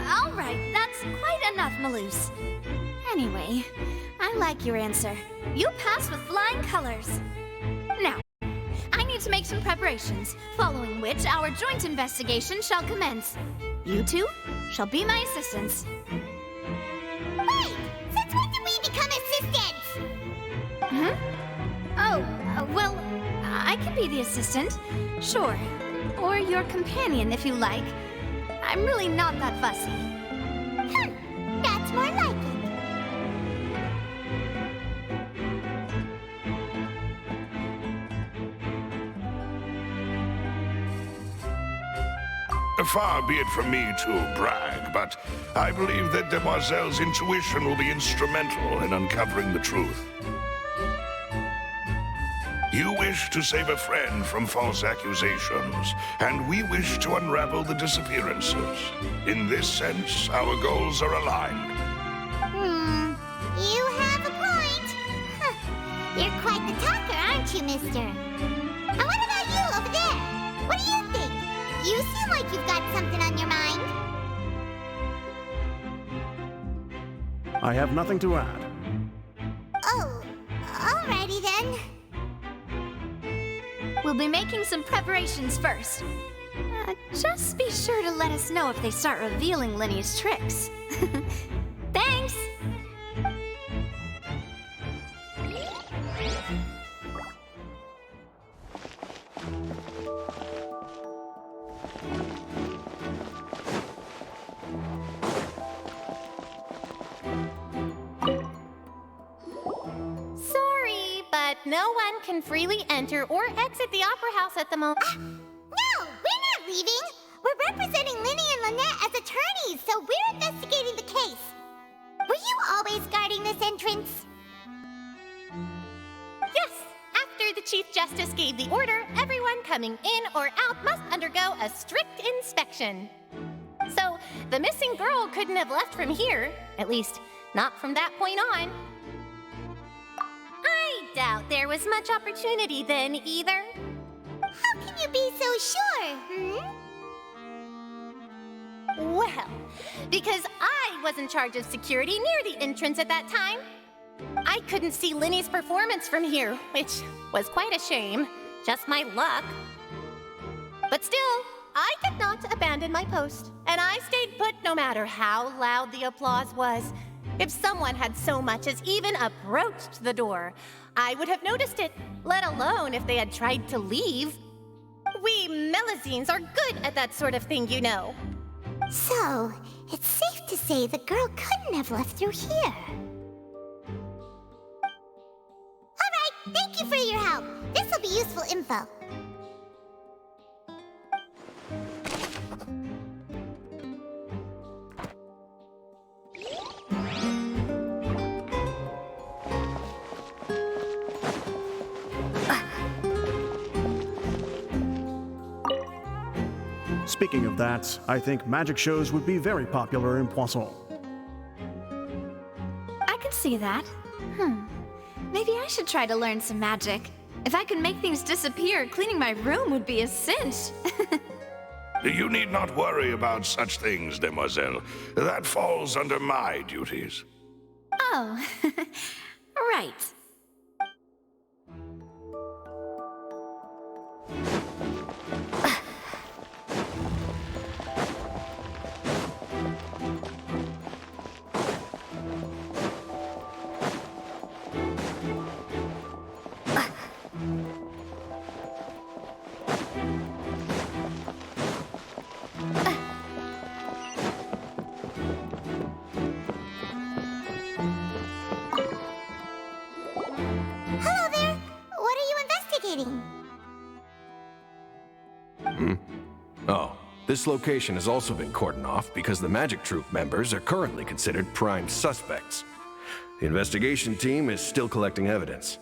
All right, that's quite enough, Malus. Anyway, I like your answer. You passed with flying colors. Now, I need to make some preparations, following which our joint investigation shall commence. You two shall be my assistants. Wait! Since when did we become assistants? Huh? Oh, well, I can be the assistant, sure. Or your companion, if you like. I'm really not that fussy. That's more like it. Far be it from me to brag, but I believe that Demoiselle's intuition will be instrumental in uncovering the truth. You wish to save a friend from false accusations, and we wish to unravel the disappearances. In this sense, our goals are aligned. You have a point. Huh. You're quite the talker, aren't you, mister? And what about you over there? What do you think? You seem like you've got something on your mind. I have nothing to add. Oh, alrighty then. We'll be making some preparations first. Just be sure to let us know if they start revealing Lenny's tricks. Thanks! Sorry, but no one can freely enter or exit the Opera House at the moment. No, we're not leaving. We're representing Linny and Lynette as attorneys, so we're investigating the case. Were you always guarding this entrance? Yes, after the Chief Justice gave the order, everyone coming in or out must undergo a strict inspection. So, the missing girl couldn't have left from here, at least not from that point on. I doubt there was much opportunity then either. How can you be so sure, Well, because I was in charge of security near the entrance at that time. I couldn't see Linny's performance from here, which was quite a shame. Just my luck. But still, I did not abandon my post, and I stayed put no matter how loud the applause was. If someone had so much as even approached the door, I would have noticed it, let alone if they had tried to leave. We Melusines are good at that sort of thing, you know. So, it's safe to say the girl couldn't have left through here. Alright, thank you for your help. This will be useful info. Speaking of that, I think magic shows would be very popular in Poisson. I could see that. Maybe I should try to learn some magic. If I could make things disappear, cleaning my room would be a cinch. You need not worry about such things, Demoiselle. That falls under my duties. Oh, right. Hello there. What are you investigating? Oh, this location has also been cordoned off because the Magic Troupe members are currently considered prime suspects. The investigation team is still collecting evidence.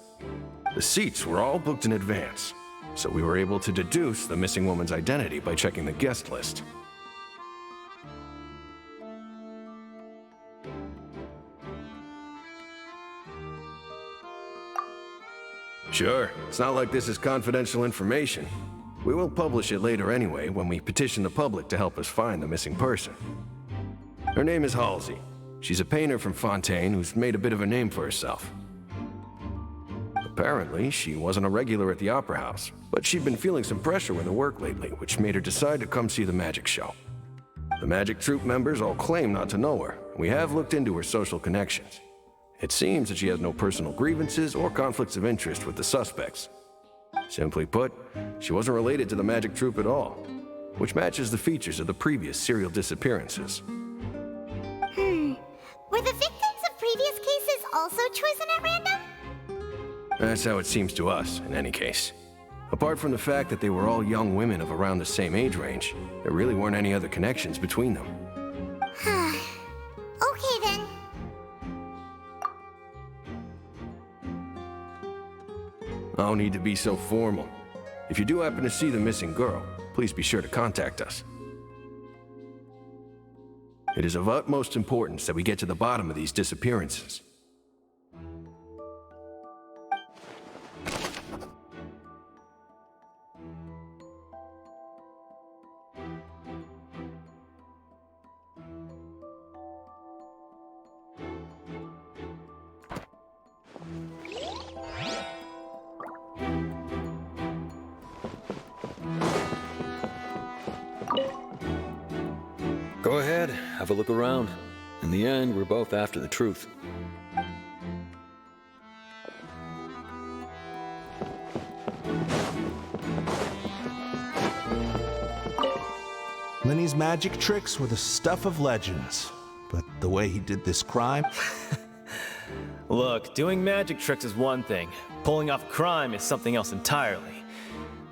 The seats were all booked in advance, so we were able to deduce the missing woman's identity by checking the guest list. Sure, it's not like this is confidential information. We will publish it later anyway when we petition the public to help us find the missing person. Her name is Halsey. She's a painter from Fontaine who's made a bit of a name for herself. Apparently, she wasn't a regular at the Opera House, but she'd been feeling some pressure with her work lately, which made her decide to come see the magic show. The magic troupe members all claim not to know her. We have looked into her social connections. It seems that she has no personal grievances or conflicts of interest with the suspects. Simply put, she wasn't related to the magic troupe at all, which matches the features of the previous serial disappearances. Were the victims of previous cases also chosen at random? That's how it seems to us, in any case. Apart from the fact that they were all young women of around the same age range, there really weren't any other connections between them. Okay then. No need to be so formal. If you do happen to see the missing girl, please be sure to contact us. It is of utmost importance that we get to the bottom of these disappearances. Go ahead, have a look around. In the end, we're both after the truth. Lenny's magic tricks were the stuff of legends, but the way he did this crime... Look, doing magic tricks is one thing. Pulling off crime is something else entirely.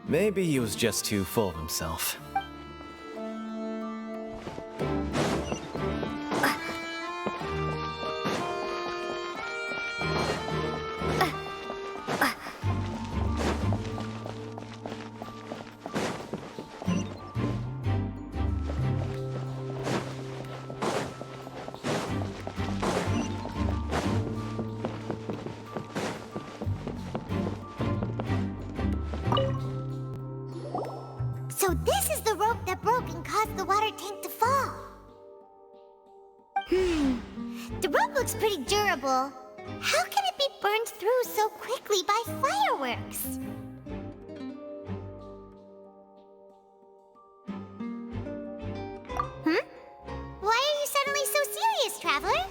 Maybe he was just too full of himself. So this is the rope that broke and caused the water tank to fall. The rope looks pretty durable. How can it be burned through so quickly by fireworks? Why are you suddenly so serious, Traveler?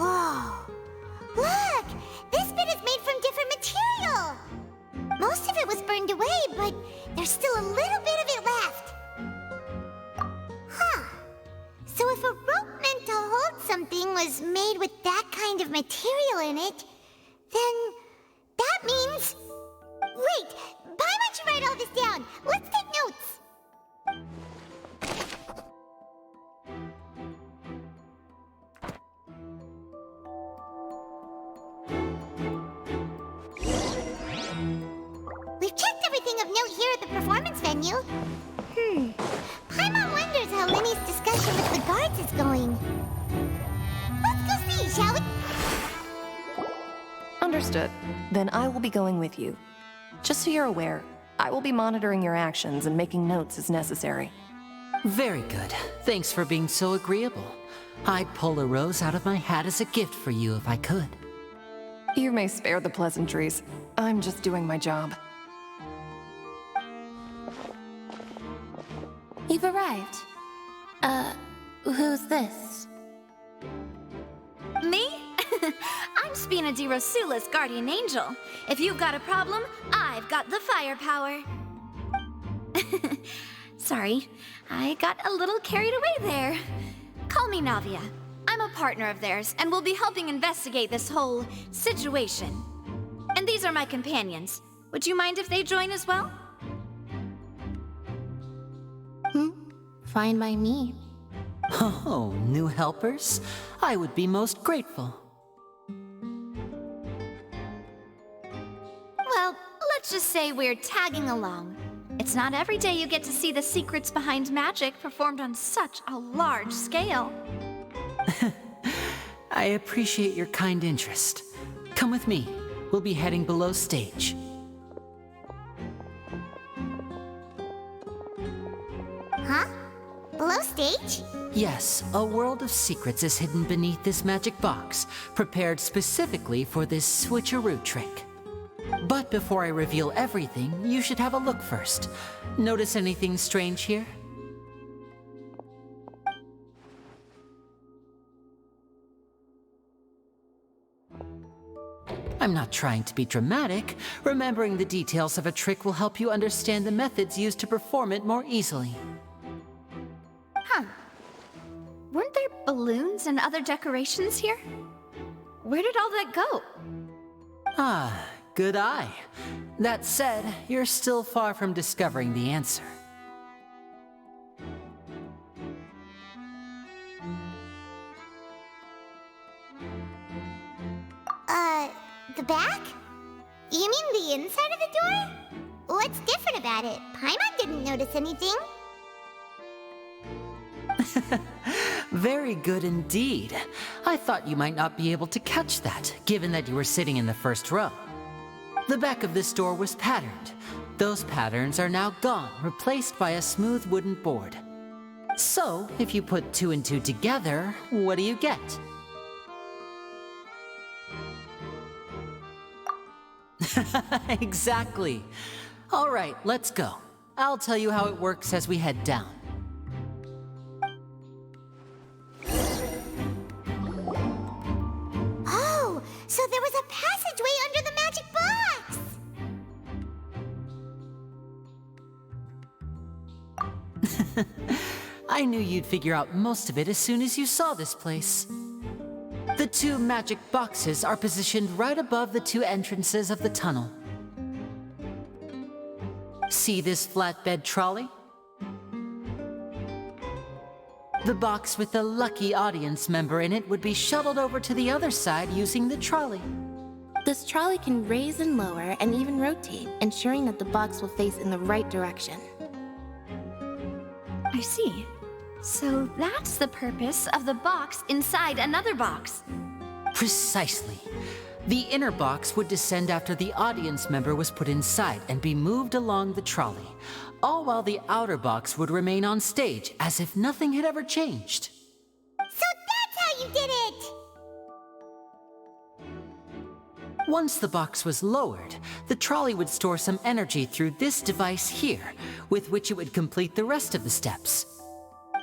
Whoa! Look! This bit is made from different material! Most of it was burned away, but there's still a little bit of it left. Huh. So if a rope meant to hold something was made with that kind of material in it, then that means... Wait! Why don't you write all this down? Let's take notes! We've checked everything of note here at the performance venue. Paimon wonders how Lenny's discussion with the guards is going. Let's go see, shall we? Understood. Then I will be going with you. Just so you're aware, I will be monitoring your actions and making notes as necessary. Very good. Thanks for being so agreeable. I'd pull a rose out of my hat as a gift for you if I could. You may spare the pleasantries. I'm just doing my job. You've arrived. Who's this? Me? I'm Spina di Rosula's guardian angel. If you've got a problem, I've got the firepower. Sorry, I got a little carried away there. Call me Navia. I'm a partner of theirs, and will be helping investigate this whole situation. And these are my companions. Would you mind if they join as well? Fine by me. Oh, new helpers? I would be most grateful. Well, let's just say we're tagging along. It's not every day you get to see the secrets behind magic performed on such a large scale. I appreciate your kind interest. Come with me. we'll be heading below stage. Huh? Below stage? Yes, a world of secrets is hidden beneath this magic box, prepared specifically for this switcheroo trick. But before I reveal everything, you should have a look first. Notice anything strange here? I'm not trying to be dramatic. Remembering the details of a trick will help you understand the methods used to perform it more easily. Huh. Weren't there balloons and other decorations here? Where did all that go? Ah, good eye. That said, you're still far from discovering the answer. The back? You mean the inside of the door? What's different about it? Paimon didn't notice anything. Very good indeed. I thought you might not be able to catch that, given that you were sitting in the first row. The back of this door was patterned. Those patterns are now gone, replaced by a smooth wooden board. So, if you put 2 and 2 together, what do you get? Exactly. All right, let's go. I'll tell you how it works as we head down. Oh, so there was a passageway under the magic box! I knew you'd figure out most of it as soon as you saw this place. The 2 magic boxes are positioned right above the 2 entrances of the tunnel. See this flatbed trolley? The box with the lucky audience member in it would be shuttled over to the other side using the trolley. This trolley can raise and lower and even rotate, ensuring that the box will face in the right direction. I see. So that's the purpose of the box inside another box. Precisely. The inner box would descend after the audience member was put inside and be moved along the trolley, all while the outer box would remain on stage as if nothing had ever changed. So that's how you did it! Once the box was lowered, the trolley would store some energy through this device here, with which it would complete the rest of the steps.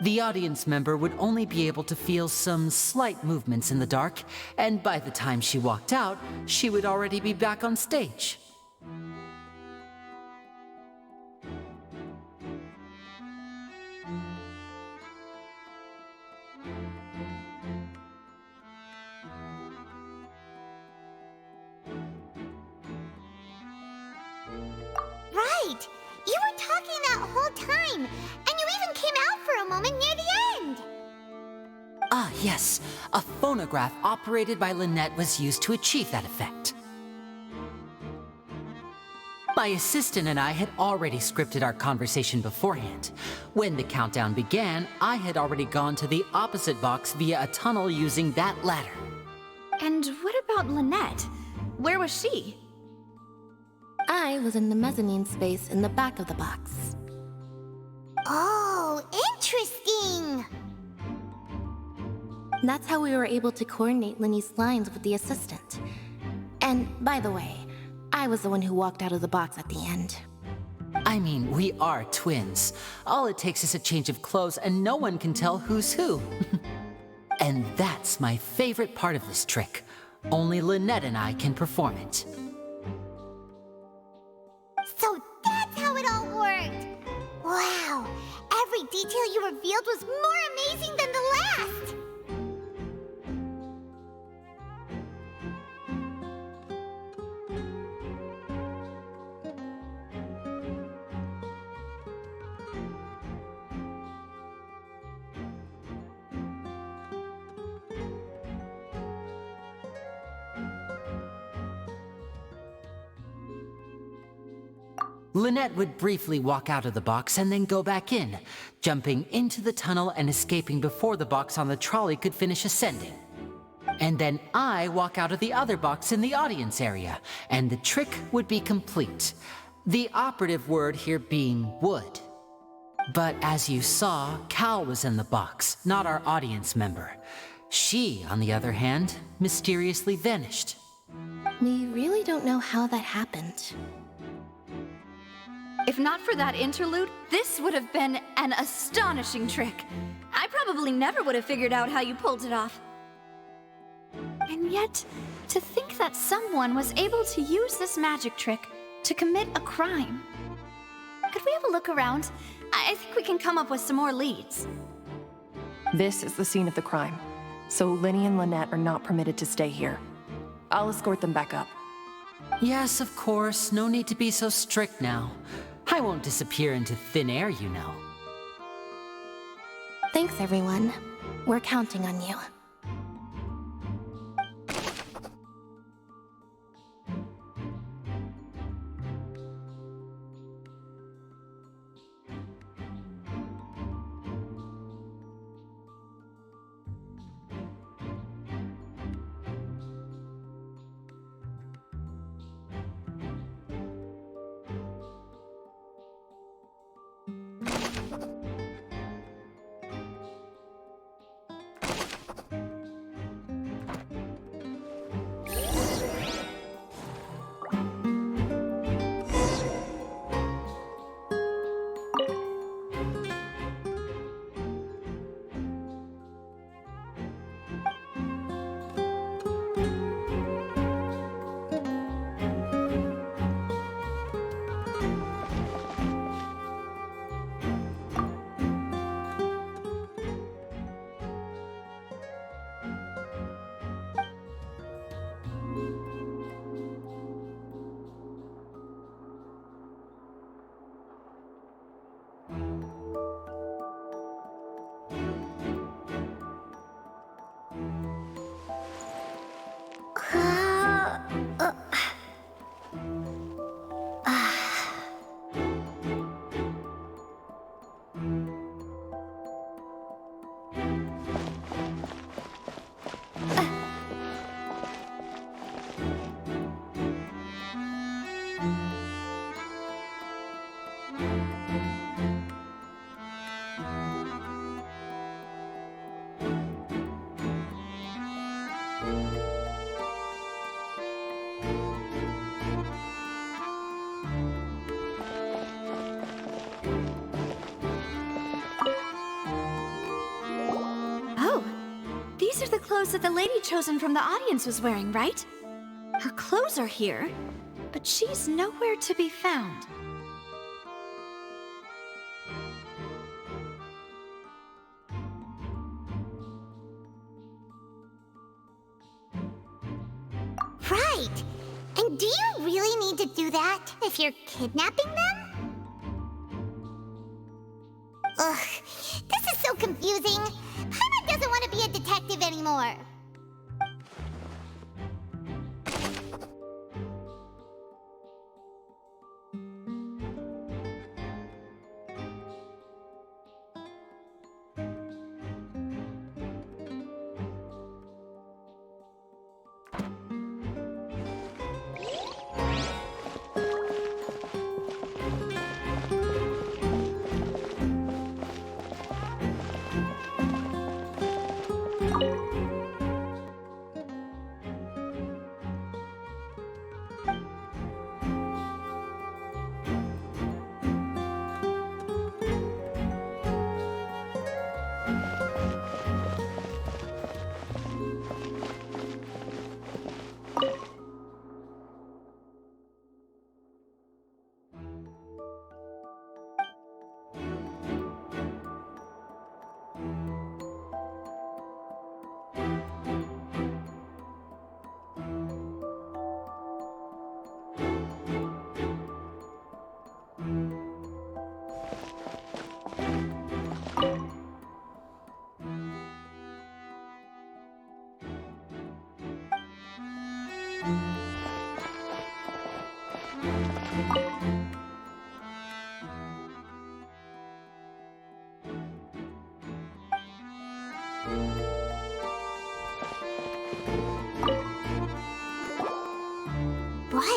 The audience member would only be able to feel some slight movements in the dark, and by the time she walked out, she would already be back on stage. Right! You were talking that whole time, and you even came out for a moment near the end! Ah, yes. A phonograph operated by Lynette was used to achieve that effect. My assistant and I had already scripted our conversation beforehand. When the countdown began, I had already gone to the opposite box via a tunnel using that ladder. And what about Lynette? Where was she? I was in the mezzanine space in the back of the box. Oh, interesting! That's how we were able to coordinate Linny's lines with the assistant. And by the way, I was the one who walked out of the box at the end. I mean, we are twins. All it takes is a change of clothes and no one can tell who's who. And that's my favorite part of this trick. Only Lynette and I can perform it. So that's how it all worked! Wow! Every detail you revealed was more amazing than the last! Lynette would briefly walk out of the box and then go back in, jumping into the tunnel and escaping before the box on the trolley could finish ascending. and then I walk out of the other box in the audience area, and the trick would be complete. The operative word here being would. But as you saw, Cal was in the box, not our audience member. She, on the other hand, mysteriously vanished. We really don't know how that happened. If not for that interlude, this would have been an astonishing trick. I probably never would have figured out how you pulled it off. And yet, to think that someone was able to use this magic trick to commit a crime. Could we have a look around? I think we can come up with some more leads. This is the scene of the crime, so Linny and Lynette are not permitted to stay here. I'll escort them back up. Yes, of course. No need to be so strict now. I won't disappear into thin air, you know. Thanks, everyone. We're counting on you. These are the clothes that the lady chosen from the audience was wearing, right? Her clothes are here, but she's nowhere to be found. Right. And do you really need to do that if you're kidnapping them? Ugh, this is so confusing. Paimon doesn't want to be a detective anymore.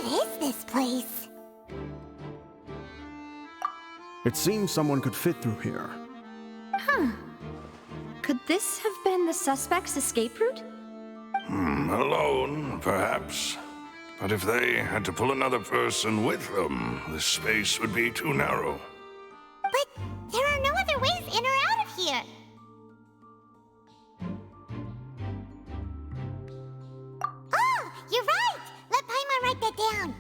What is this place? It seems someone could fit through here. Huh. Could this have been the suspect's escape route? Alone, perhaps. But if they had to pull another person with them, the space would be too narrow. But there are no other ways in or out of here. Oh, you're right! Let Paimon write that down.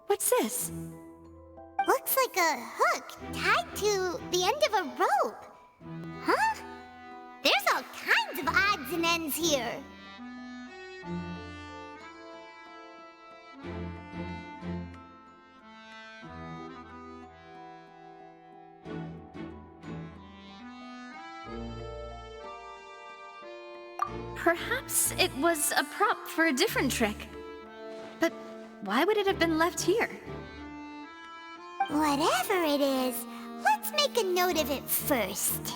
What's this? Looks like a hook tied to the end of a rope. Huh? There's all kinds of odds and ends here. Perhaps it was a prop for a different trick. But why would it have been left here? Whatever it is, let's make a note of it first.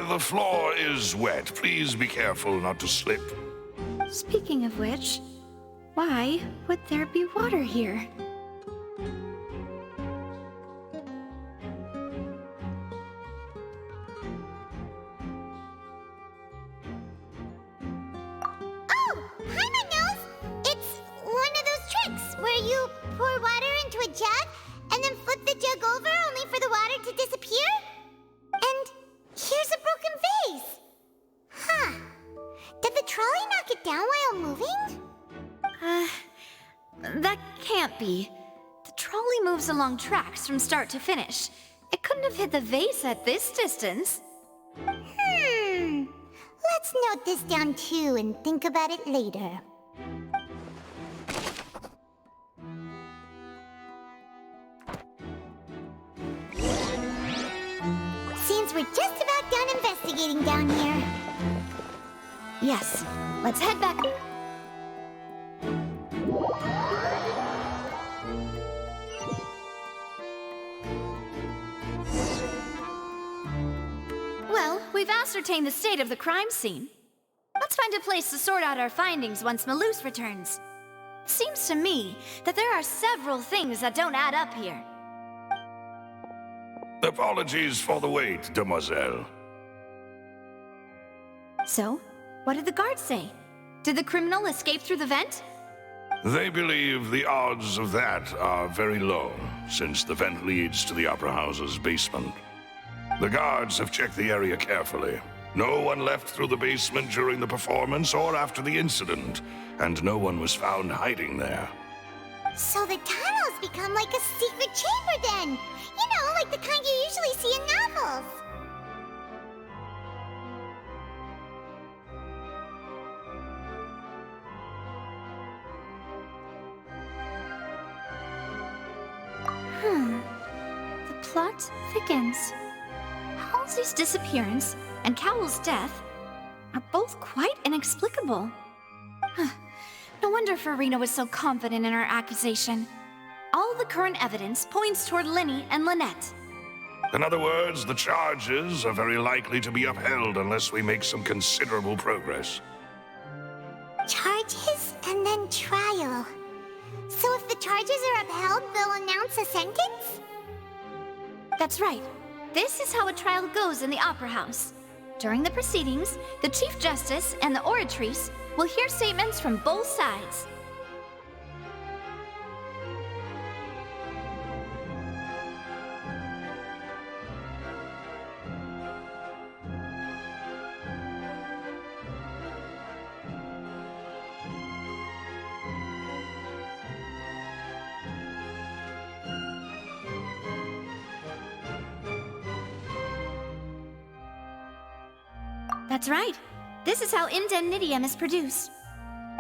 The floor is wet. Please be careful not to slip. Speaking of which, why would there be water here? Oh, Paimon knows! It's one of those tricks where you pour water into a jug and then flip the jug over only for the water to disappear? And here's a broken vase! Huh. Did the trolley knock it down while moving? That can't be. The trolley moves along tracks from start to finish. It couldn't have hit the vase at this distance. Let's note this down too and think about it later. Seems we're just about done investigating down here. Yes, let's head back. Well, we've ascertained the state of the crime scene. Let's find a place to sort out our findings once Malus returns. Seems to me that there are several things that don't add up here. Apologies for the wait, demoiselle. So, what did the guards say? Did the criminal escape through the vent? They believe the odds of that are very low, since the vent leads to the Opera House's basement. The guards have checked the area carefully. No one left through the basement during the performance or after the incident, and no one was found hiding there. So the tunnels become like a secret chamber then! You know, like the kind you usually see in novels! The plot thickens. Halsey's disappearance and Cowell's death are both quite inexplicable. No wonder Farina was so confident in her accusation. All the current evidence points toward Linny and Lynette. In other words, the charges are very likely to be upheld unless we make some considerable progress. Charges and then trial. So if the charges are upheld, they'll announce a sentence? That's right. This is how a trial goes in the Opera House. During the proceedings, the Chief Justice and the Oratrice will hear statements from both sides. That's right. This is how indemnitium is produced.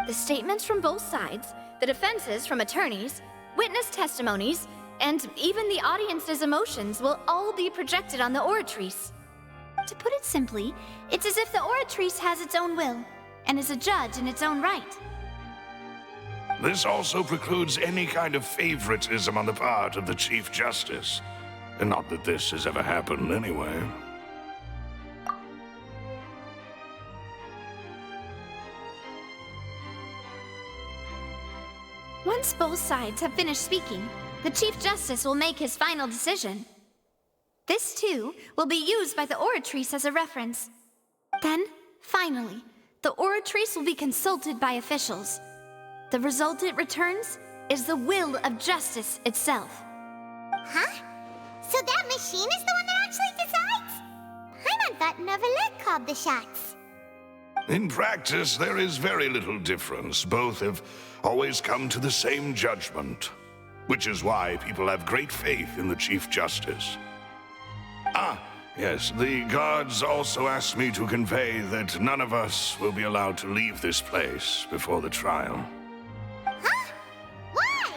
The statements from both sides, the defenses from attorneys, witness testimonies, and even the audience's emotions will all be projected on the Oratrice. To put it simply, it's as if the Oratrice has its own will, and is a judge in its own right. This also precludes any kind of favoritism on the part of the Chief Justice. And not that this has ever happened anyway. Once both sides have finished speaking, the Chief Justice will make his final decision. This, too, will be used by the Oratrice as a reference. Then, finally, the Oratrice will be consulted by officials. The result it returns is the will of justice itself. Huh? So that machine is the one that actually decides? Paimon thought Neuvillette called the shots. In practice, there is very little difference. Both have always come to the same judgment, which is why people have great faith in the Chief Justice. Ah, yes, the guards also asked me to convey that none of us will be allowed to leave this place before the trial. Huh? Why?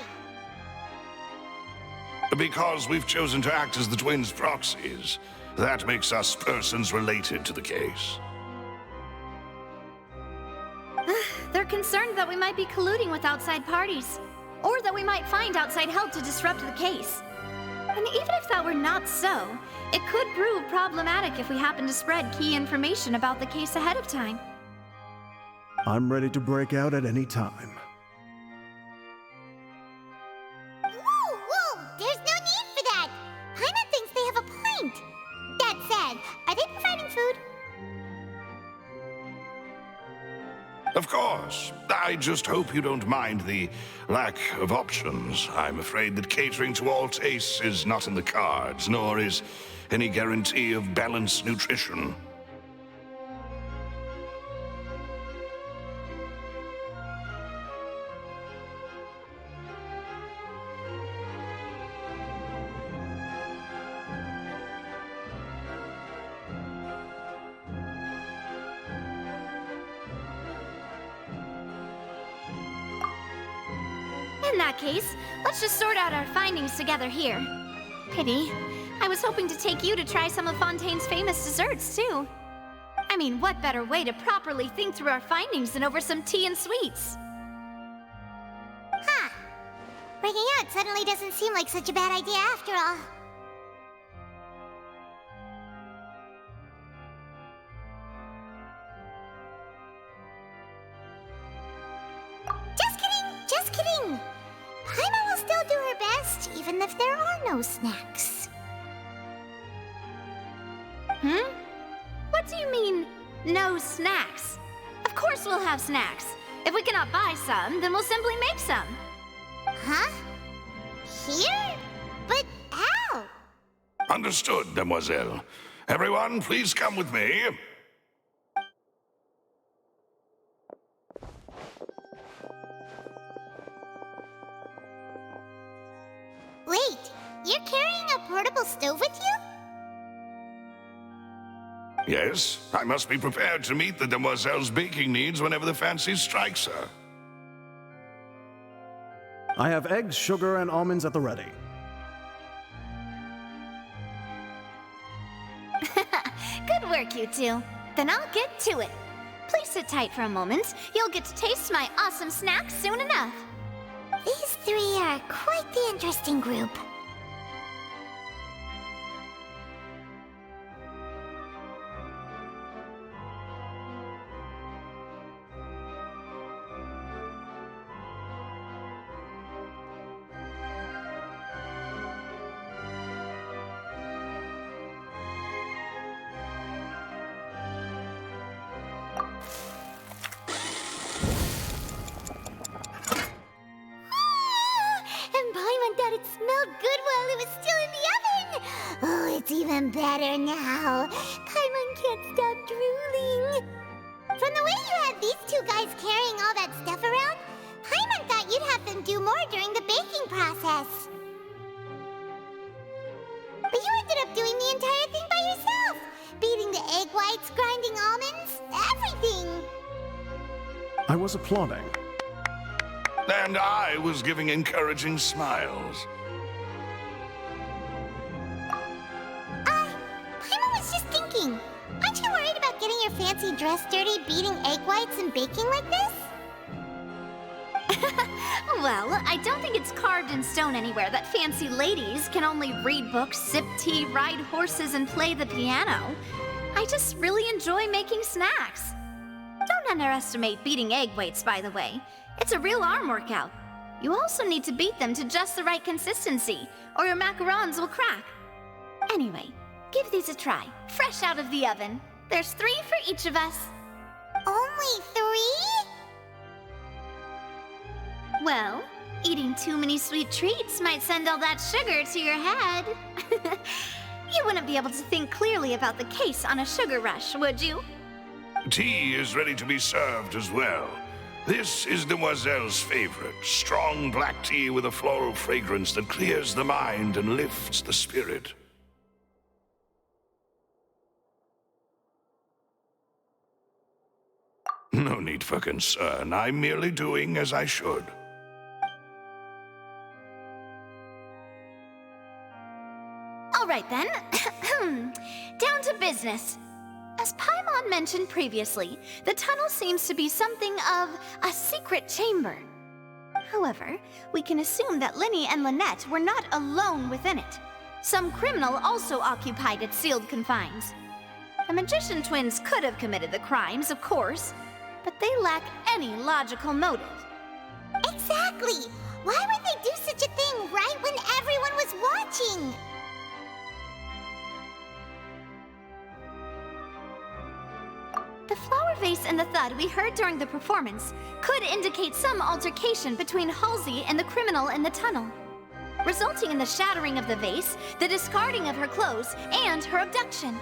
Because we've chosen to act as the twins' proxies. That makes us persons related to the case. concerned that we might be colluding with outside parties, or that we might find outside help to disrupt the case. And even if that were not so, it could prove problematic if we happen to spread key information about the case ahead of time. I'm ready to break out at any time. Whoa, whoa! There's no need for that! Paimon thinks they have a point! That said, are they providing food? Of course. I just hope you don't mind the lack of options. I'm afraid that catering to all tastes is not in the cards, nor is any guarantee of balanced nutrition. In that case, let's just sort out our findings together here. Pity. I was hoping to take you to try some of Fontaine's famous desserts, too. I mean, what better way to properly think through our findings than over some tea and sweets? Huh. Breaking out suddenly doesn't seem like such a bad idea after all. Just kidding! Just kidding! Paimon will still do her best, even if there are no snacks. What do you mean, no snacks? Of course we'll have snacks. If we cannot buy some, then we'll simply make some. Huh? Here? But how? Understood, demoiselle. Everyone, please come with me. Wait, you're carrying a portable stove with you? Yes, I must be prepared to meet the demoiselle's baking needs whenever the fancy strikes her. I have eggs, sugar, and almonds at the ready. Good work, you two. Then I'll get to it. Please sit tight for a moment. You'll get to taste my awesome snacks soon enough. These three are quite the interesting group. And Paimon thought it smelled good while it was still in the oven! Oh, it's even better now. Paimon can't stop drooling. From the way you had these two guys carrying all that stuff around, Paimon thought you'd have them do more during the baking process. But you ended up doing the entire thing by yourself! Beating the egg whites, grinding almonds, everything! I was applauding. And I was giving encouraging smiles. Paimon was just thinking, aren't you worried about getting your fancy dress dirty beating egg whites and baking like this? Well, I don't think it's carved in stone anywhere that fancy ladies can only read books, sip tea, ride horses, and play the piano. I just really enjoy making snacks. Don't underestimate beating egg whites, by the way. It's a real arm workout. You also need to beat them to just the right consistency, or your macarons will crack. Anyway, give these a try, fresh out of the oven. There's 3 for each of us. Only 3? Well, eating too many sweet treats might send all that sugar to your head. You wouldn't be able to think clearly about the case on a sugar rush, would you? Tea is ready to be served as well. This is Demoiselle's favorite, strong black tea with a floral fragrance that clears the mind and lifts the spirit. No need for concern. I'm merely doing as I should. All right then. Down to business. As Paimon Archon mentioned previously, the tunnel seems to be something of a secret chamber. However, we can assume that Linny and Lynette were not alone within it. Some criminal also occupied its sealed confines. The magician twins could have committed the crimes, of course, but they lack any logical motive. Exactly! Why would they do such a thing right when everyone was watching? The flower vase and the thud we heard during the performance could indicate some altercation between Halsey and the criminal in the tunnel, resulting in the shattering of the vase, the discarding of her clothes, and her abduction.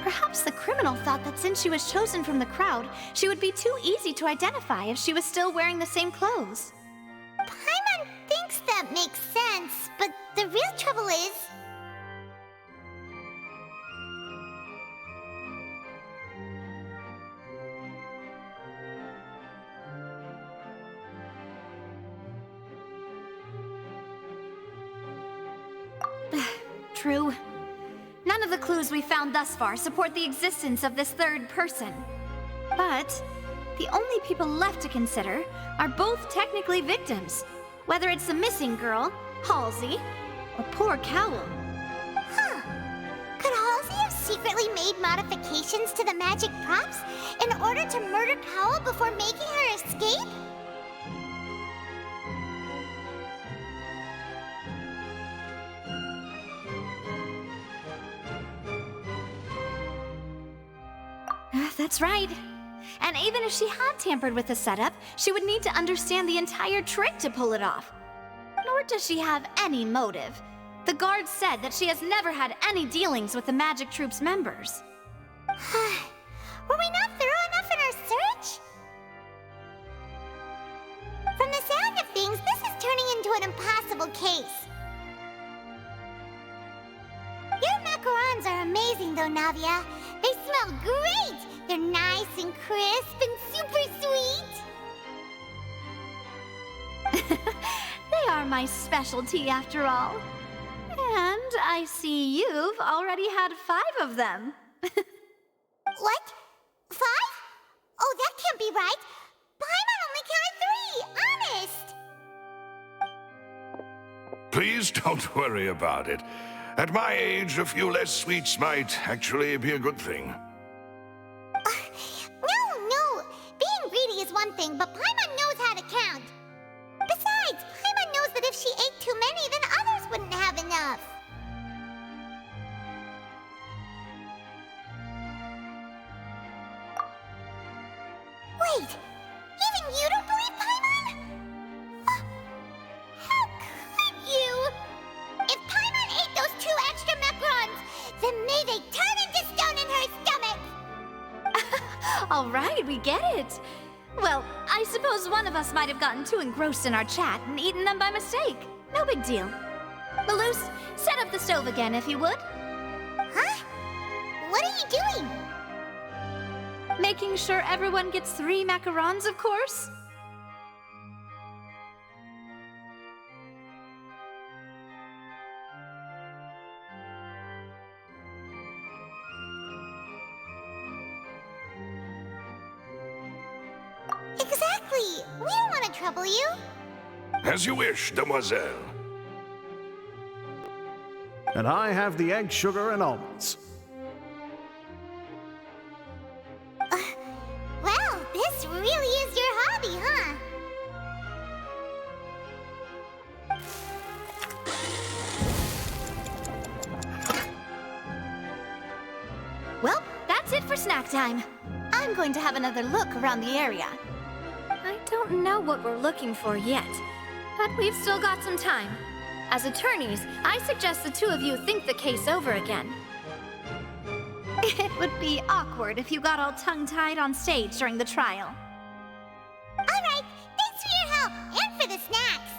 Perhaps the criminal thought that since she was chosen from the crowd, she would be too easy to identify if she was still wearing the same clothes. Paimon thinks that makes sense, but the real trouble is... True. None of the clues we found thus far support the existence of this third person. But the only people left to consider are both technically victims, whether it's the missing girl, Halsey, or poor Cowell. Huh. Could Halsey have secretly made modifications to the magic props in order to murder Cowell before making her escape? That's right. And even if she had tampered with the setup, she would need to understand the entire trick to pull it off. Nor does she have any motive. The guard said that she has never had any dealings with the Magic Troop's members. Were we not thorough enough in our search? From the sound of things, this is turning into an impossible case. Your macarons are amazing though, Navia. They smell great! They're nice and crisp and super sweet! They are my specialty after all. And I see you've already had 5 of them. What? 5? Oh, that can't be right! Paimon only counted 3, honest! Please don't worry about it. At my age, a few less sweets might actually be a good thing. No! Being greedy is one thing, but Paimon knows how to count. Besides, Paimon knows that if she ate too many, then others wouldn't have enough. Wait! Even you don't believe Paimon? How could you? If Paimon ate those 2 extra macarons, then may they turn into stone in her stomach! All right, we get it. Well, I suppose one of us might have gotten too engrossed in our chat and eaten them by mistake. No big deal. Maloose, set up the stove again if you would. Huh? What are you doing? Making sure everyone gets 3 macarons, of course. Exactly! We don't want to trouble you. As you wish, demoiselle. And I have the egg, sugar, and almonds. Well, this really is your hobby, huh? Well, that's it for snack time. I'm going to have another look around the area. I don't know what we're looking for yet, but we've still got some time. As attorneys, I suggest the 2 of you think the case over again. It would be awkward if you got all tongue-tied on stage during the trial. Alright, thanks for your help, and for the snacks.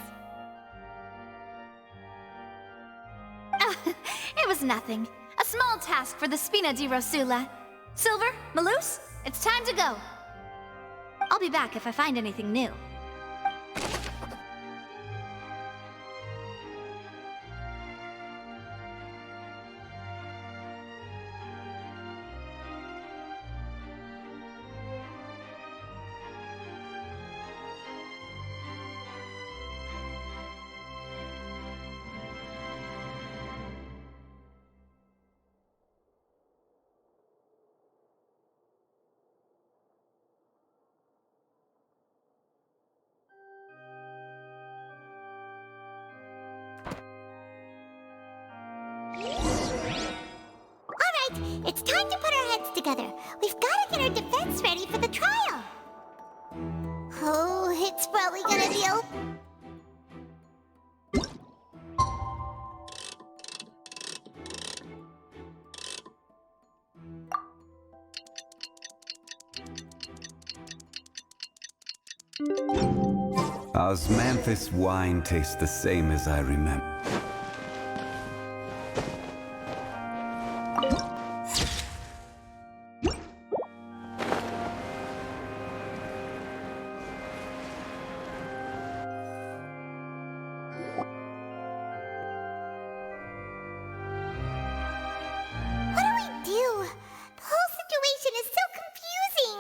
It was nothing. A small task for the Spina di Rosula. Silver, Maloose, it's time to go. I'll be back if I find anything new. It's time to put our heads together. We've got to get our defense ready for the trial. Oh, it's probably gonna be open. Osmanthus wine tastes the same as I remember. What do we do? The whole situation is so confusing.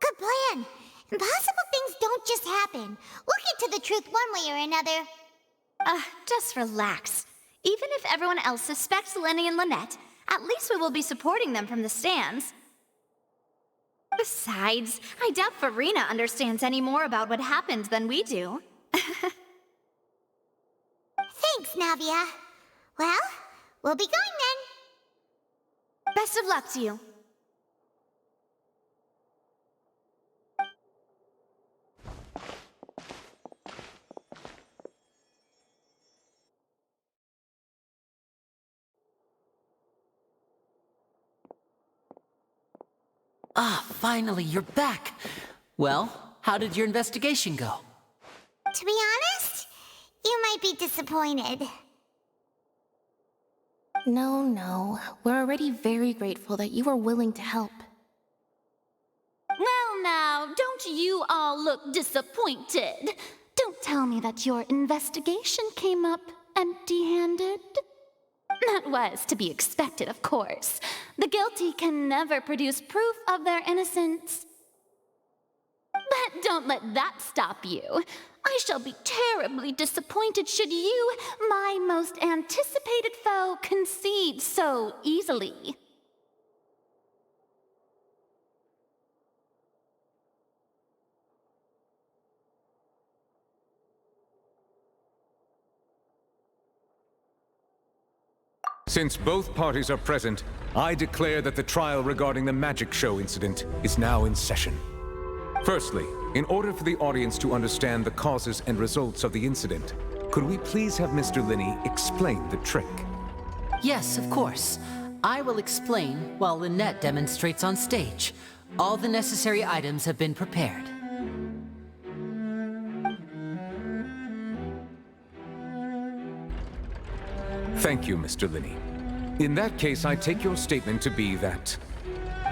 Good plan. Impossible things don't just happen. We'll get to the truth one way or another. Just relax. Even if everyone else suspects Lenny and Lynette, at least we will be supporting them from the stands. Besides, I doubt Farina understands any more about what happened than we do. Thanks, Navia. Well, we'll be going then. Best of luck to you. Ah, finally, you're back. Well, how did your investigation go? To be honest, you might be disappointed. No. We're already very grateful that you were willing to help. Well now, don't you all look disappointed? Don't tell me that your investigation came up empty-handed. That was to be expected, of course. The guilty can never produce proof of their innocence. But don't let that stop you. I shall be terribly disappointed should you, my most anticipated foe, concede so easily. Since both parties are present, I declare that the trial regarding the magic show incident is now in session. Firstly, in order for the audience to understand the causes and results of the incident, could we please have Mr. Linney explain the trick? Yes, of course. I will explain while Lynette demonstrates on stage. All the necessary items have been prepared. Thank you, Mr. Linney. In that case, I take your statement to be that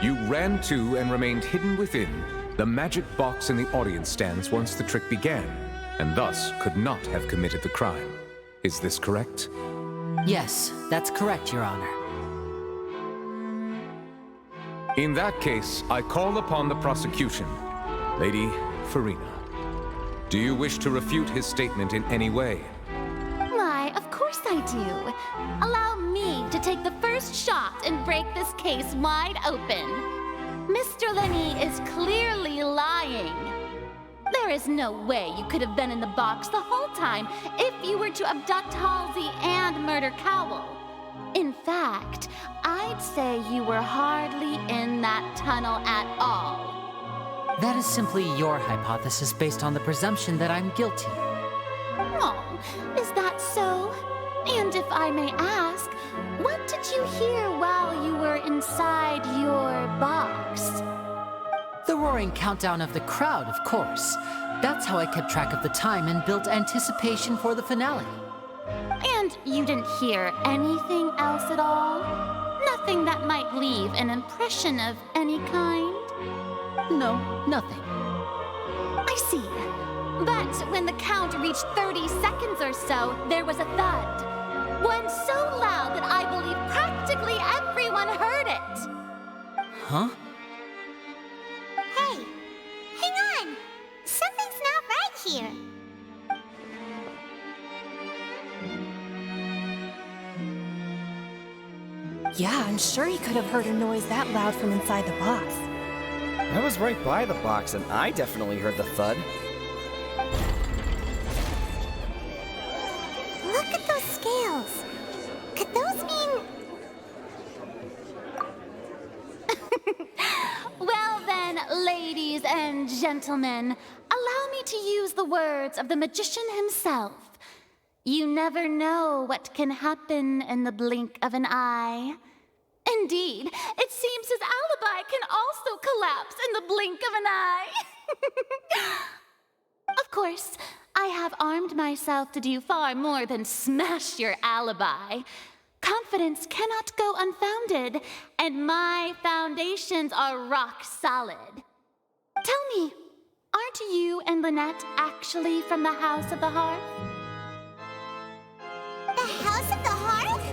you ran to and remained hidden within the magic box in the audience stands once the trick began, and thus could not have committed the crime. Is this correct? Yes, that's correct, Your Honor. In that case, I call upon the prosecution. Lady Farina, do you wish to refute his statement in any way? Why, of course I do. Allow me to take the first shot and break this case wide open. Mr. Linney is clearly lying. There is no way you could have been in the box the whole time if you were to abduct Halsey and murder Cowell. In fact, I'd say you were hardly in that tunnel at all. That is simply your hypothesis based on the presumption that I'm guilty. Oh, is that so? And if I may ask, what did you hear while you were inside your box? The roaring countdown of the crowd, of course. That's how I kept track of the time and built anticipation for the finale. And you didn't hear anything else at all? Nothing that might leave an impression of any kind? No, nothing. I see. But when the count reached 30 seconds or so, there was a thud. One so loud that I believe practically everyone heard it. Huh? Hey, hang on. Something's not right here. Yeah, I'm sure he could have heard a noise that loud from inside the box. I was right by the box and I definitely heard the thud. Look at those scales. Could those mean... Well then, ladies and gentlemen, allow me to use the words of the magician himself. You never know what can happen in the blink of an eye. Indeed, it seems his alibi can also collapse in the blink of an eye. Of course, I have armed myself to do far more than smash your alibi. Confidence cannot go unfounded, and my foundations are rock solid. Tell me, aren't you and Lynette actually from the House of the Hearth? The House of the Hearth?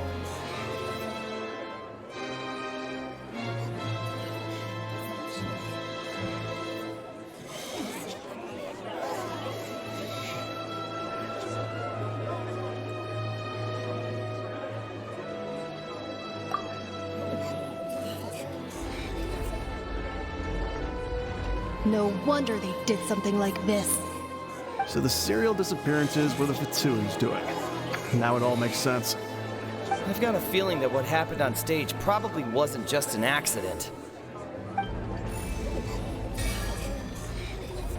No wonder they did something like this. So the serial disappearances were the Fatsui's doing. Now it all makes sense. I've got a feeling that what happened on stage probably wasn't just an accident.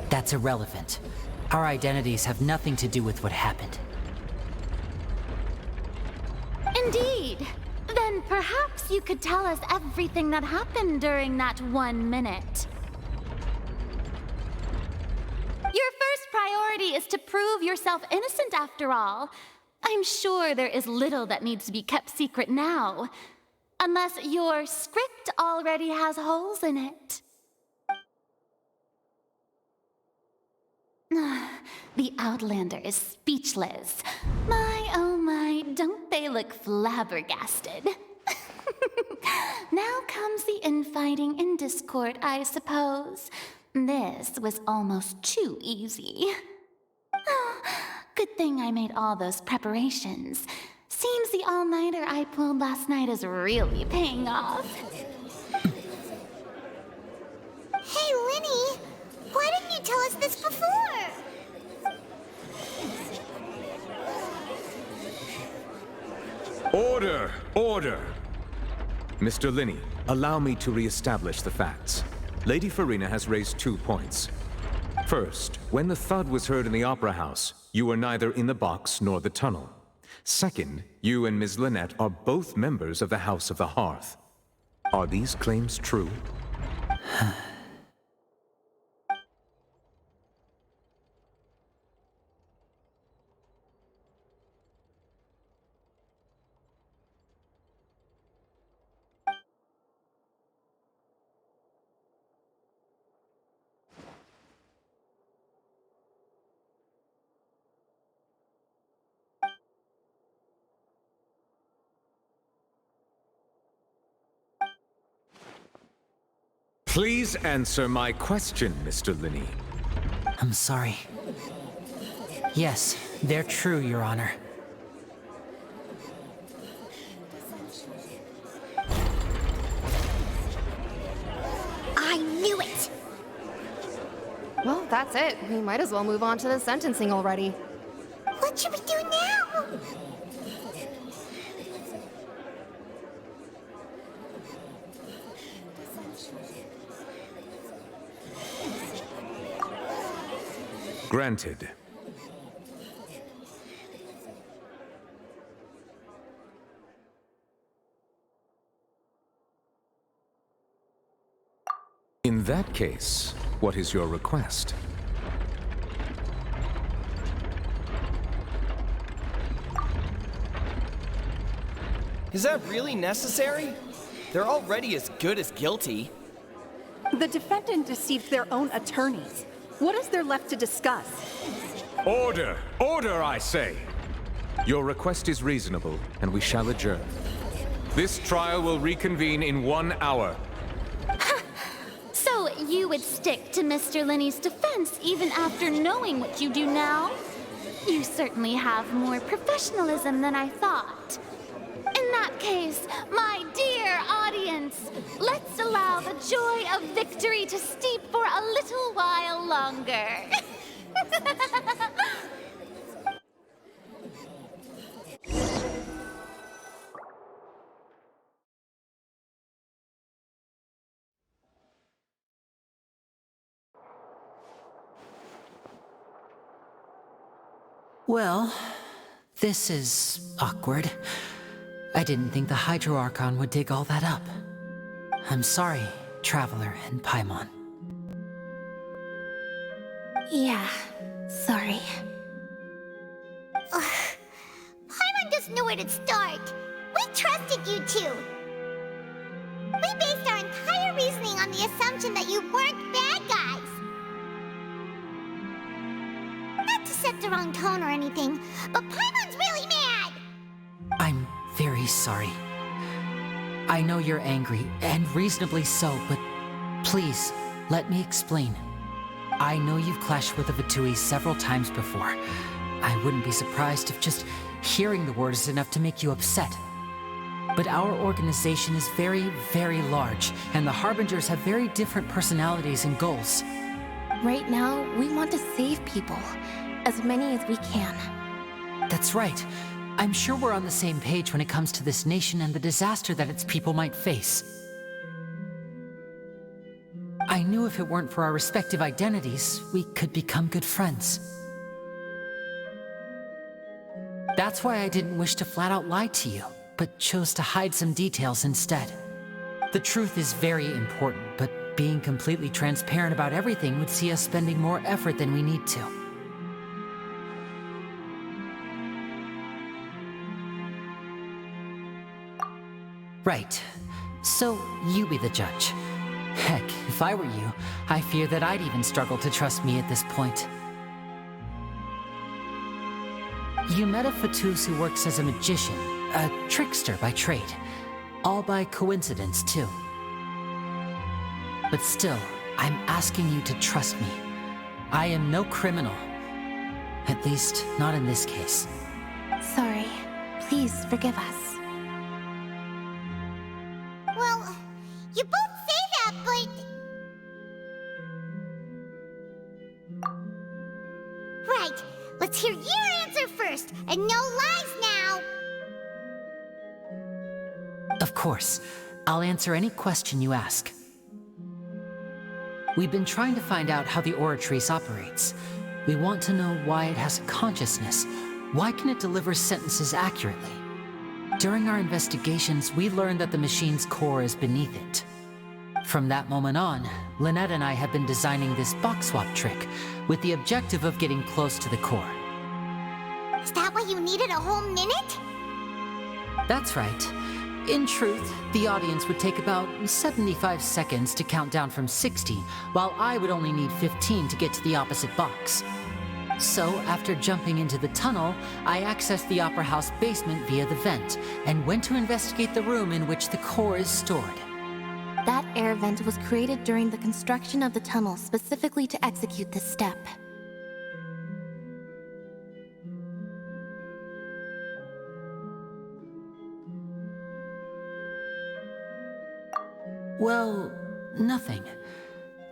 That's irrelevant. Our identities have nothing to do with what happened. Indeed. Then perhaps you could tell us everything that happened during that 1 minute. Your first priority is to prove yourself innocent after all. I'm sure there is little that needs to be kept secret now. Unless your script already has holes in it. The Outlander is speechless. My, oh my, don't they look flabbergasted? Now comes the infighting and discord, I suppose. This was almost too easy. Good thing I made all those preparations. Seems the all-nighter I pulled last night is really paying off. Hey, Linny! Why didn't you tell us this before? Order! Order! Mr. Linney, allow me to re-establish the facts. Lady Farina has raised 2 points. First, when the thud was heard in the Opera House, you were neither in the box nor the tunnel. Second, you and Ms. Lynette are both members of the House of the Hearth. Are these claims true? Please answer my question, Mr. Linney. I'm sorry. Yes, they're true, Your Honor. I knew it! Well, that's it. We might as well move on to the sentencing already. What should we do now? Granted. In that case, what is your request? Is that really necessary? They're already as good as guilty. The defendant deceived their own attorneys. What is there left to discuss? Order! Order, I say! Your request is reasonable, and we shall adjourn. This trial will reconvene in 1 hour. So you would stick to Mr. Linney's defense even after knowing what you do now? You certainly have more professionalism than I thought. In that that case, my dear audience, let's allow the joy of victory to steep for a little while longer. Well, this is awkward. I didn't think the Hydro Archon would dig all that up. I'm sorry, Traveler and Paimon. Yeah, sorry. Paimon doesn't know where to start. We trusted you two. We based our entire reasoning on the assumption that you weren't bad guys. Not to set the wrong tone or anything, but Paimon's really mad! I'm very sorry. I know you're angry, and reasonably so, but please, let me explain. I know you've clashed with the Vitui several times before. I wouldn't be surprised if just hearing the word is enough to make you upset. But our organization is very, very large, and the Harbingers have very different personalities and goals. Right now, we want to save people. As many as we can. That's right. I'm sure we're on the same page when it comes to this nation and the disaster that its people might face. I knew if it weren't for our respective identities, we could become good friends. That's why I didn't wish to flat out lie to you, but chose to hide some details instead. The truth is very important, but being completely transparent about everything would see us spending more effort than we need to. Right. So, you be the judge. Heck, if I were you, I fear that I'd even struggle to trust me at this point. You met a Fatus who works as a magician, a trickster by trade. All by coincidence, too. But still, I'm asking you to trust me. I am no criminal. At least, not in this case. Sorry. Please forgive us. Well, you both say that, but... Right, let's hear your answer first, and no lies now! Of course. I'll answer any question you ask. We've been trying to find out how the Oratrice operates. We want to know why it has a consciousness. Why can it deliver sentences accurately? During our investigations, we learned that the machine's core is beneath it. From that moment on, Lynette and I have been designing this box swap trick with the objective of getting close to the core. Is that why you needed a whole minute? That's right. In truth, the audience would take about 75 seconds to count down from 60, while I would only need 15 to get to the opposite box. So, after jumping into the tunnel, I accessed the Opera House basement via the vent, and went to investigate the room in which the core is stored. That air vent was created during the construction of the tunnel specifically to execute this step. Well, nothing.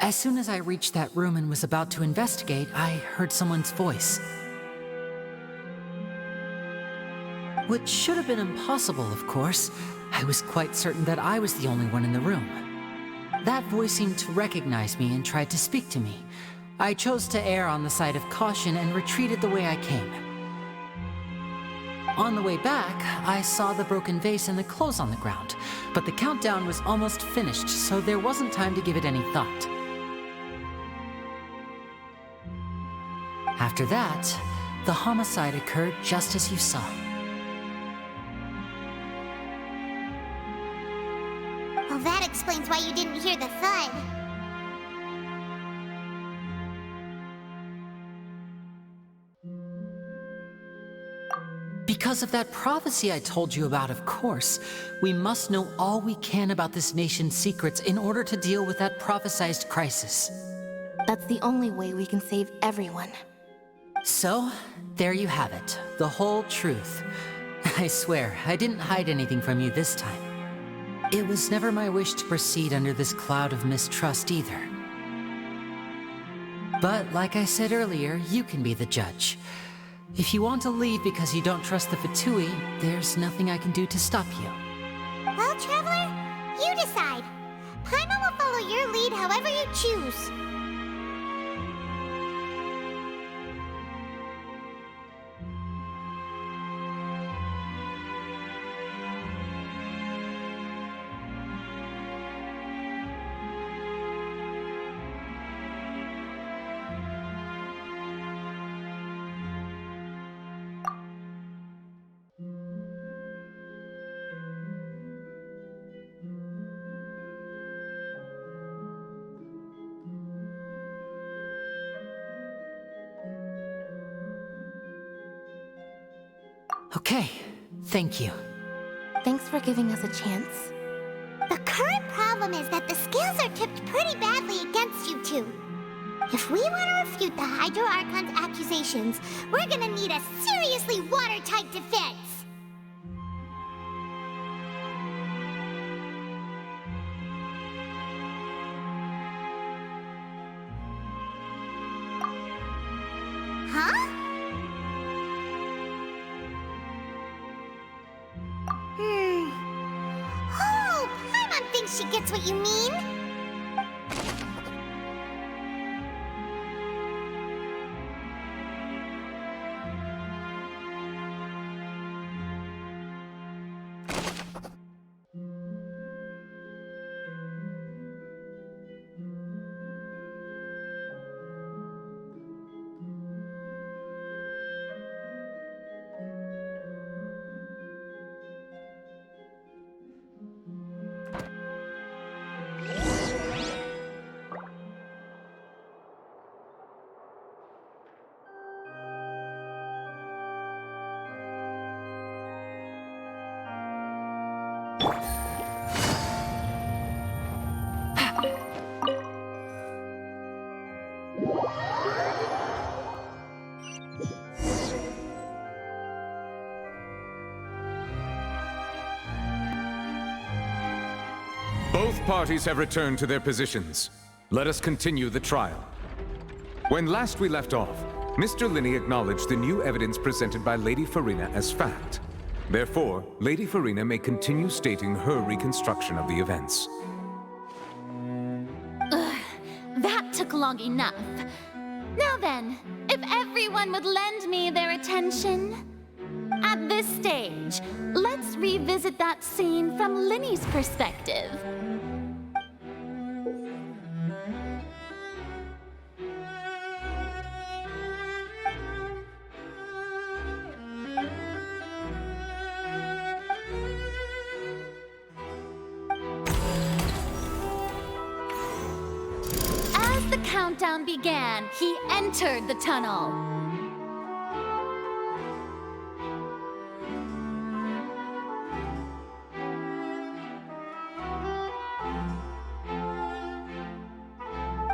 As soon as I reached that room and was about to investigate, I heard someone's voice. Which should have been impossible, of course. I was quite certain that I was the only one in the room. That voice seemed to recognize me and tried to speak to me. I chose to err on the side of caution and retreated the way I came. On the way back, I saw the broken vase and the clothes on the ground, but the countdown was almost finished, so there wasn't time to give it any thought. After that, the homicide occurred just as you saw. Well, that explains why you didn't hear the thud. Because of that prophecy I told you about, of course. We must know all we can about this nation's secrets in order to deal with that prophesized crisis. That's the only way we can save everyone. So, there you have it. The whole truth. I swear, I didn't hide anything from you this time. It was never my wish to proceed under this cloud of mistrust either. But like I said earlier, you can be the judge. If you want to leave because you don't trust the Fatui, there's nothing I can do to stop you. Well, Traveler, you decide. Paimon will follow your lead however you choose. Okay, thank you. Thanks for giving us a chance. The current problem is that the scales are tipped pretty badly against you two. If we want to refute the Hydro Archon's accusations, we're gonna need a seriously watertight defense. Huh? Oh, Paimon thinks she gets what you mean. Both parties have returned to their positions. Let us continue the trial. When last we left off, Mr. Linney acknowledged the new evidence presented by Lady Farina as fact. Therefore, Lady Farina may continue stating her reconstruction of the events. That took long enough. Now then, if everyone would lend me their attention. At this stage, let's revisit that scene from Linney's perspective. As the countdown began, he entered the tunnel.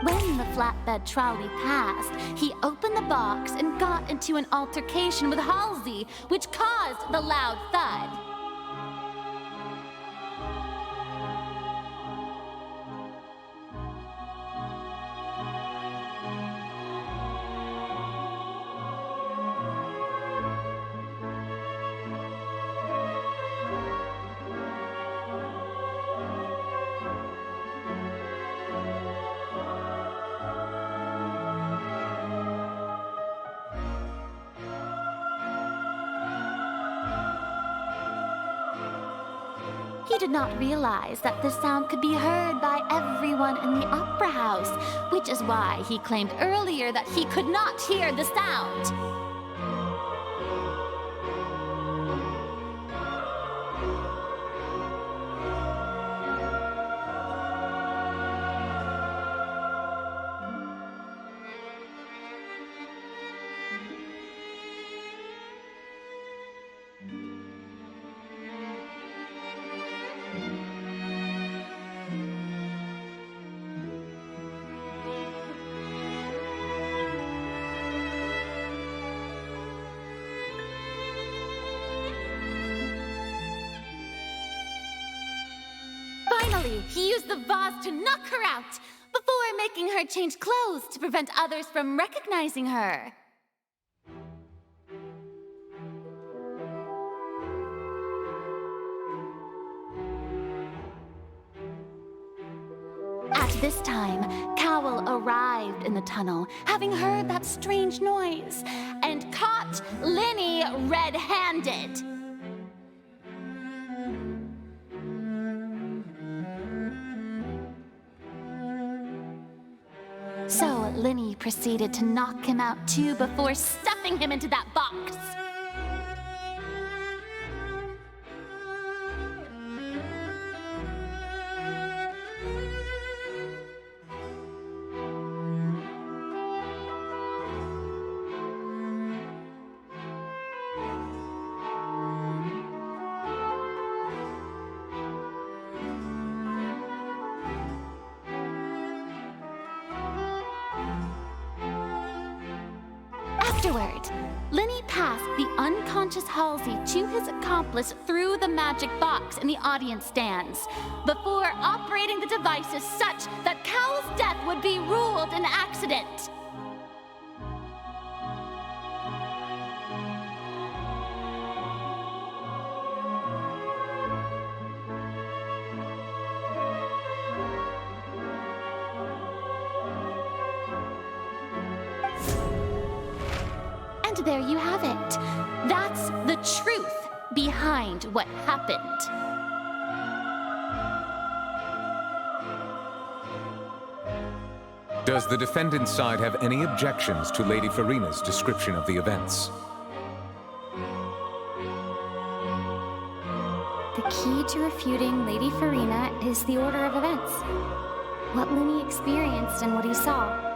When the flatbed trolley passed, he opened the box and got into an altercation with Halsey, which caused the loud thud. He did not realize that the sound could be heard by everyone in the opera house, which is why he claimed earlier that he could not hear the sound. Finally, he used the vase to knock her out, before making her change clothes to prevent others from recognizing her. At this time, Cowell arrived in the tunnel, having heard that strange noise, and caught Linny red-handed. So Linny proceeded to knock him out too before stuffing him into that box. Afterward, Linny passed the unconscious Halsey to his accomplice through the magic box in the audience stands, before operating the devices such that Cowell's death would be ruled an accident. And there you have it. That's the truth behind what happened. Does the defendant's side have any objections to Lady Farina's description of the events? The key to refuting Lady Farina is the order of events. What Linny experienced and what he saw.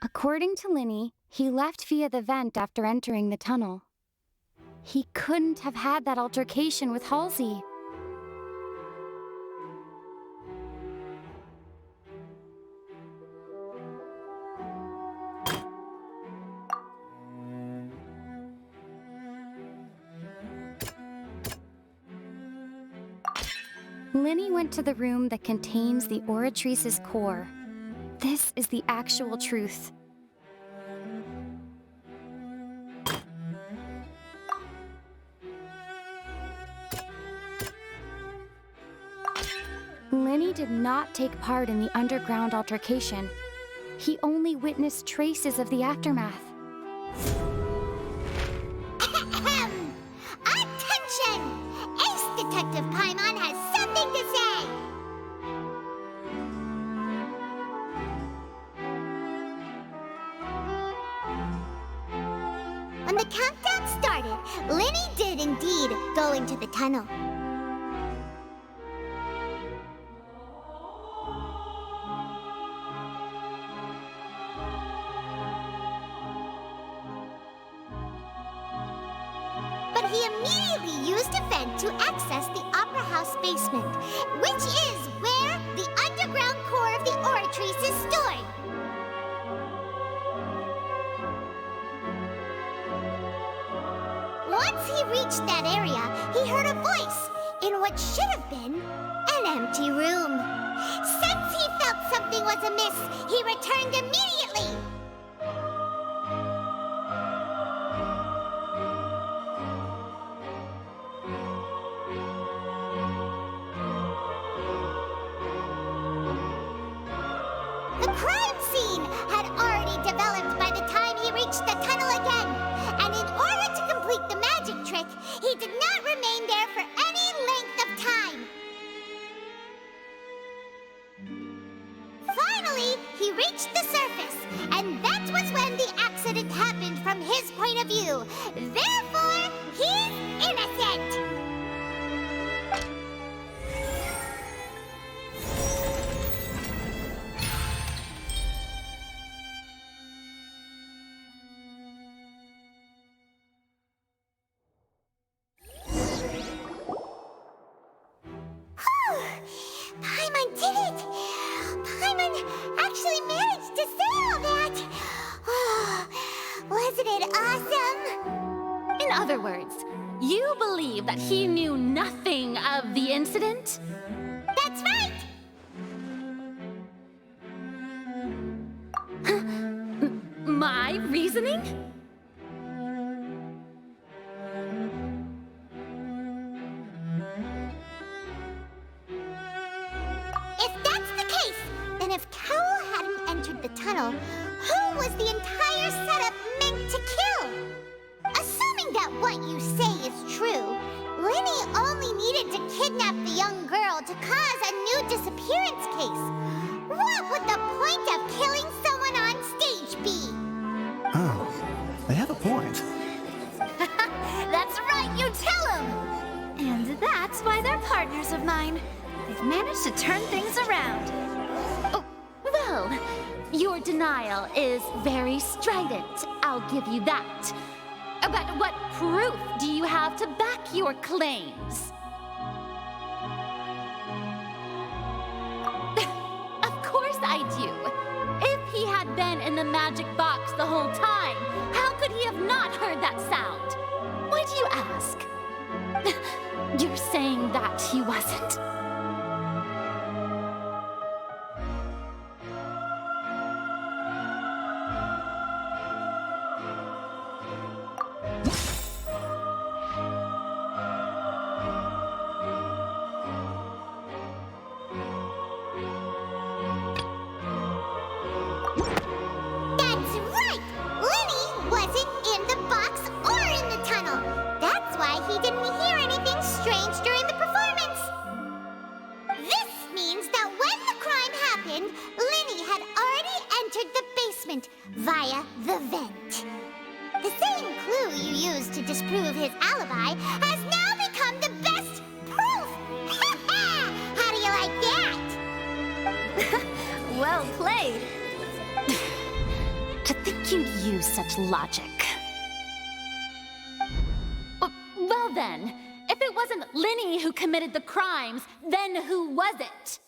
According to Linny, he left via the vent after entering the tunnel. He couldn't have had that altercation with Halsey. Linny went to the room that contains the Oratrice's core. This is the actual truth. Linny did not take part in the underground altercation. He only witnessed traces of the aftermath. Attention! Ace Detective Paimon has something to say! When the countdown started, Linny did indeed go into the tunnel. But he immediately used a vent to access the Opera House basement, which is where the underground core of the Oratrice is stored. Once he reached that area, he heard a voice in what should have been an empty room. Since he felt something was amiss, he returned immediately. The crime scene had already developed by the time he reached the tunnel again, and in order to complete the magic trick, he did not remain there for any length of time. Finally, he reached the surface, and that was when the accident happened from his point of view. Therefore, he's innocent! other words, you believe that he knew nothing of the incident? That's right! My reasoning? If that's the case, then if Cowell hadn't entered the tunnel, who was the entire setup meant to kill? Assuming that what you say is true, Lenny only needed to kidnap the young girl to cause a new disappearance case. What would the point of killing someone on stage be? Oh, they have a point. That's right, you tell him! And that's why they're partners of mine. They've managed to turn things around. Oh, well, your denial is very strident, I'll give you that. But what proof do you have to back your claims? Of course I do. If he had been in the magic box the whole time, how could he have not heard that sound? Why do you ask? You're saying that he wasn't? That's right! Lenny wasn't in the box or in the tunnel. That's why he didn't hear anything strange during the performance. This means that when the crime happened, Lenny had already entered the basement via the vent. The same clue you used to disprove his alibi has now become the best proof! How do you like that? Well played. To think you'd use such logic. Well then, if it wasn't Lenny who committed the crimes, then who was it?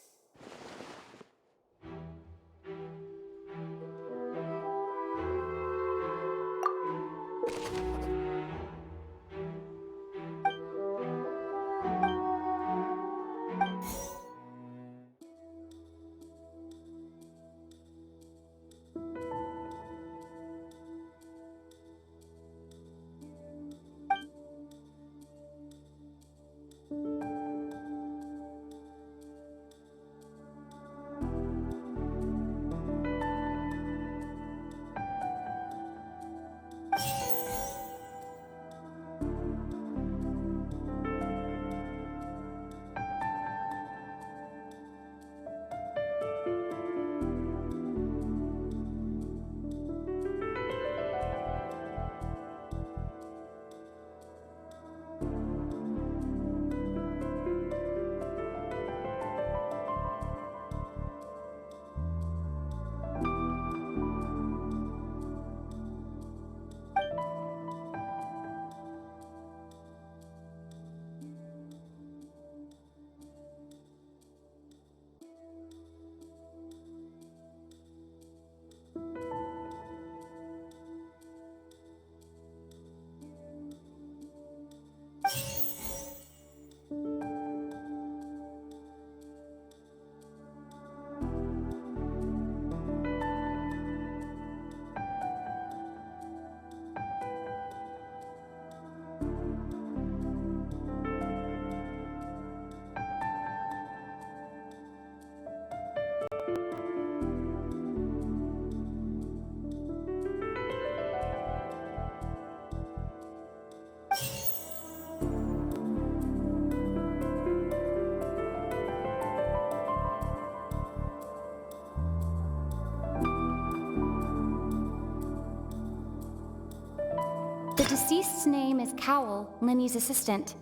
The deceased's name is Cowell, Lenny's assistant.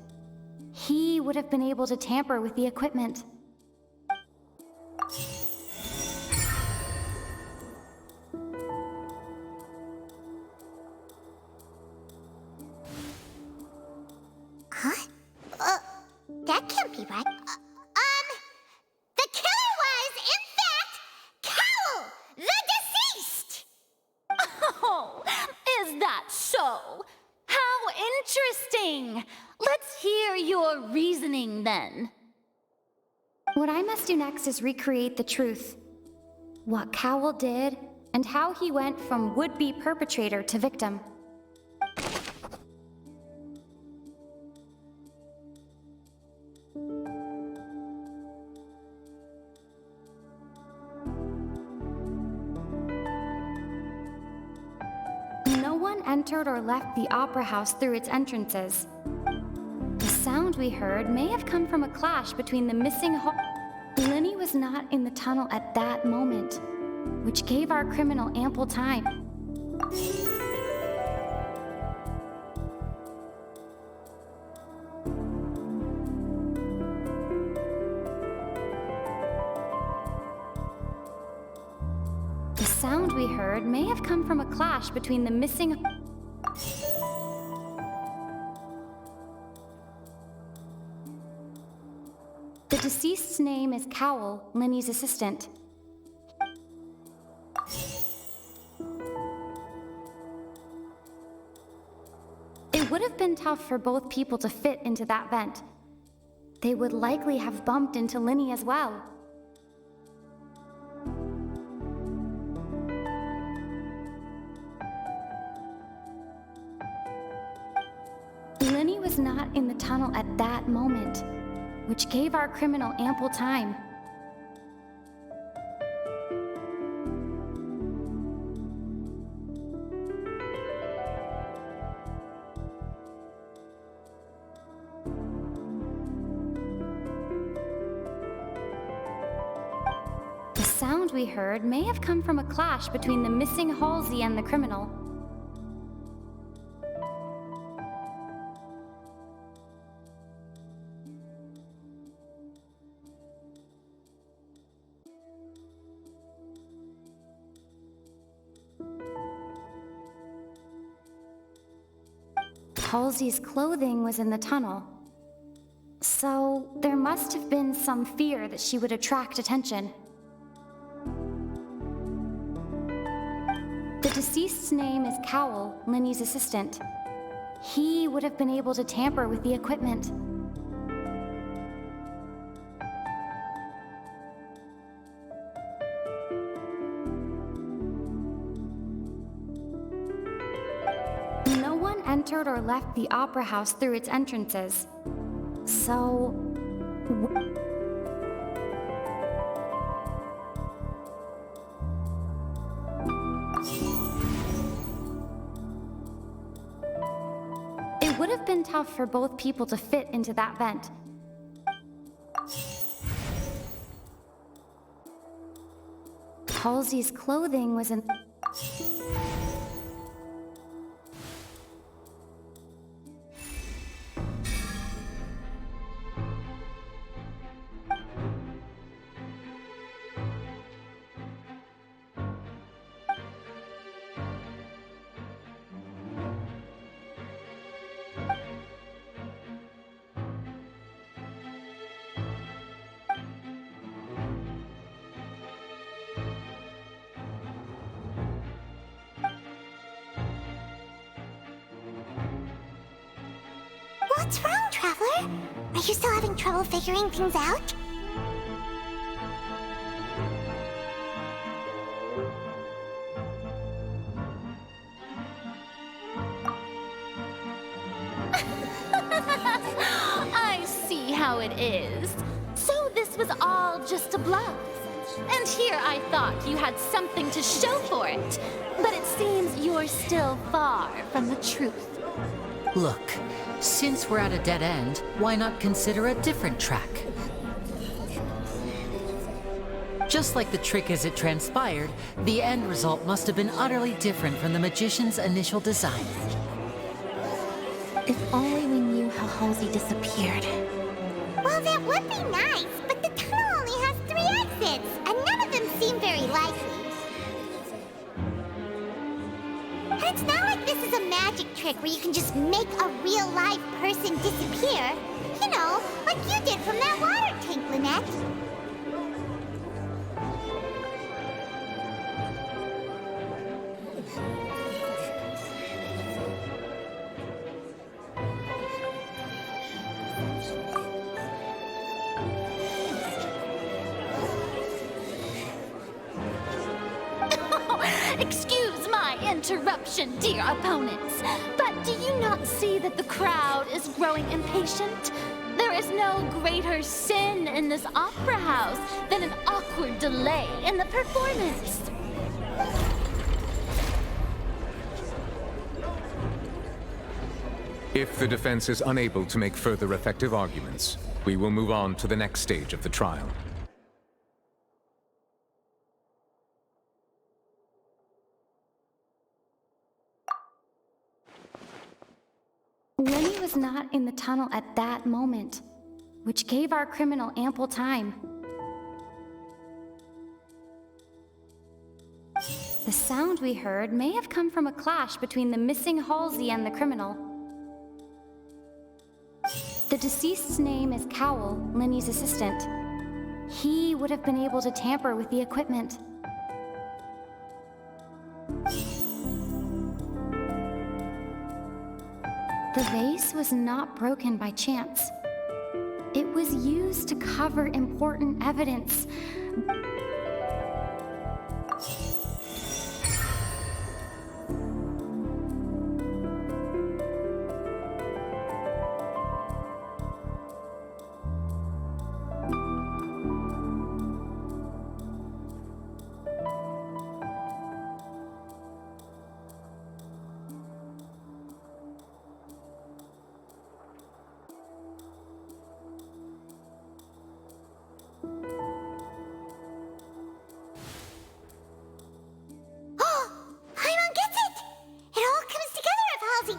He would have been able to tamper with the equipment. Huh? That can't be right. The killer was, in fact, Cowell, the deceased! Oh, is that so? How Interesting! Let's hear your reasoning then. What I must do next is recreate the truth. What Cowell did, and how he went from would-be perpetrator to victim. No one entered or left the Opera House through its entrances. The sound we heard may have come from a clash between the missing Lenny was not in the tunnel at that moment, which gave our criminal ample time. The sound we heard may have come from a clash between the missing... The deceased's name is Cowell, Lenny's assistant. It would have been tough for both people to fit into that vent. They would likely have bumped into Lenny as well. Lenny was not in the tunnel at that moment, which gave our criminal ample time. The sound we heard may have come from a clash between the missing Halsey and the criminal. Halsey's clothing was in the tunnel. So there must have been some fear that she would attract attention. The deceased's name is Cowell, Lenny's assistant. He would have been able to tamper with the equipment. No one entered or left the Opera House through its entrances. So... It would have been tough for both people to fit into that vent. Halsey's clothing was in... What's wrong, Traveler? Are you still having trouble figuring things out? I see how it is. So this was all just a bluff. And here I thought you had something to show for it. But it seems you're still far from the truth. Look, since we're at a dead end, why not consider a different track? Just like the trick as it transpired, the end result must have been utterly different from the magician's initial design. If only we knew how Halsey disappeared. Well, that would be nice, but the tunnel only has 3 exits, and none of them seem very likely. And it's not like this is a magic trick where you can just make a real live person disappear. You know, like you did from that water tank, Lynette. Excuse my interruption, dear opponents, but do you not see that the crowd is growing impatient? There is no greater sin in this opera house than an awkward delay in the performance. If the defense is unable to make further effective arguments, we will move on to the next stage of the trial. Lenny was not in the tunnel at that moment, which gave our criminal ample time. The sound we heard may have come from a clash between the missing Halsey and the criminal. The deceased's name is Cowell, Lenny's assistant. He would have been able to tamper with the equipment. The vase was not broken by chance. It was used to cover important evidence.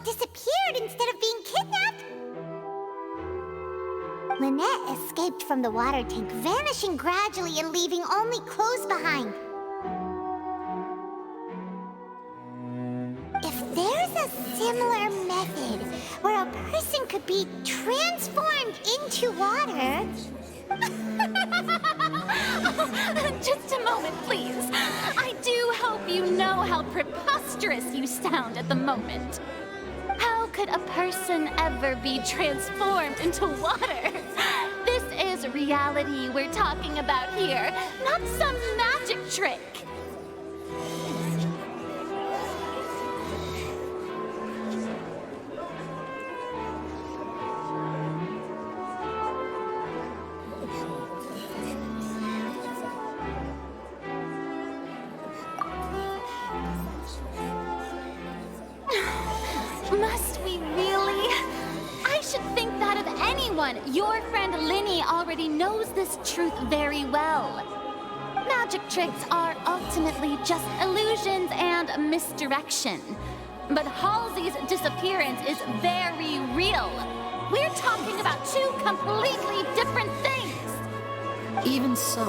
Disappeared instead of being kidnapped? Lynette escaped from the water tank, vanishing gradually and leaving only clothes behind. If there's a similar method where a person could be transformed into water... Just a moment, please. I do hope you know how preposterous you sound at the moment. How could a person ever be transformed into water? This is reality we're talking about here, not some magic trick. Must we really? I should think that of anyone. Your friend Linny already knows this truth very well. Magic tricks are ultimately just illusions and misdirection. But Halsey's disappearance is very real. We're talking about two completely different things. Even so,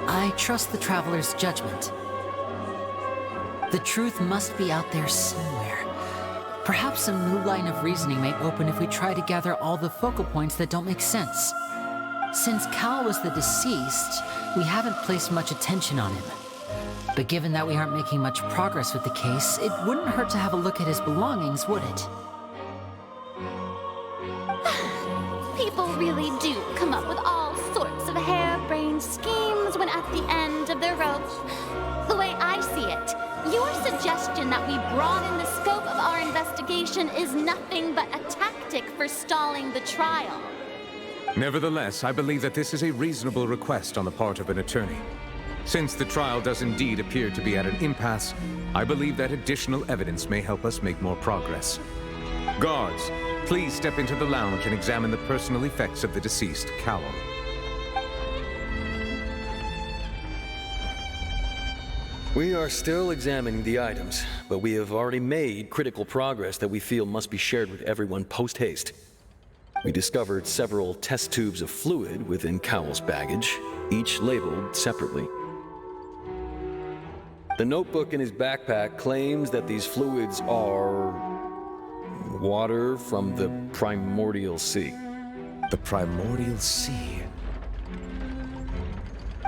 I trust the Traveler's judgment. The truth must be out there somewhere. Perhaps a new line of reasoning may open if we try to gather all the focal points that don't make sense. Since Cal was the deceased, we haven't placed much attention on him. But given that we aren't making much progress with the case, it wouldn't hurt to have a look at his belongings, would it? People really do come up with all sorts of harebrained schemes when at the end of their rope. The way I see it, your suggestion that we broaden the scope of our investigation is nothing but a tactic for stalling the trial. Nevertheless, I believe that this is a reasonable request on the part of an attorney. Since the trial does indeed appear to be at an impasse, I believe that additional evidence may help us make more progress. Guards, please step into the lounge and examine the personal effects of the deceased, Cowell. We are still examining the items, but we have already made critical progress that we feel must be shared with everyone post-haste. We discovered several test tubes of fluid within Cowell's baggage, each labeled separately. The notebook in his backpack claims that these fluids are water from the primordial sea. The primordial sea?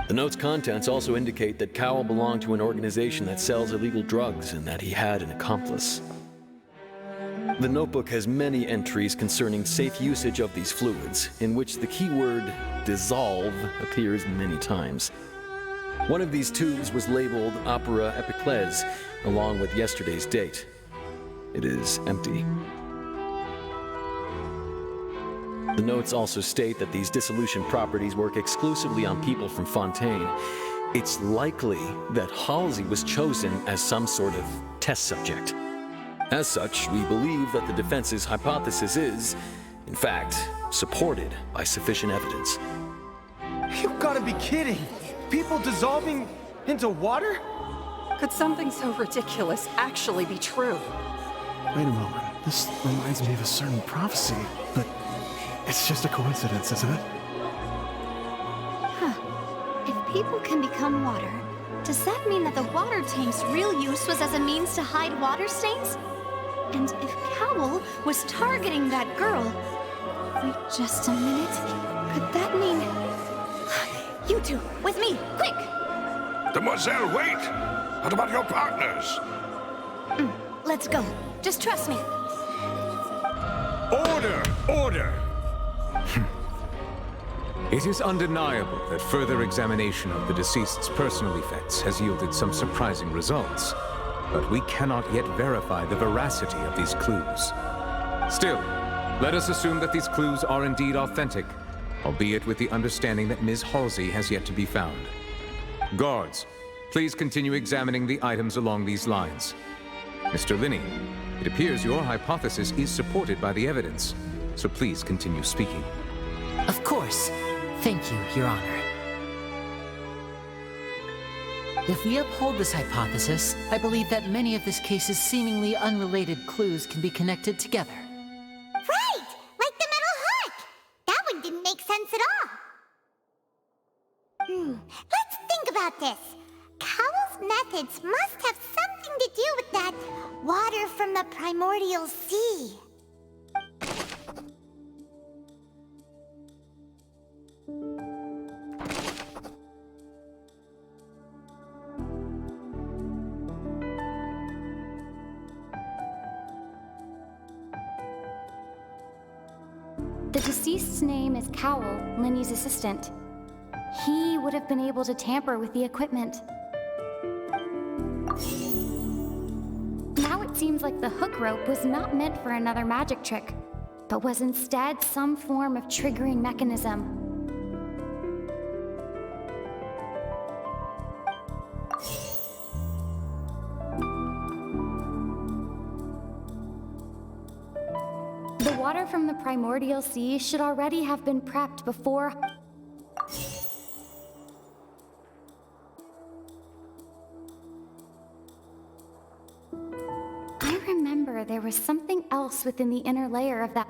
The note's contents also indicate that Cowell belonged to an organization that sells illegal drugs and that he had an accomplice. The notebook has many entries concerning safe usage of these fluids, in which the keyword dissolve appears many times. One of these tubes was labeled Opera Epiclese, along with yesterday's date. It is empty. The notes also state that these dissolution properties work exclusively on people from Fontaine. It's likely that Halsey was chosen as some sort of test subject. As such, we believe that the defense's hypothesis is, in fact, supported by sufficient evidence. You've got to be kidding! People dissolving into water? Could something so ridiculous actually be true? Wait a moment. This reminds me of a certain prophecy, but it's just a coincidence, isn't it? Huh. If people can become water, does that mean that the water tank's real use was as a means to hide water stains? And if Cowl was targeting that girl... Wait just a minute. Could that mean... You two, with me, quick! Demoiselle, wait! What about your partners? Let's go. Just trust me. Order! Order! It is undeniable that further examination of the deceased's personal effects has yielded some surprising results, but we cannot yet verify the veracity of these clues. Still, let us assume that these clues are indeed authentic, albeit with the understanding that Ms. Halsey has yet to be found. Guards, please continue examining the items along these lines. Mr. Linney, it appears your hypothesis is supported by the evidence, so please continue speaking. Of course. Thank you, Your Honor. If we uphold this hypothesis, I believe that many of this case's seemingly unrelated clues can be connected together. Right! Like the metal hook! That one didn't make sense at all. Let's think about this. Cowell's methods must have something to do with that water from the primordial sea. The deceased's name is Cowell, Lenny's assistant. He would have been able to tamper with the equipment. Now it seems like the hook rope was not meant for another magic trick, but was instead some form of triggering mechanism. The water from the primordial sea should already have been prepped before... I remember there was something else within the inner layer of that...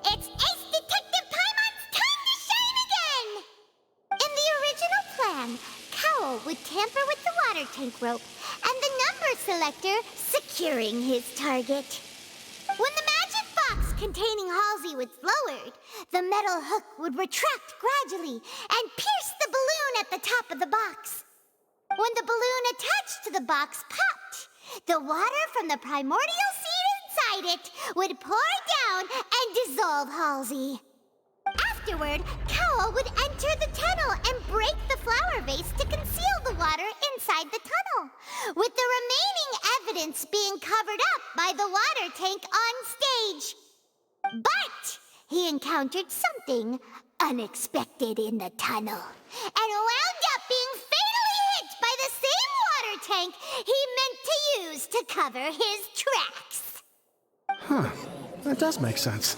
It's Ace Detective Paimon's time to shine again! In the original plan, Cowell would tamper with the water tank rope and the number selector securing his target. When the magic box containing Halsey was lowered, the metal hook would retract gradually and pierce the balloon at the top of the box. When the balloon attached to the box popped, the water from the primordial seed inside it would pour down and dissolve Halsey. Afterward, Cowell would enter the tunnel and break the flower vase to conceal the water inside the tunnel, with the remaining evidence being covered up by the water tank on stage. But he encountered something unexpected in the tunnel and wound up being fatally hit by the same water tank he meant to use to cover his tracks. Huh. That does make sense.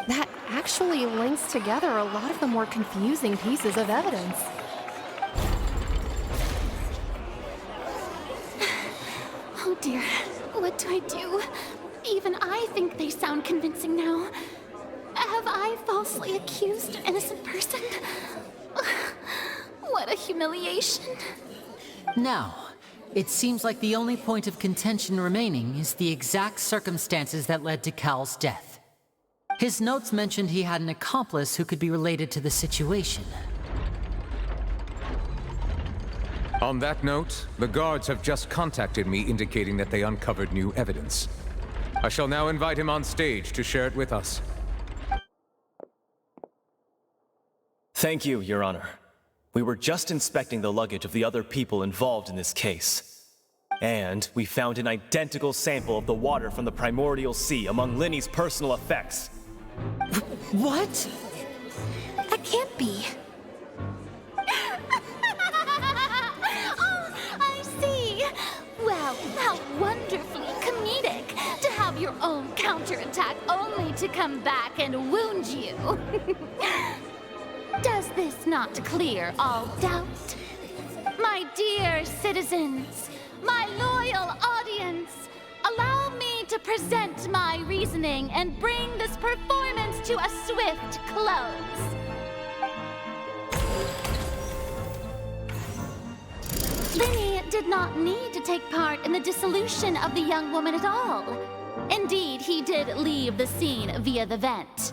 That actually links together a lot of the more confusing pieces of evidence. Oh dear, what do I do? Even I think they sound convincing now. Have I falsely accused an innocent person? What a humiliation. Now, it seems like the only point of contention remaining is the exact circumstances that led to Cal's death. His notes mentioned he had an accomplice who could be related to the situation. On that note, the guards have just contacted me indicating that they uncovered new evidence. I shall now invite him on stage to share it with us. Thank you, Your Honor. We were just inspecting the luggage of the other people involved in this case. And we found an identical sample of the water from the primordial sea among Linny's personal effects. What? That can't be. Oh, I see. Well, how wonderfully comedic to have your own counterattack only to come back and wound you. Does this not clear all doubt? My dear citizens, my loyal audience, allow me to present my reasoning and bring this performance to a swift close. Linny did not need to take part in the dissolution of the young woman at all. Indeed, he did leave the scene via the vent.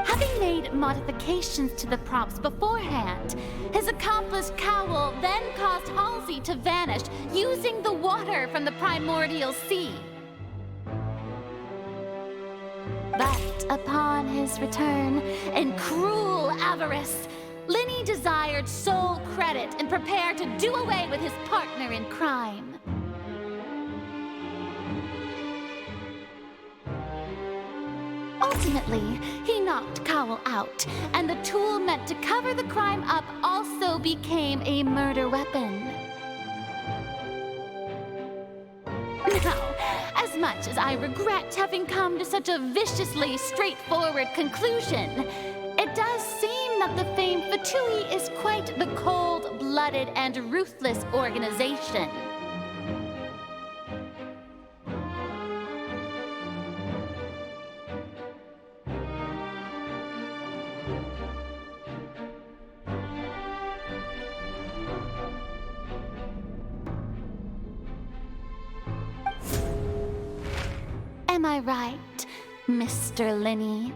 Having made modifications to the props beforehand, his accomplice Cowl then caused Halsey to vanish using the water from the primordial sea. But upon his return, in cruel avarice, Linny desired sole credit and prepared to do away with his partner in crime. Ultimately, he knocked Cowl out, and the tool meant to cover the crime up also became a murder weapon. Now, as much as I regret having come to such a viciously straightforward conclusion, it does seem that the famed Fatui is quite the cold-blooded and ruthless organization. Am I right, Mr. Linny?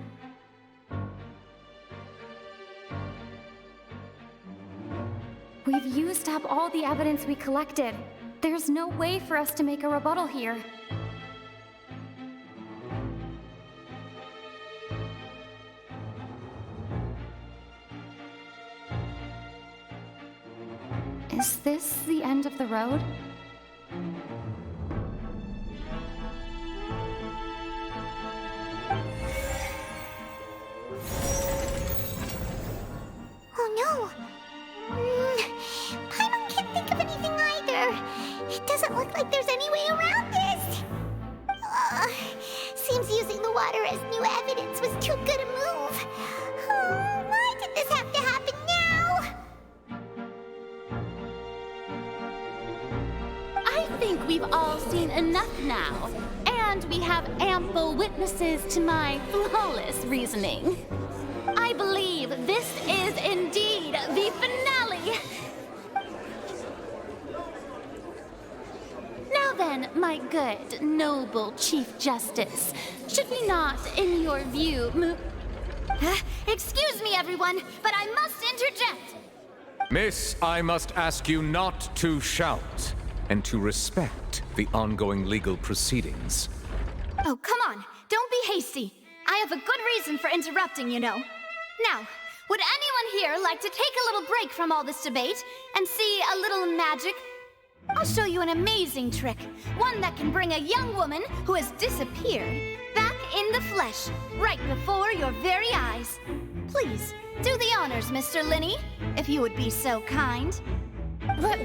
We've used up all the evidence we collected. There's no way for us to make a rebuttal here. Is this the end of the road? Oh no! Paimon can't think of anything either. It doesn't look like there's any way around this. Seems using the water as new evidence was too good a move. Why did this have to happen now? I think we've all seen enough now, and we have ample witnesses to my flawless reasoning. I believe this is indeed the finale. Now then, my good, noble Chief Justice, should we not, in your view, move... Excuse me, everyone, but I must interject. Miss, I must ask you not to shout and to respect the ongoing legal proceedings. Oh, come on. Don't be hasty. I have a good reason for interrupting, you know. Now, would anyone here like to take a little break from all this debate and see a little magic? I'll show you an amazing trick, one that can bring a young woman who has disappeared back in the flesh, right before your very eyes. Please, do the honors, Mr. Linny, if you would be so kind. What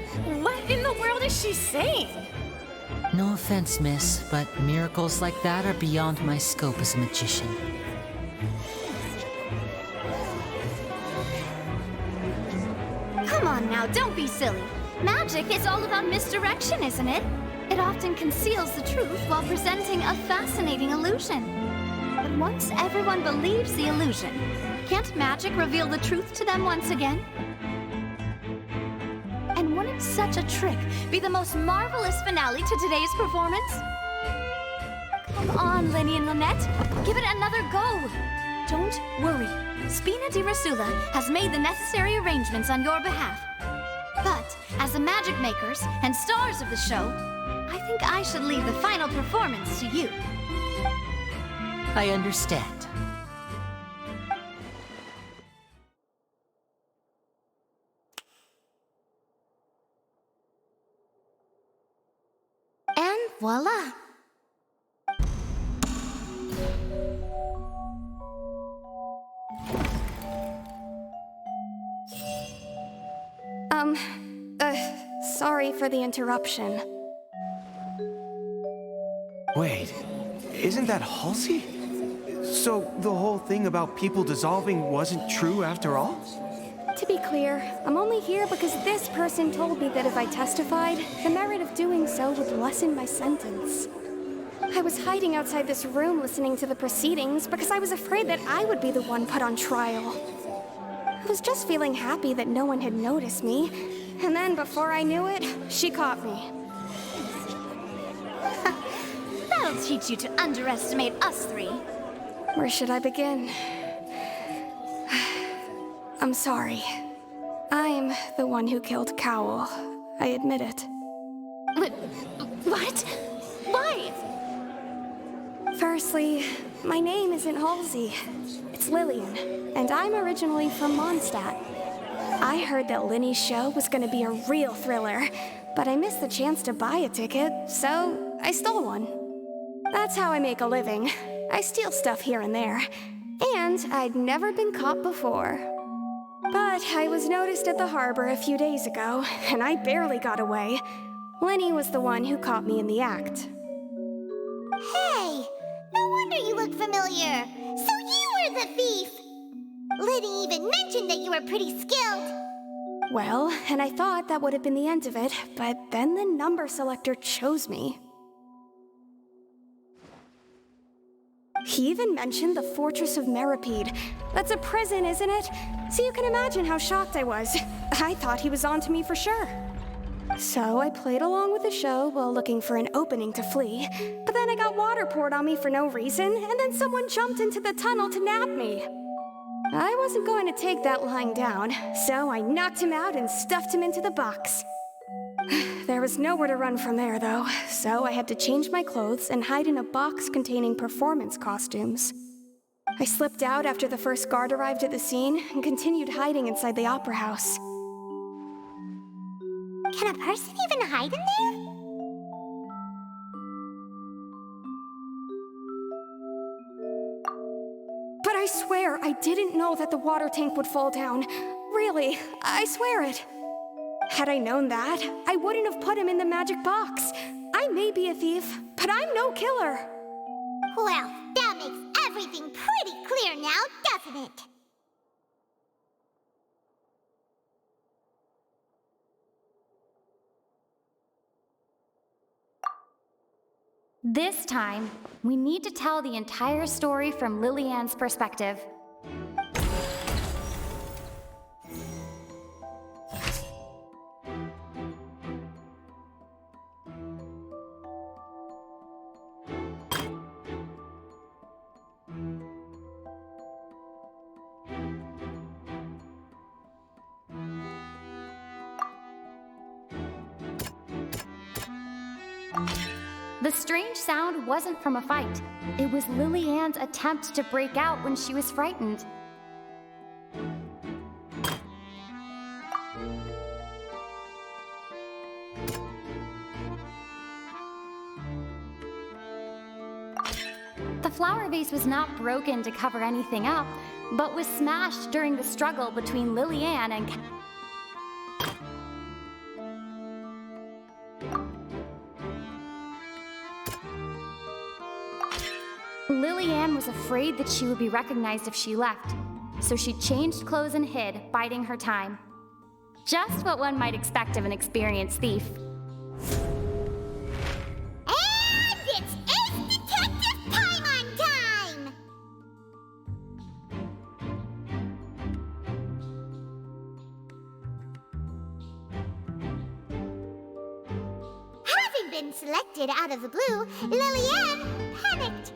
in the world is she saying? No offense, miss, but miracles like that are beyond my scope as a magician. Come on now, don't be silly. Magic is all about misdirection, isn't it? It often conceals the truth while presenting a fascinating illusion. But once everyone believes the illusion, can't magic reveal the truth to them once again? And wouldn't such a trick be the most marvelous finale to today's performance? Come on, Lenny and Lynette. Give it another go. Don't worry. Spina di Rasula has made the necessary arrangements on your behalf. But as the magic makers and stars of the show, I think I should leave the final performance to you. I understand. And voila! Sorry for the interruption. Wait, isn't that Halsey? So the whole thing about people dissolving wasn't true after all? To be clear, I'm only here because this person told me that if I testified, the merit of doing so would lessen my sentence. I was hiding outside this room listening to the proceedings because I was afraid that I would be the one put on trial. I was just feeling happy that no one had noticed me, and then before I knew it, she caught me. That'll teach you to underestimate us three. Where should I begin? I'm sorry. I'm the one who killed Cowl. I admit it. What? Why? Firstly, my name isn't Halsey. It's Lillian, and I'm originally from Mondstadt. I heard that Linny's show was gonna be a real thriller, but I missed the chance to buy a ticket, so I stole one. That's how I make a living. I steal stuff here and there, and I'd never been caught before. But I was noticed at the harbor a few days ago, and I barely got away. Lenny was the one who caught me in the act. Hey! No wonder you look familiar. So you were the thief! Liddy even mentioned that you were pretty skilled. Well, and I thought that would have been the end of it, but then the number selector chose me. He even mentioned the Fortress of Meripede. That's a prison, isn't it? So you can imagine how shocked I was. I thought he was onto me for sure. So I played along with the show while looking for an opening to flee, but then I got water poured on me for no reason, and then someone jumped into the tunnel to nab me. I wasn't going to take that lying down, so I knocked him out and stuffed him into the box. There was nowhere to run from there, though, so I had to change my clothes and hide in a box containing performance costumes. I slipped out after the first guard arrived at the scene and continued hiding inside the opera house. Can a person even hide in there? But I swear I didn't know that the water tank would fall down. Really, I swear it. Had I known that, I wouldn't have put him in the magic box. I may be a thief, but I'm no killer. Well, that makes everything pretty clear now, doesn't it? This time, we need to tell the entire story from Lillian's perspective. The strange sound wasn't from a fight. It was Lillian's attempt to break out when she was frightened. The flower vase was not broken to cover anything up, but was smashed during the struggle between Lillian and Lillian was afraid that she would be recognized if she left, so she changed clothes and hid, biding her time. Just what one might expect of an experienced thief. been selected out of the blue, Lillian panicked.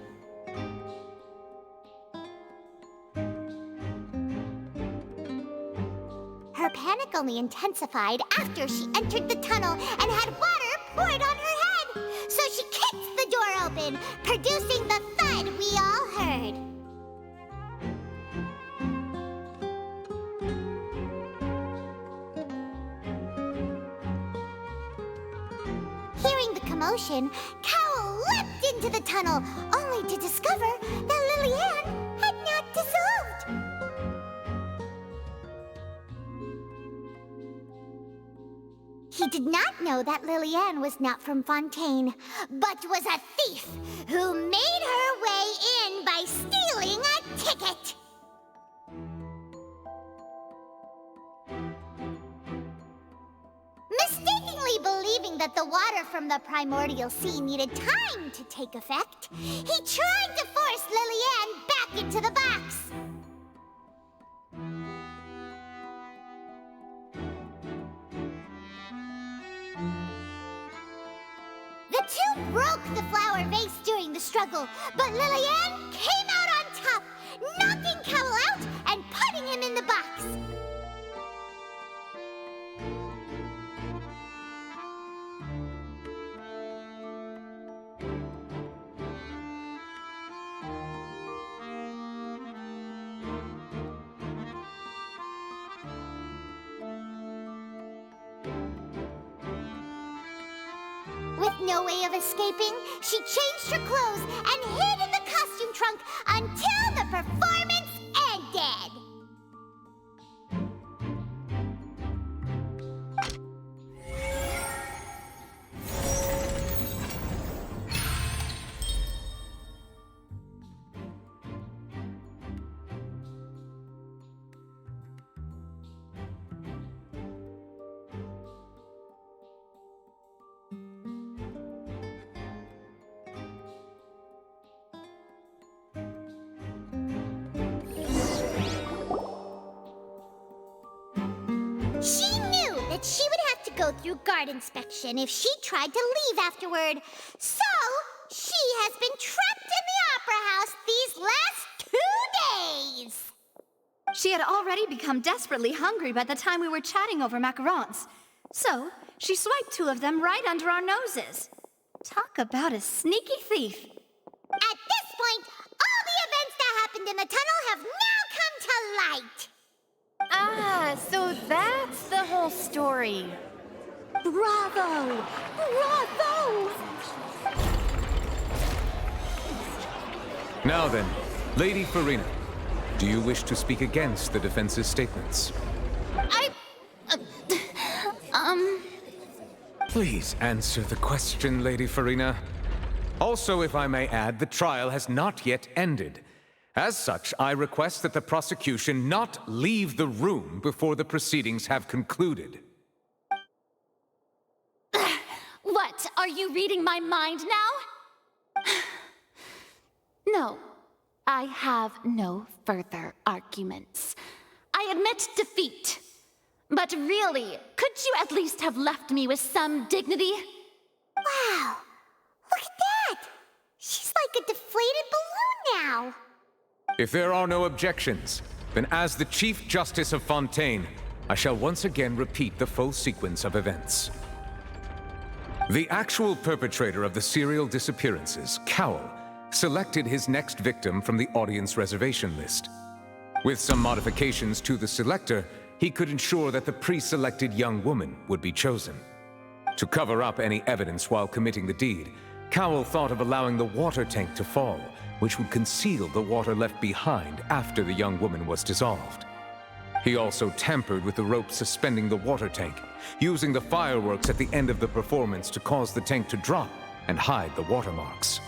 Her panic only intensified after she entered the tunnel and had water poured on her head. So she kicked the door open, producing the thud we all heard. Hearing the commotion, Cowl leapt into the tunnel, only to discover that Lillian had not dissolved. He did not know that Lillian was not from Fontaine, but was a thief who made her way in by stealing a ticket. Mistakenly believing that the water from the primordial sea needed time to take effect, he tried to force Lillian back into the box. The two broke the flower vase during the struggle, but Lillian came out on top, knocking Cowl out and putting him in the box. With no way of escaping, she changed her clothes and hid in the costume trunk until the performance ended. She knew that she would have to go through guard inspection if she tried to leave afterward. So, she has been trapped in the Opera House these last 2 days. She had already become desperately hungry by the time we were chatting over macarons. So, she swiped 2 of them right under our noses. Talk about a sneaky thief. At this point, all the events that happened in the tunnel have now come to light. Ah, so that's the whole story. Bravo! Bravo! Now then, Lady Farina, do you wish to speak against the defense's statements? Please answer the question, Lady Farina. Also, if I may add, the trial has not yet ended. As such, I request that the prosecution not leave the room before the proceedings have concluded. What? Are you reading my mind now? No, I have no further arguments. I admit defeat. But really, could you at least have left me with some dignity? Wow, look at that! She's like a deflated balloon now. If there are no objections, then as the Chief Justice of Fontaine, I shall once again repeat the full sequence of events. The actual perpetrator of the serial disappearances, Cowl, selected his next victim from the audience reservation list. With some modifications to the selector, he could ensure that the pre-selected young woman would be chosen. To cover up any evidence while committing the deed, Cowl thought of allowing the water tank to fall, which would conceal the water left behind after the young woman was dissolved. He also tampered with the rope suspending the water tank, using the fireworks at the end of the performance to cause the tank to drop and hide the watermarks.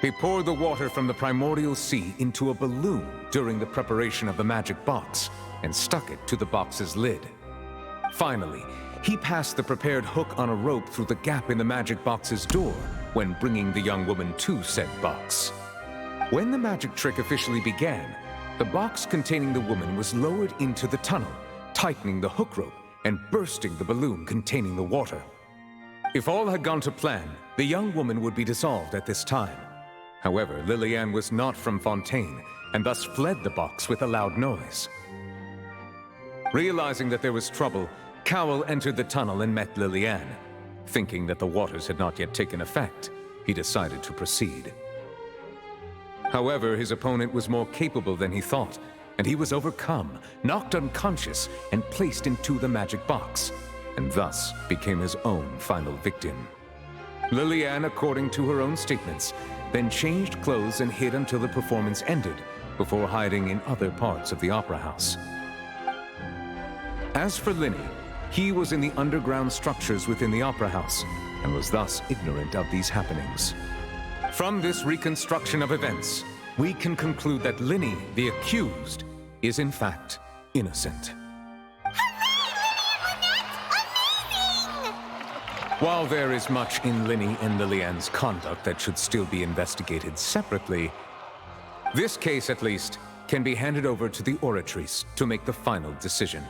He poured the water from the primordial sea into a balloon during the preparation of the magic box and stuck it to the box's lid. Finally, he passed the prepared hook on a rope through the gap in the magic box's door when bringing the young woman to said box. When the magic trick officially began, the box containing the woman was lowered into the tunnel, tightening the hook rope and bursting the balloon containing the water. If all had gone to plan, the young woman would be dissolved at this time. However, Liliane was not from Fontaine, and thus fled the box with a loud noise. Realizing that there was trouble, Cowell entered the tunnel and met Liliane. Thinking that the waters had not yet taken effect, he decided to proceed. However, his opponent was more capable than he thought, and he was overcome, knocked unconscious, and placed into the magic box, and thus became his own final victim. Liliane, according to her own statements, then changed clothes and hid until the performance ended, before hiding in other parts of the opera house. As for Linny, he was in the underground structures within the opera house, and was thus ignorant of these happenings. From this reconstruction of events, we can conclude that Linny, the accused, is in fact innocent. While there is much in Linny and Liliane's conduct that should still be investigated separately, this case, at least, can be handed over to the Oratrice to make the final decision.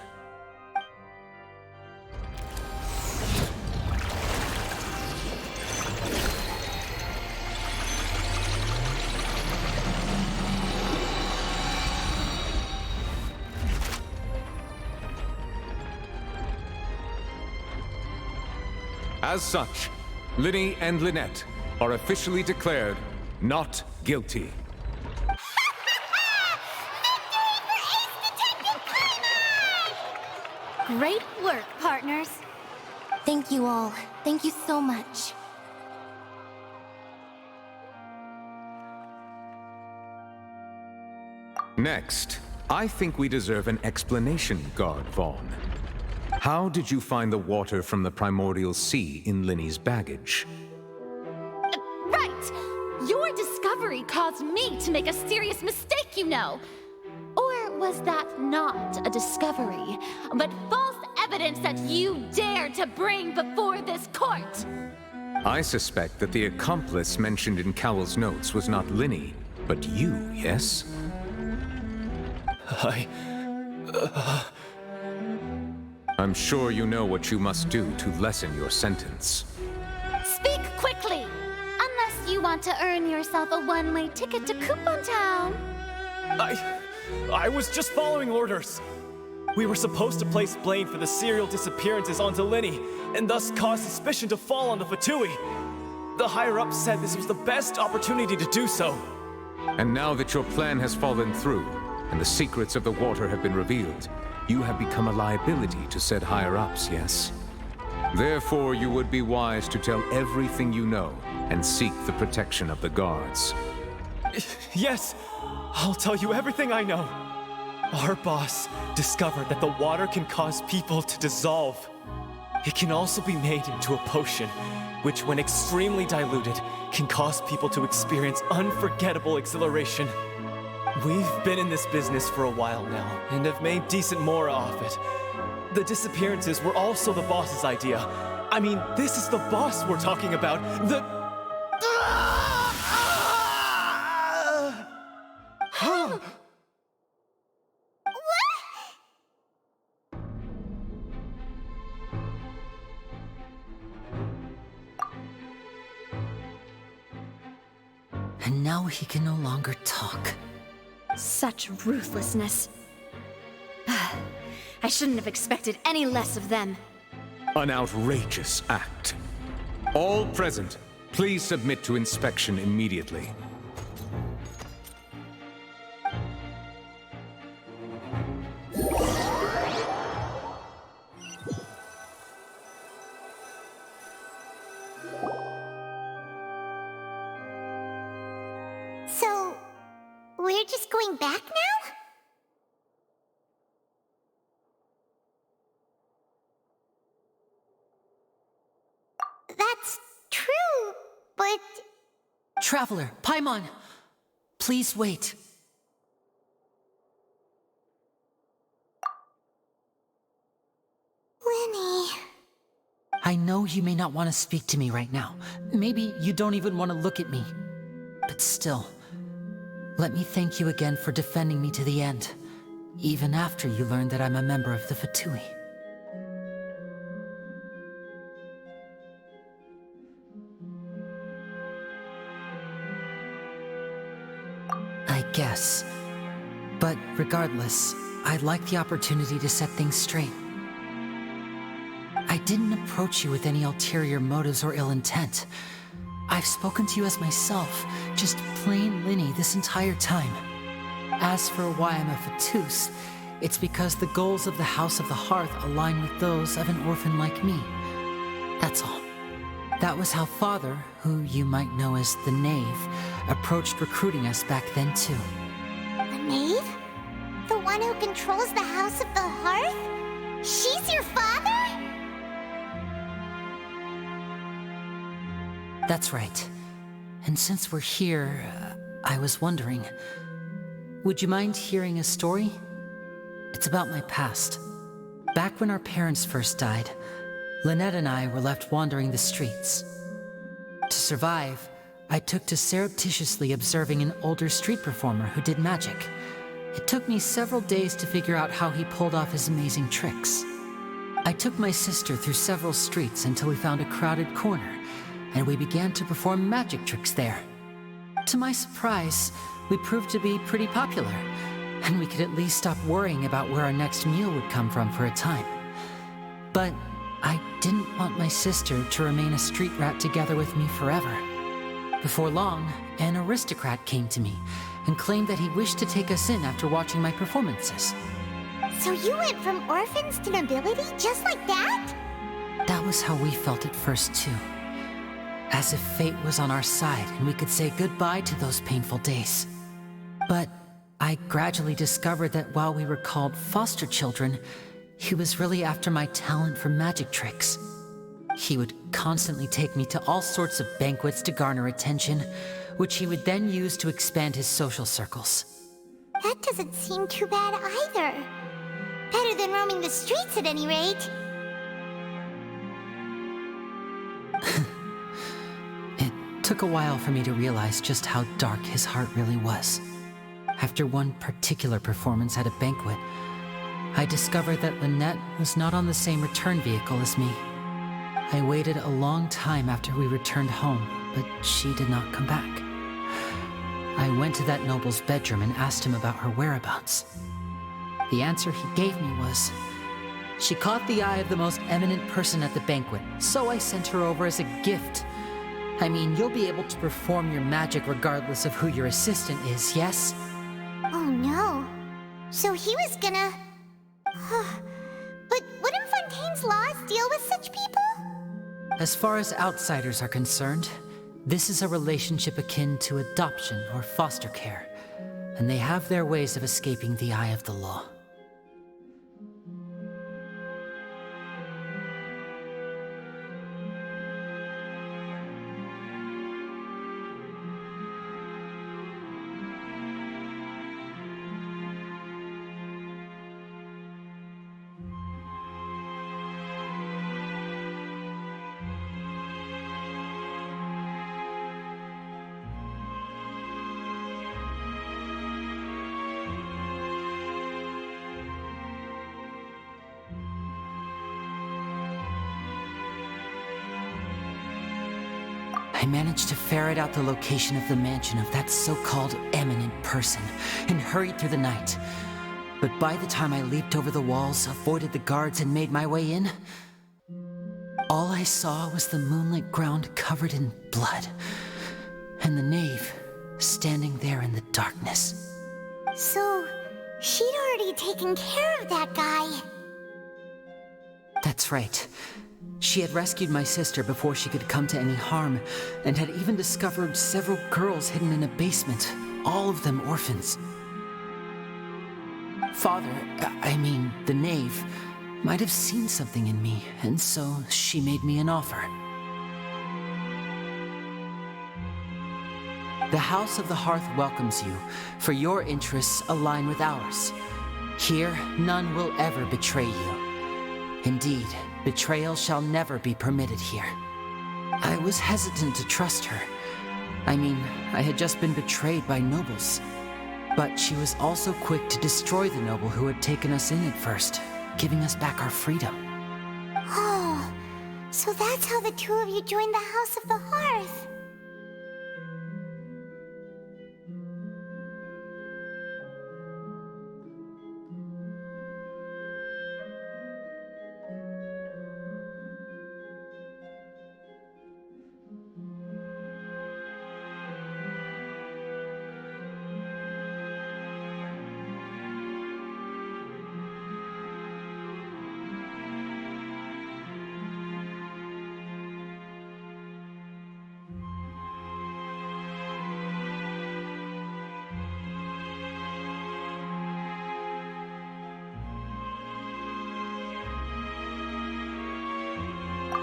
As such, Linny and Lynette are officially declared not guilty. Great work, partners. Thank you all. Thank you so much. Next, I think we deserve an explanation, Guard Vaughn. How did you find the water from the primordial sea in Linny's baggage? Right! Your discovery caused me to make a serious mistake, you know. Or was that not a discovery, but false evidence that you dared to bring before this court? I suspect that the accomplice mentioned in Cowell's notes was not Linny, but you, yes? I'm sure you know what you must do to lessen your sentence. Speak quickly! Unless you want to earn yourself a one-way ticket to Coupon Town. I was just following orders. We were supposed to place blame for the serial disappearances onto Linny, and thus cause suspicion to fall on the Fatui. The higher-ups said this was the best opportunity to do so. And now that your plan has fallen through, and the secrets of the water have been revealed, you have become a liability to said higher-ups, yes? Therefore, you would be wise to tell everything you know and seek the protection of the guards. Yes, I'll tell you everything I know. Our boss discovered that the water can cause people to dissolve. It can also be made into a potion, which when extremely diluted, can cause people to experience unforgettable exhilaration. We've been in this business for a while now, and have made decent more off it. The disappearances were also the boss's idea. I mean, this is the boss we're talking about. And now he can no longer talk. Such ruthlessness. I shouldn't have expected any less of them. An outrageous act. All present, please submit to inspection immediately. So, we're just going back now? That's true, but... Traveler, Paimon, please wait. Linny... I know you may not want to speak to me right now. Maybe you don't even want to look at me. But still, let me thank you again for defending me to the end, even after you learned that I'm a member of the Fatui. guess. But regardless, I'd like the opportunity to set things straight. I didn't approach you with any ulterior motives or ill intent. I've spoken to you as myself, just plain Linny this entire time. As for why I'm a Fatous, it's because the goals of the House of the Hearth align with those of an orphan like me. That's all. That was how Father, who you might know as the Knave, approached recruiting us back then too. The Knave? The one who controls the House of the Hearth? She's your father? That's right. And since we're here, I was wondering, would you mind hearing a story? It's about my past. Back when our parents first died, Lynette and I were left wandering the streets. To survive, I took to surreptitiously observing an older street performer who did magic. It took me several days to figure out how he pulled off his amazing tricks. I took my sister through several streets until we found a crowded corner, and we began to perform magic tricks there. To my surprise, we proved to be pretty popular, and we could at least stop worrying about where our next meal would come from for a time. But I didn't want my sister to remain a street rat together with me forever. Before long, an aristocrat came to me and claimed that he wished to take us in after watching my performances. So you went from orphans to nobility just like that? That was how we felt at first too. As if fate was on our side and we could say goodbye to those painful days. But I gradually discovered that while we were called foster children, he was really after my talent for magic tricks. He would constantly take me to all sorts of banquets to garner attention, which he would then use to expand his social circles. That doesn't seem too bad either. Better than roaming the streets at any rate. It took a while for me to realize just how dark his heart really was. After one particular performance at a banquet, I discovered that Lynette was not on the same return vehicle as me. I waited a long time after we returned home, but she did not come back. I went to that noble's bedroom and asked him about her whereabouts. The answer he gave me was, she caught the eye of the most eminent person at the banquet, so I sent her over as a gift. I mean, you'll be able to perform your magic regardless of who your assistant is, yes? Oh no. So he was gonna... But wouldn't Fontaine's laws deal with such people? As far as outsiders are concerned, this is a relationship akin to adoption or foster care, and they have their ways of escaping the eye of the law. I managed to ferret out the location of the mansion of that so-called eminent person and hurried through the night. But by the time I leaped over the walls, avoided the guards, and made my way in, all I saw was the moonlit ground covered in blood, and the knave standing there in the darkness. So, she'd already taken care of that guy. That's right. She had rescued my sister before she could come to any harm, and had even discovered several girls hidden in a basement, all of them orphans. Father, I mean, the knave, might have seen something in me, and so she made me an offer. The House of the Hearth welcomes you, for your interests align with ours. Here, none will ever betray you. Indeed, betrayal shall never be permitted here. I was hesitant to trust her. I mean, I had just been betrayed by nobles. But she was also quick to destroy the noble who had taken us in at first, giving us back our freedom. Oh, so that's how the two of you joined the House of the Hearth.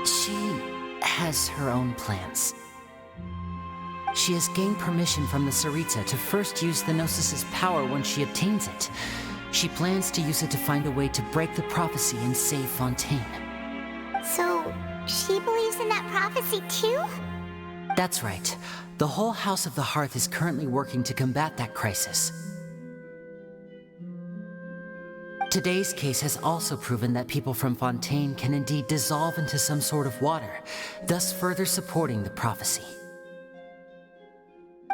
She has her own plans. She has gained permission from the Tsaritsa to first use the Gnosis' power when she obtains it. She plans to use it to find a way to break the prophecy and save Fontaine. So, she believes in that prophecy too? That's right. The whole House of the Hearth is currently working to combat that crisis. Today's case has also proven that people from Fontaine can indeed dissolve into some sort of water, thus further supporting the prophecy.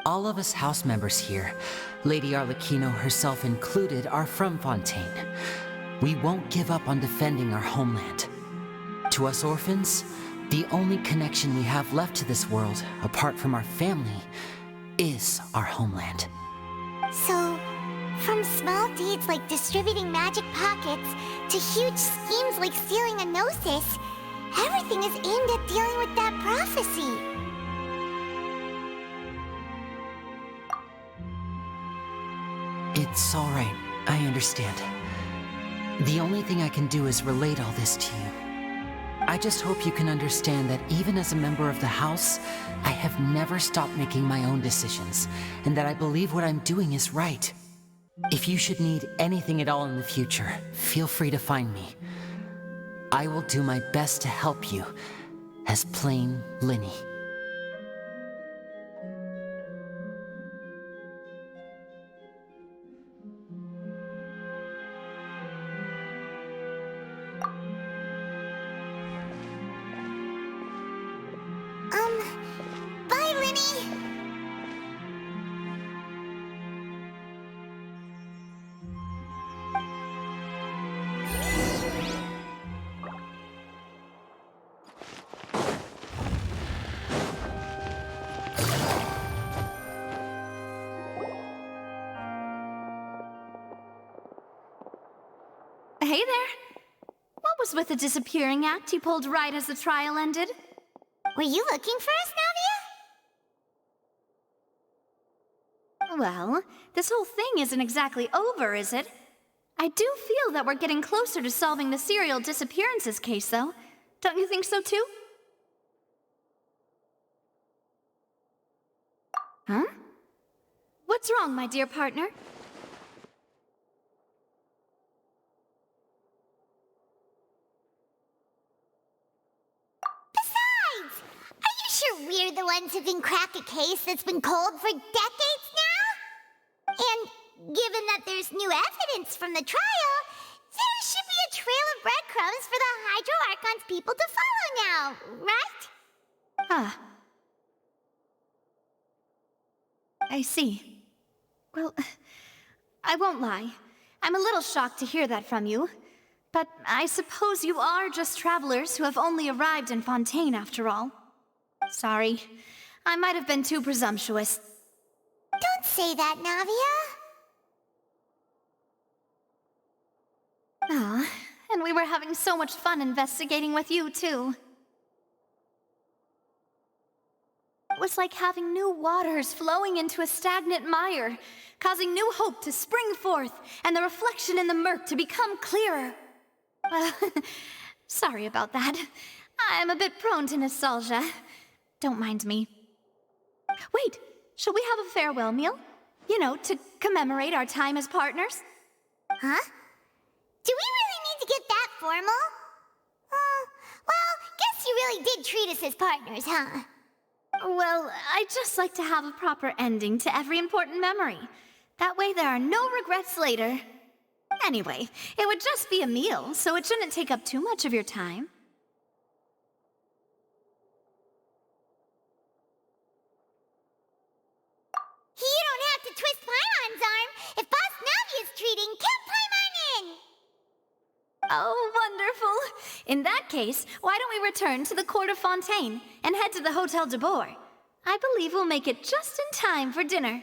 All of us house members here, Lady Arlecchino herself included, are from Fontaine. We won't give up on defending our homeland. To us orphans, the only connection we have left to this world, apart from our family, is our homeland. So, from small deeds like distributing magic pockets to huge schemes like stealing a Gnosis, everything is aimed at dealing with that prophecy. It's all right. I understand. The only thing I can do is relate all this to you. I just hope you can understand that even as a member of the House, I have never stopped making my own decisions, and that I believe what I'm doing is right. If you should need anything at all in the future, feel free to find me. I will do my best to help you, as plain Linny. Bye, Linny! Hey there. What was with the disappearing act you pulled right as the trial ended? Were you looking for us, Navia? Well, this whole thing isn't exactly over, is it? I do feel that we're getting closer to solving the serial disappearances case, though. Don't you think so, too? Huh? What's wrong, my dear partner? Besides, are you sure we're the ones who can crack a case that's been cold for decades now? And given that there's new evidence from the trial, there should be a trail of breadcrumbs for the Hydro Archon's people to follow now, right? Ah. I see. Well, I won't lie. I'm a little shocked to hear that from you. But I suppose you are just travelers who have only arrived in Fontaine after all. Sorry. I might have been too presumptuous. Don't say that, Navia. Ah, and we were having so much fun investigating with you, too. It was like having new waters flowing into a stagnant mire, causing new hope to spring forth, and the reflection in the murk to become clearer. Well, sorry about that. I'm a bit prone to nostalgia. Don't mind me. Wait, shall we have a farewell meal? You know, to commemorate our time as partners? Huh? Do we really need to get that formal? Well, guess you really did treat us as partners, huh? Well, I'd just like to have a proper ending to every important memory. That way there are no regrets later. Anyway, it would just be a meal, so it shouldn't take up too much of your time. You don't have to twist Paimon's arm. If Boss Navia's treating, count Paimon in! Oh, wonderful. In that case, why don't we return to the Court of Fontaine and head to the Hotel de Boer? I believe we'll make it just in time for dinner.